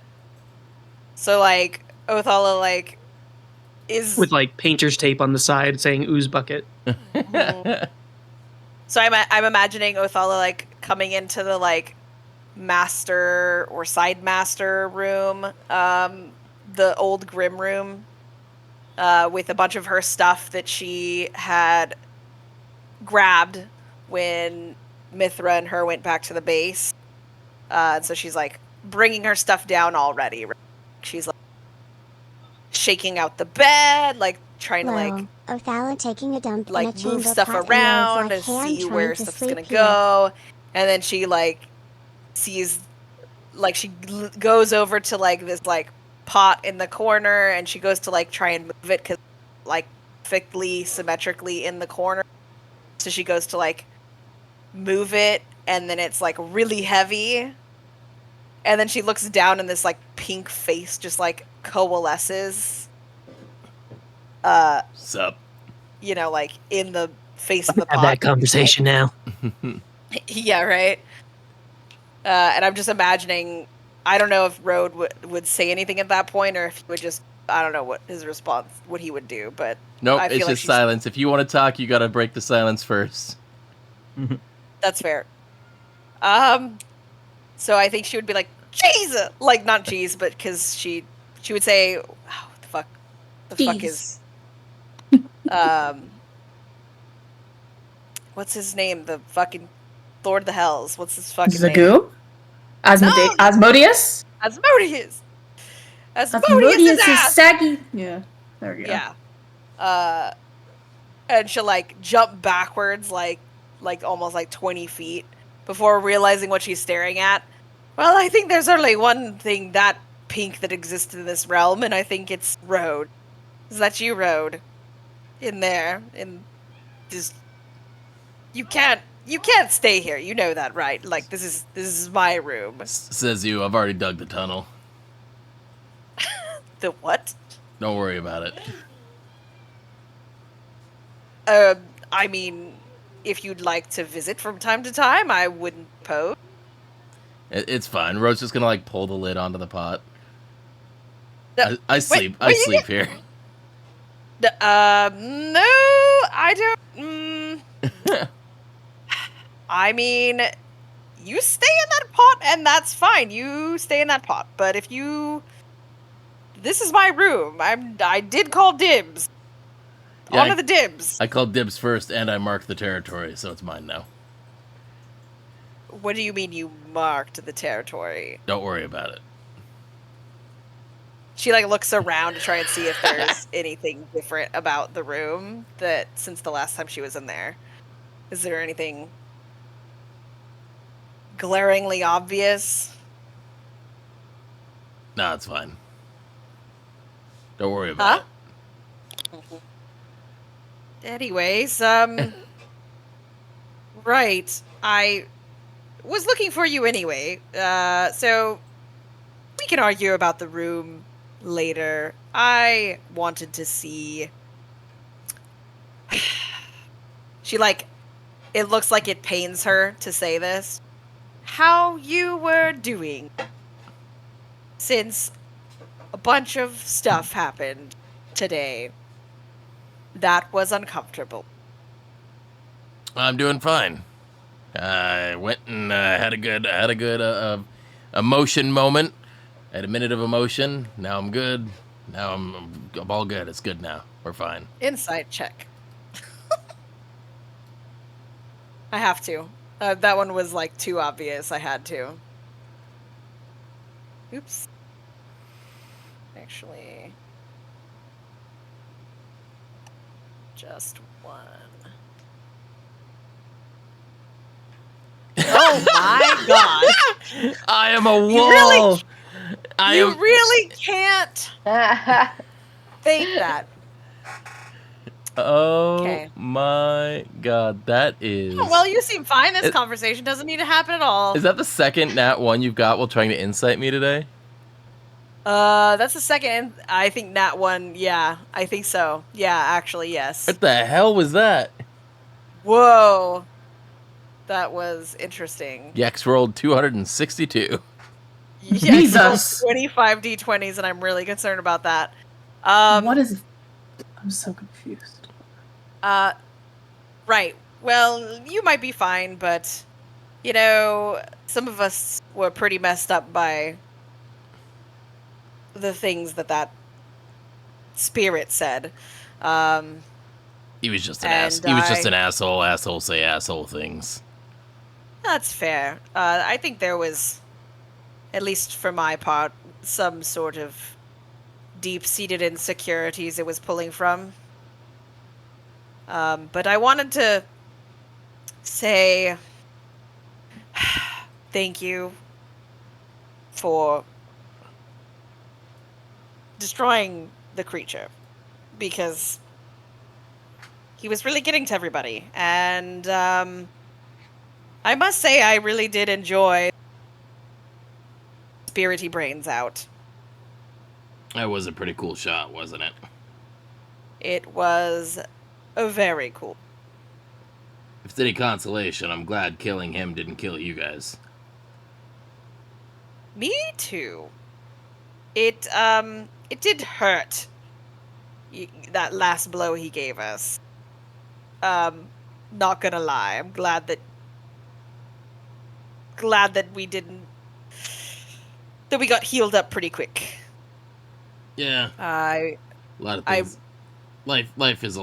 So, like, Othala, like, is... With, like, painter's tape on the side saying ooze bucket. So I'm imagining Othala, like, coming into the, like, master or side master room, the old Grim room, with a bunch of her stuff that she had grabbed when Mithra and her went back to the base. And so she's, like, bringing her stuff down already. Right? She's, like, shaking out the bed, like, trying to, like... Othala taking a dump like, in a chamber move stuff pot around and and see where stuff's gonna here. go. And then she, like, sees... Like, she goes over to, like, this, like, pot in the corner, and she goes to, like, try and move it, because, like, perfectly, symmetrically in the corner. So she goes to, like, move it, and then it's, like, really heavy. And then she looks down, and this, like, pink face just, like, coalesces. Sup? You know, like, in the face of the pot. Have that conversation now. Yeah, right? And I'm just imagining, I don't know if Rode would say anything at that point, or if he would just I don't know what his response, what he would do, but Nope, I it's feel like just she's, silence. If you want to talk, you got to break the silence first. that's fair. So I think she would be like, Jesus! Like, not cheese, but because she would say, oh, the fuck Cheese. is, what's his name? The fucking Lord of the Hells. What's his fucking name? Zagoo? Asmodeus? Asmodeus! Asmodeus' Asmodeus is ass! saggy. Yeah. There we go. Yeah. And she'll, like, jump backwards, like almost, like, 20 feet before realizing what she's staring at. Well, I think there's only one thing that pink that exists in this realm, and I think it's Road. Is that you, Road? In there. In this... You can't stay here. You know that, right? Like, this is my room. Says you. I've already dug the tunnel. The what? Don't worry about it. I mean, if you'd like to visit from time to time, I wouldn't oppose. It's fine. Rose's just gonna like pull the lid onto the pot. I sleep. Wait, I sleep here. No, I don't. I mean, you stay in that pot, and that's fine. You stay in that pot. But if you, this is my room. I did call dibs. Yeah, On to the dibs. I called dibs first, and I marked the territory, so it's mine now. What do you mean you marked the territory? Don't worry about it. She like looks around to try and see if there's anything different about the room that since the last time she was in there. Is there anything glaringly obvious? No, it's fine. Don't worry about it. Anyways, right. I was looking for you anyway. So we can argue about the room later. I wanted to see. She like, it looks like it pains her to say this. How you were doing since a bunch of stuff happened today. That was uncomfortable. I'm doing fine. I went and had a good emotion moment. Had a minute of emotion. Now I'm good. Now I'm all good. It's good now. We're fine. Insight check. I have to. That one was like too obvious. I had to. Oops. Actually, just one. Oh my god! I am a wall. You really can't fake that. Oh Okay. my god, that is. Oh, well, you seem fine. This conversation doesn't need to happen at all. Is that the second nat one you've got while trying to incite me today? That's the second. I think nat one. Yeah, I think so. Yeah, actually, yes. What the hell was that? Whoa, that was interesting. Yex rolled 262. Jesus. 25 d20s, and I'm really concerned about that. What is? I'm so confused. Right. Well, you might be fine, but you know, some of us were pretty messed up by the things that spirit said. He was just an ass. He was just an asshole. Asshole say asshole things. That's fair. I think there was, at least for my part, some sort of deep-seated insecurities it was pulling from. But I wanted to say thank you for destroying the creature, because he was really getting to everybody, and I must say I really did enjoy spirity brains out. That was a pretty cool shot, wasn't it? It was very cool. If it's any consolation, I'm glad killing him didn't kill you guys. Me too. It did hurt. That last blow he gave us. Not gonna lie, I'm glad that we didn't, that we got healed up pretty quick. Yeah. I A lot of things. Life is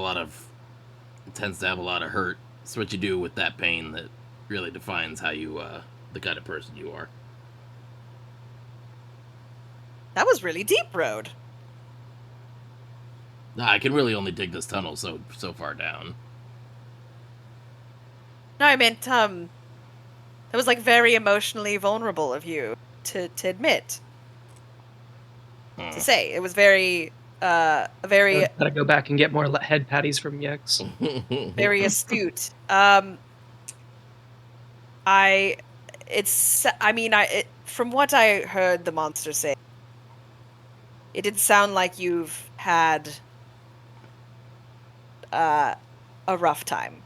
tends to have a lot of hurt. It's what you do with that pain that really defines how you, the kind of person you are. That was really deep, Road. Nah, I can really only dig this tunnel so far down. No, I meant, that was, like, very emotionally vulnerable of you to admit. To say. It was very, very... Gotta go back and get more head patties from Yex. very astute. From what I heard the monster say, it did sound like you've had a rough time.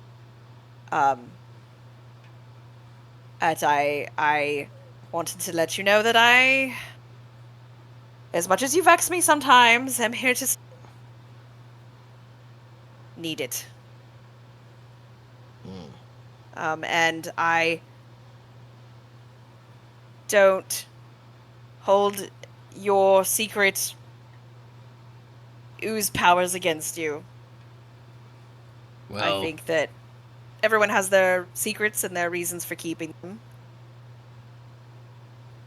I wanted to let you know that as much as you vex me sometimes, I'm here to need it. And I don't hold your secret ooze powers against you. Well, I think that everyone has their secrets and their reasons for keeping them.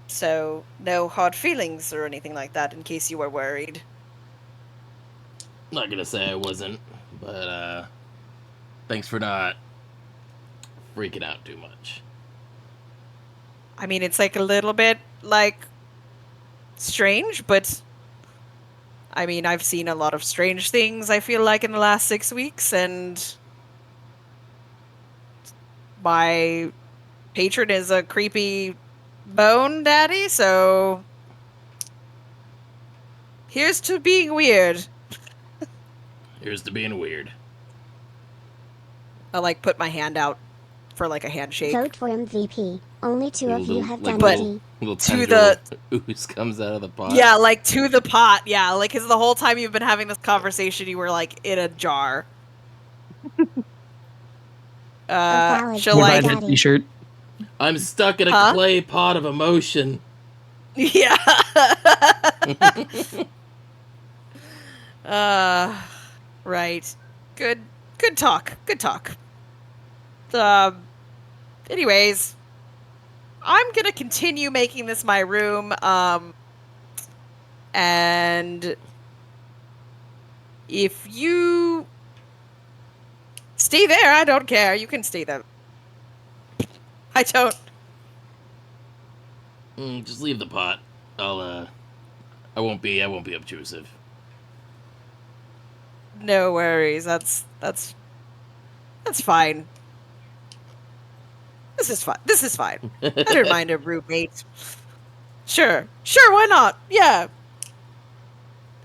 So, no hard feelings or anything like that, in case you were worried. not gonna say I wasn't, but thanks for not freaking out too much. I mean, it's like a little bit, like, strange, but I mean, I've seen a lot of strange things, I feel like, in the last 6 weeks, and my patron is a creepy bone daddy, so here's to being weird. Here's to being weird. I, like, put my hand out for, like, a handshake. Vote for MVP. Only two of you have done But it. little to tendril ooze comes out of the pot. Yeah, like, to the pot, yeah. Like, because the whole time you've been having this conversation, you were, like, in a jar. She'll, like... Head t-shirt. I'm stuck in a clay pot of emotion. Yeah. Right. Good talk. Good talk. Anyways, I'm gonna continue making this my room, and if you stay there, I don't care. You can stay there. I don't... Just leave the pot. I won't be obtrusive. No worries. That's fine. This is fine. I don't mind a roommate. Sure, why not? Yeah.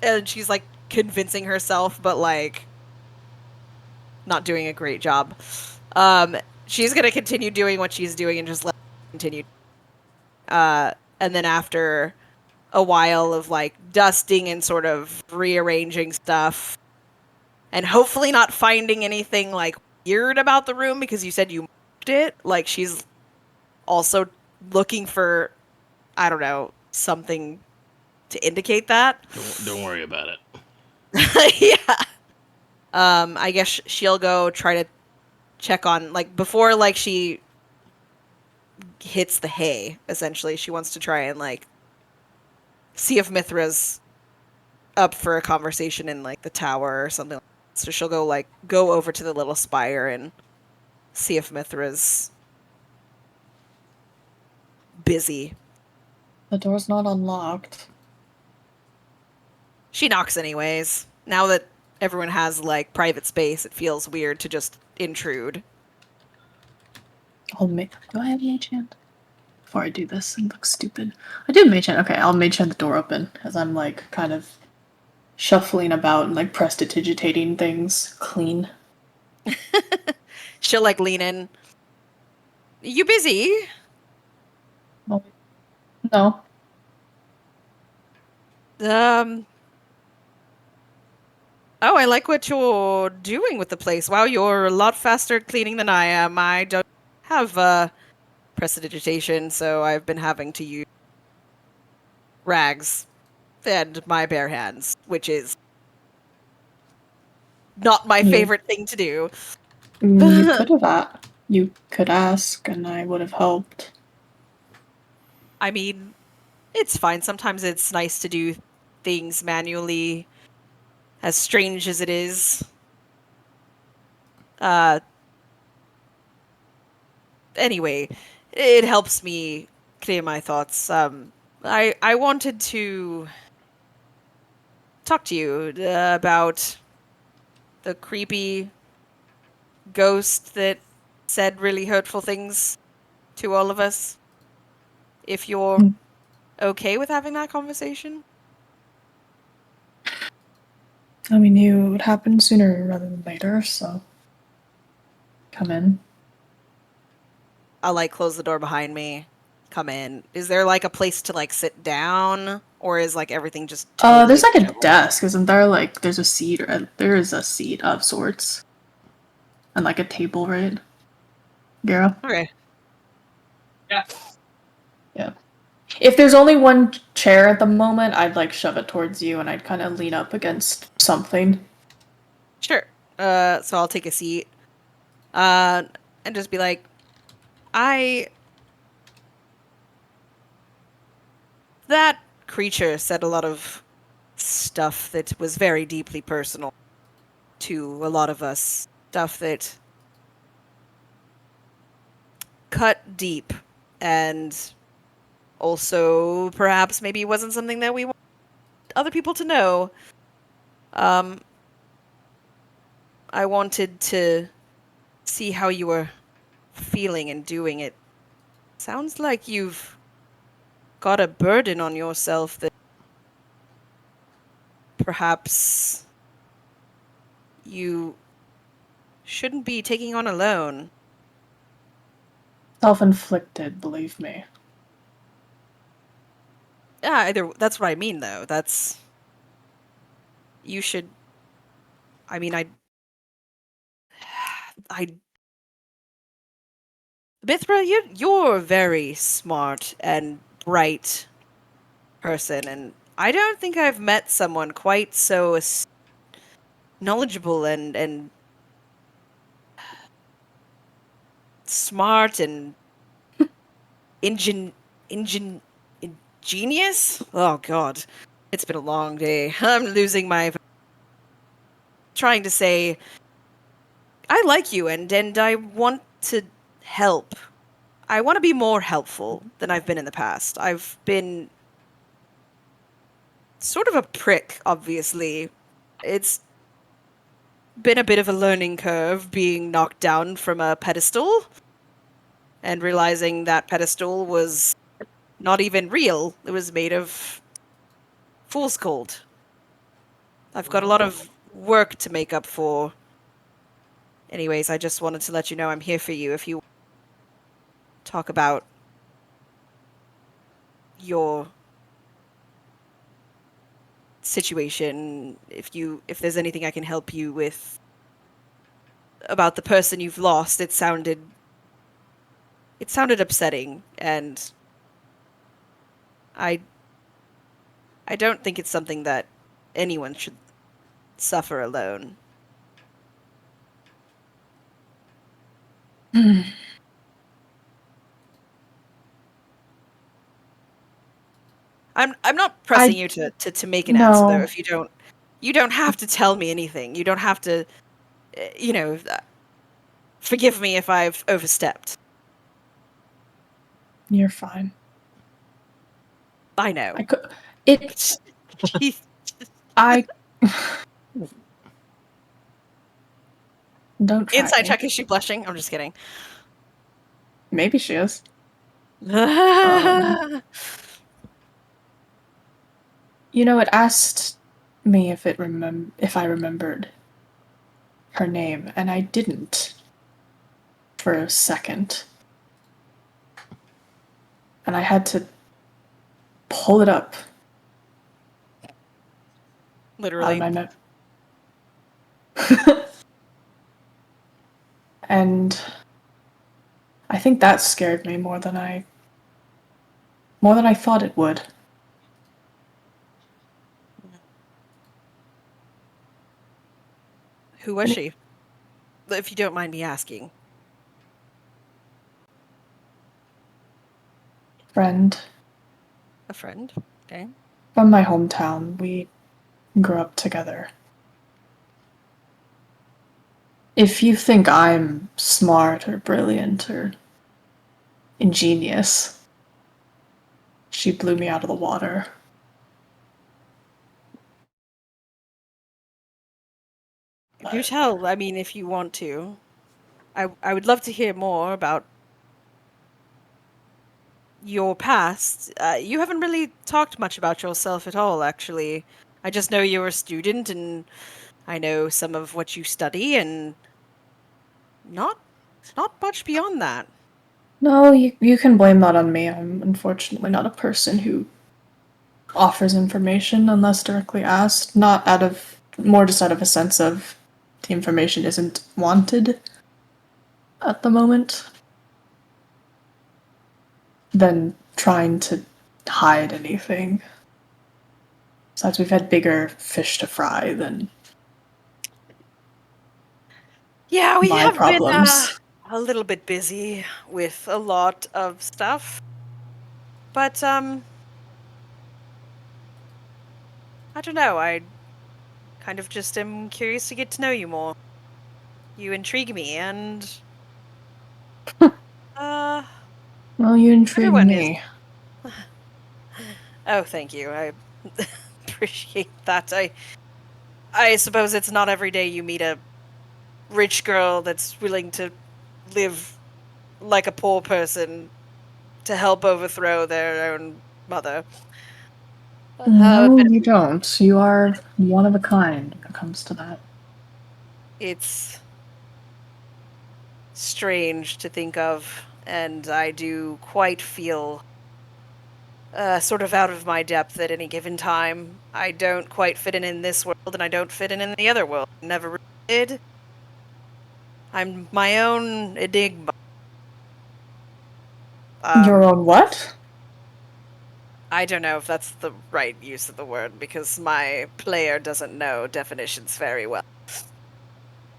And she's, like, convincing herself, but, like, not doing a great job. She's gonna continue doing what she's doing and just let her continue. And then after a while of, like, dusting and sort of rearranging stuff, and hopefully not finding anything, like, weird about the room, because you said you marked it. Like, she's also looking for, I don't know, something to indicate that. Don't worry about it. Yeah. I guess she'll go try to check on, like, before, like, she hits the hay, essentially. She wants to try and, like, see if Mithra's up for a conversation in, like, the tower or something like that. So she'll go over to the little spire and see if Mithra's busy. The door's not unlocked. She knocks anyways. Now that everyone has, like, private space, it feels weird to just intrude. Do I have mage hand? Before I do this and look stupid. I do mage hand. Okay, I'll mage hand the door open as I'm, like, kind of shuffling about and, like, prestidigitating things clean. She'll, like, lean in. You busy? No. Um. Oh, I like what you're doing with the place. Wow, you're a lot faster at cleaning than I am. I don't have prestidigitation, so I've been having to use rags and my bare hands, which is not my You, favorite thing to do. you could have you could ask, and I would have helped. I mean, it's fine. Sometimes it's nice to do things manually, as strange as it is. Uh, anyway, it helps me clear my thoughts. I wanted to talk to you about the creepy ghost that said really hurtful things to all of us. If you're Mm. okay with having that conversation. I mean, it would happen sooner rather than later, so come in. I'll like close the door behind me. Come in. Is there like a place to like sit down, or is like everything just totally There's like a disheveled? desk, isn't there? Like, there's a seat, or there is a seat of sorts, and like a table, right? Gara? Okay. Yeah. If there's only one chair at the moment, I'd like shove it towards you, and I'd kind of lean up against something. Sure. So I'll take a seat. And just be like, that creature said a lot of stuff that was very deeply personal to a lot of us. Stuff that cut deep and also perhaps maybe wasn't something that we want other people to know. Um, I wanted to see how you were feeling and doing it. Sounds like you've got a burden on yourself that perhaps you shouldn't be taking on alone. Self-inflicted, believe me. Yeah, either that's what I mean though. That's you should I mean I Mithra, you're a very smart and bright person, and I don't think I've met someone quite so knowledgeable and smart and ingen ingen ingenious. Oh God, it's been a long day. I'm losing my. Trying to say, I like you, and I want to help. I want to be more helpful than I've been in the past. I've been sort of a prick, obviously. It's been a bit of a learning curve being knocked down from a pedestal and realizing that pedestal was not even real. It was made of fool's gold. I've got a lot of work to make up for. Anyways, I just wanted to let you know I'm here for you if you talk about your situation, if there's anything I can help you with about the person you've lost. It sounded upsetting, and I don't think it's something that anyone should suffer alone. I'm not pressing you to make an answer though. No, If you don't have to tell me anything. You don't have to, forgive me if I've overstepped. you're fine. I know. I could. It's. Jeez. I. Don't try Inside me. check, is she blushing? I'm just kidding. Maybe she is. It asked me if I remembered her name, and I didn't for a second. And I had to pull it up Literally. And I think that scared me more than I thought it would. Who was she? If you don't mind me asking. Friend A friend? Okay. from my hometown. We grew up together. If you think I'm smart or brilliant or ingenious, she blew me out of the water. Do tell, I mean, if you want to. I would love to hear more about your past. You haven't really talked much about yourself at all, actually. I just know you're a student, and I know some of what you study, and not much beyond that. No, you can blame that on me. I'm unfortunately not a person who offers information unless directly asked. Not out of, more just out of a sense of the information isn't wanted at the moment than trying to hide anything. Besides, we've had bigger fish to fry than Yeah, we my have problems. been a little bit busy with a lot of stuff. But I don't know. I kind of just am curious to get to know you more. You intrigue me, and Well, you intrigue everyone is. me. Oh, thank you. I appreciate that. I suppose it's not every day you meet a rich girl that's willing to live like a poor person to help overthrow their own mother. No, But you don't. You are one of a kind when it comes to that. it's strange to think of, and I do quite feel sort of out of my depth at any given time. I don't quite fit in this world, and I don't fit in the other world. Never really did. I'm my own enigma. Your own what? I don't know if that's the right use of the word, because my player doesn't know definitions very well.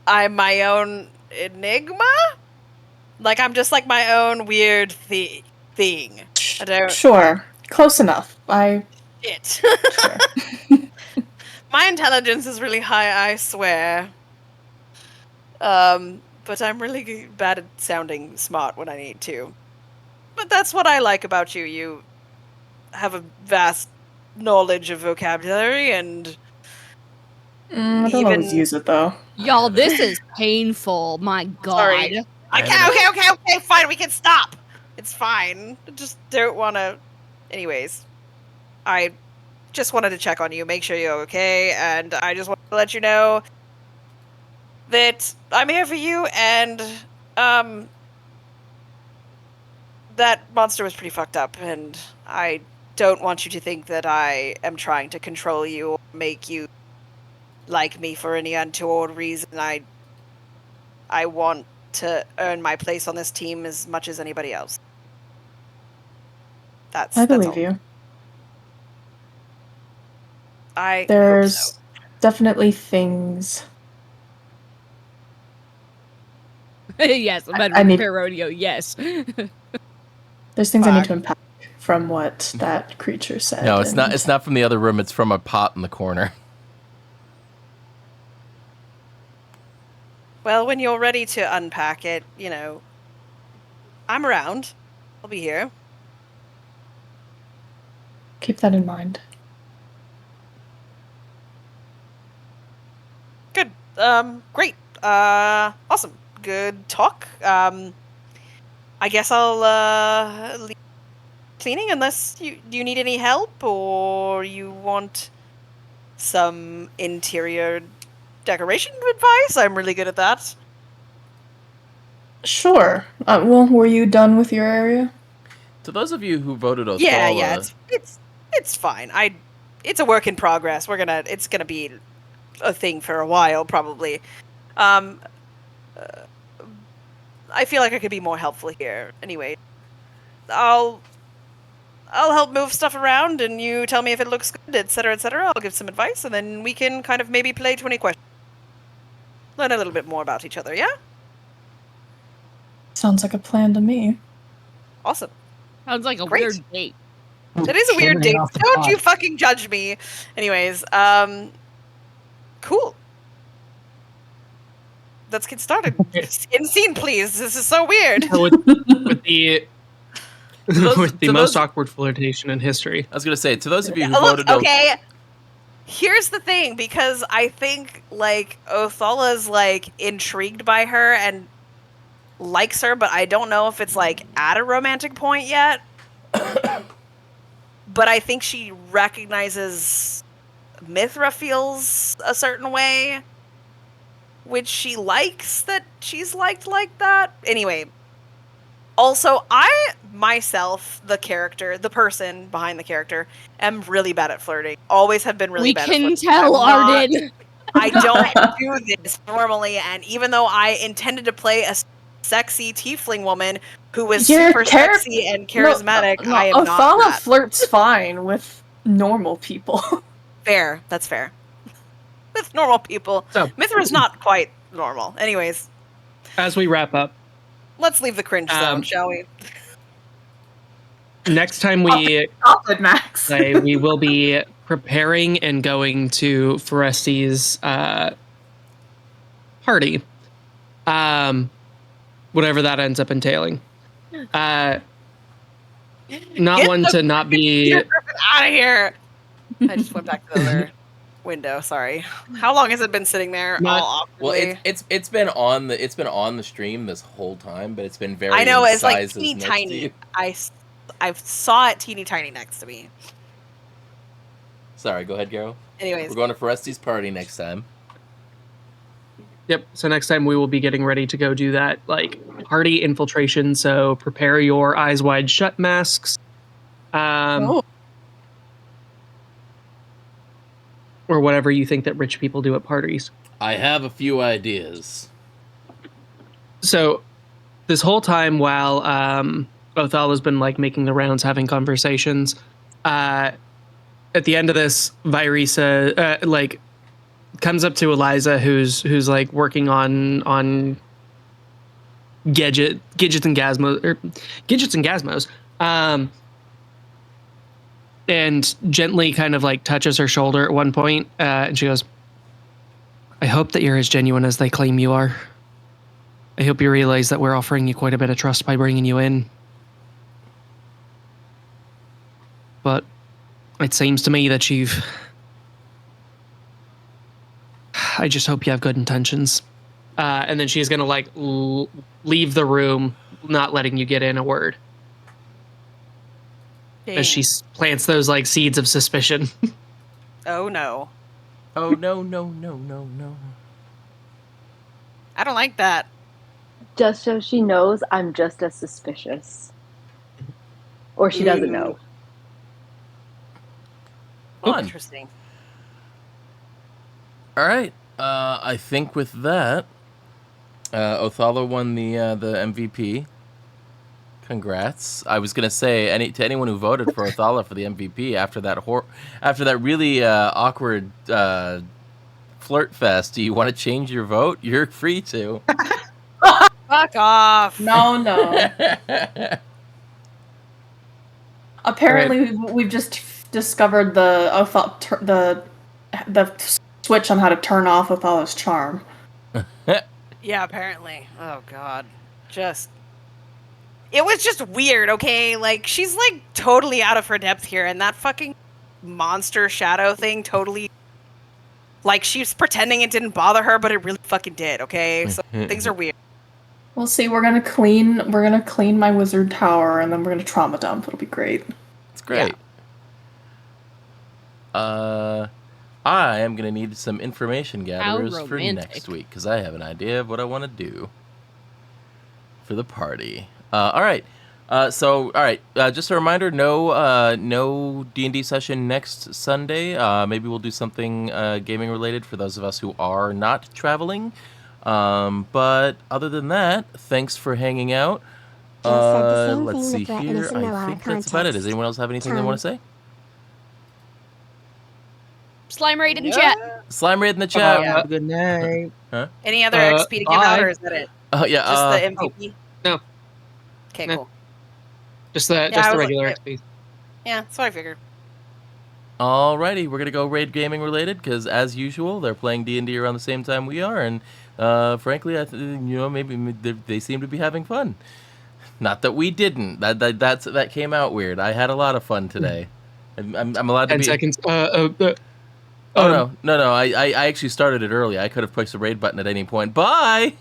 I'm my own enigma? Like, I'm just like my own weird thing. I don't... Sure. Close enough. Shit. Sure. My intelligence is really high, I swear. But I'm really bad at sounding smart when I need to. But that's what I like about you. You have a vast knowledge of vocabulary, and I don't always use it, though. Y'all, this is painful. My God. Sorry. Okay, fine, we can stop. It's fine. I just don't want to... Anyways, I just wanted to check on you, make sure you're okay, and I just wanted to let you know that I'm here for you, and, that monster was pretty fucked up, and I don't want you to think that I am trying to control you or make you like me for any untoward reason. I want to earn my place on this team as much as anybody else. I believe all. you. I hope so. There's definitely things. Yes, I'm at repair rodeo, yes. There's things I need to unpack from what that creature said. No, it's not. It's not from the other room. It's from a pot in the corner. Well, when you're ready to unpack it, you know, I'm around. I'll be here. Keep that in mind. Good. Great. Awesome. Good talk. I guess I'll leave cleaning unless you need any help or you want some interior decoration advice. I'm really good at that. Sure. Well, were you done with your area? To those of you who voted Oswald, Yeah, it's fine. it's a work in progress. It's gonna be a thing for a while, probably. I feel like I could be more helpful here. Anyway, I'll help move stuff around, and you tell me if it looks good, etc., etc. I'll give some advice, and then we can kind of maybe play 20 questions. Learn a little bit more about each other, yeah? Sounds like a plan to me. Awesome. Sounds like a Great. weird date. It is a weird date. Don't you fucking judge me. Anyways, cool. Let's get started. In scene, please. This is so weird. So with the with the most awkward flirtation in history. I was gonna say, to those of you who Look, voted no, okay. Here's the thing, because I think like Othala's like intrigued by her and likes her, but I don't know if it's like at a romantic point yet. But I think she recognizes Mithra feels a certain way, which she likes that she's liked like that. Anyway, also, I myself, the character, the person behind the character, am really bad at flirting. Always have been really bad at flirting. We can tell, Arden. I don't do this normally, and even though I intended to play a sexy tiefling woman who was super sexy and charismatic, I am not Othala that. flirts fine with normal people. Fair. That's fair. With normal people. So, Mithra's not quite normal. Anyways, as we wrap up, let's leave the cringe zone, shall we? Next time we Stop it, Max. play, we will be preparing and going to Foresti's party. Whatever that ends up entailing. Not Get one to not be out of here. I just went back to the other window. Sorry. How long has it been sitting there? All well, awkwardly? it's been on the stream this whole time, but it's been very. I know it's like sizes teeny next to tiny. you. I saw it teeny tiny next to me. Sorry, go ahead, Garo. Anyways, We're going to Foresti's party next time. Yep. So next time we will be getting ready to go do that, like party infiltration. So prepare your eyes wide shut masks. Or whatever you think that rich people do at parties. I have a few ideas. So this whole time while Othala's been like making the rounds, having conversations, at the end of this, Virisa like comes up to Eliza, who's like working on gadgets and gazmos, and gently kind of like touches her shoulder at one point, and she goes, "I hope that you're as genuine as they claim you are. I hope you realize that we're offering you quite a bit of trust by bringing you in. But it seems to me that I just hope you have good intentions." And then she's going to like leave the room, not letting you get in a word. dang. As she plants those like seeds of suspicion. Oh no. Oh no. I don't like that. Just so she knows, I'm just as suspicious. Or she doesn't know. Fun. Interesting. All right. I think with that, Othala won the MVP. Congrats! I was gonna say to anyone who voted for Othala for the MVP after that really awkward flirt fest. Do you want to change your vote? You're free to. Fuck off. No. Apparently, we've just discovered the switch on how to turn off Othala's charm. Yeah, apparently. Oh god. It was just weird, okay? Like, she's like totally out of her depth here, and that fucking monster shadow thing totally, like, she's pretending it didn't bother her, but it really fucking did, okay? So things are weird. We'll see. We're gonna clean my wizard tower, and then we're gonna trauma dump. It'll be great. It's great. I am gonna need some information gatherers for next week because I have an idea of what I want to do for the party. All right. So, all right. Just a reminder: no D&D session next Sunday. Maybe we'll do something gaming related for those of us who are not traveling. But other than that, thanks for hanging out. Jill said the same Let's thing see with Brett in a here. I similar think that's about it. Does context. anyone else have anything they want to say? Slime raid in Yeah. chat. Slime raid in the chat. Yeah. Good night. Huh? Any other XP to give out, bye. or is that it? Oh yeah. Just the MVP. no. Okay, No. cool. Just the Yeah, just I the was regular like- XP. Yeah, that's what I figured. Alrighty, we're gonna go raid gaming related because, as usual, they're playing D&D around the same time we are, and frankly, maybe they seem to be having fun. Not that we didn't. That came out weird. I had a lot of fun today. I'm allowed to 10 be. seconds. Oh no! I actually started it early. I could have pushed the raid button at any point. Bye.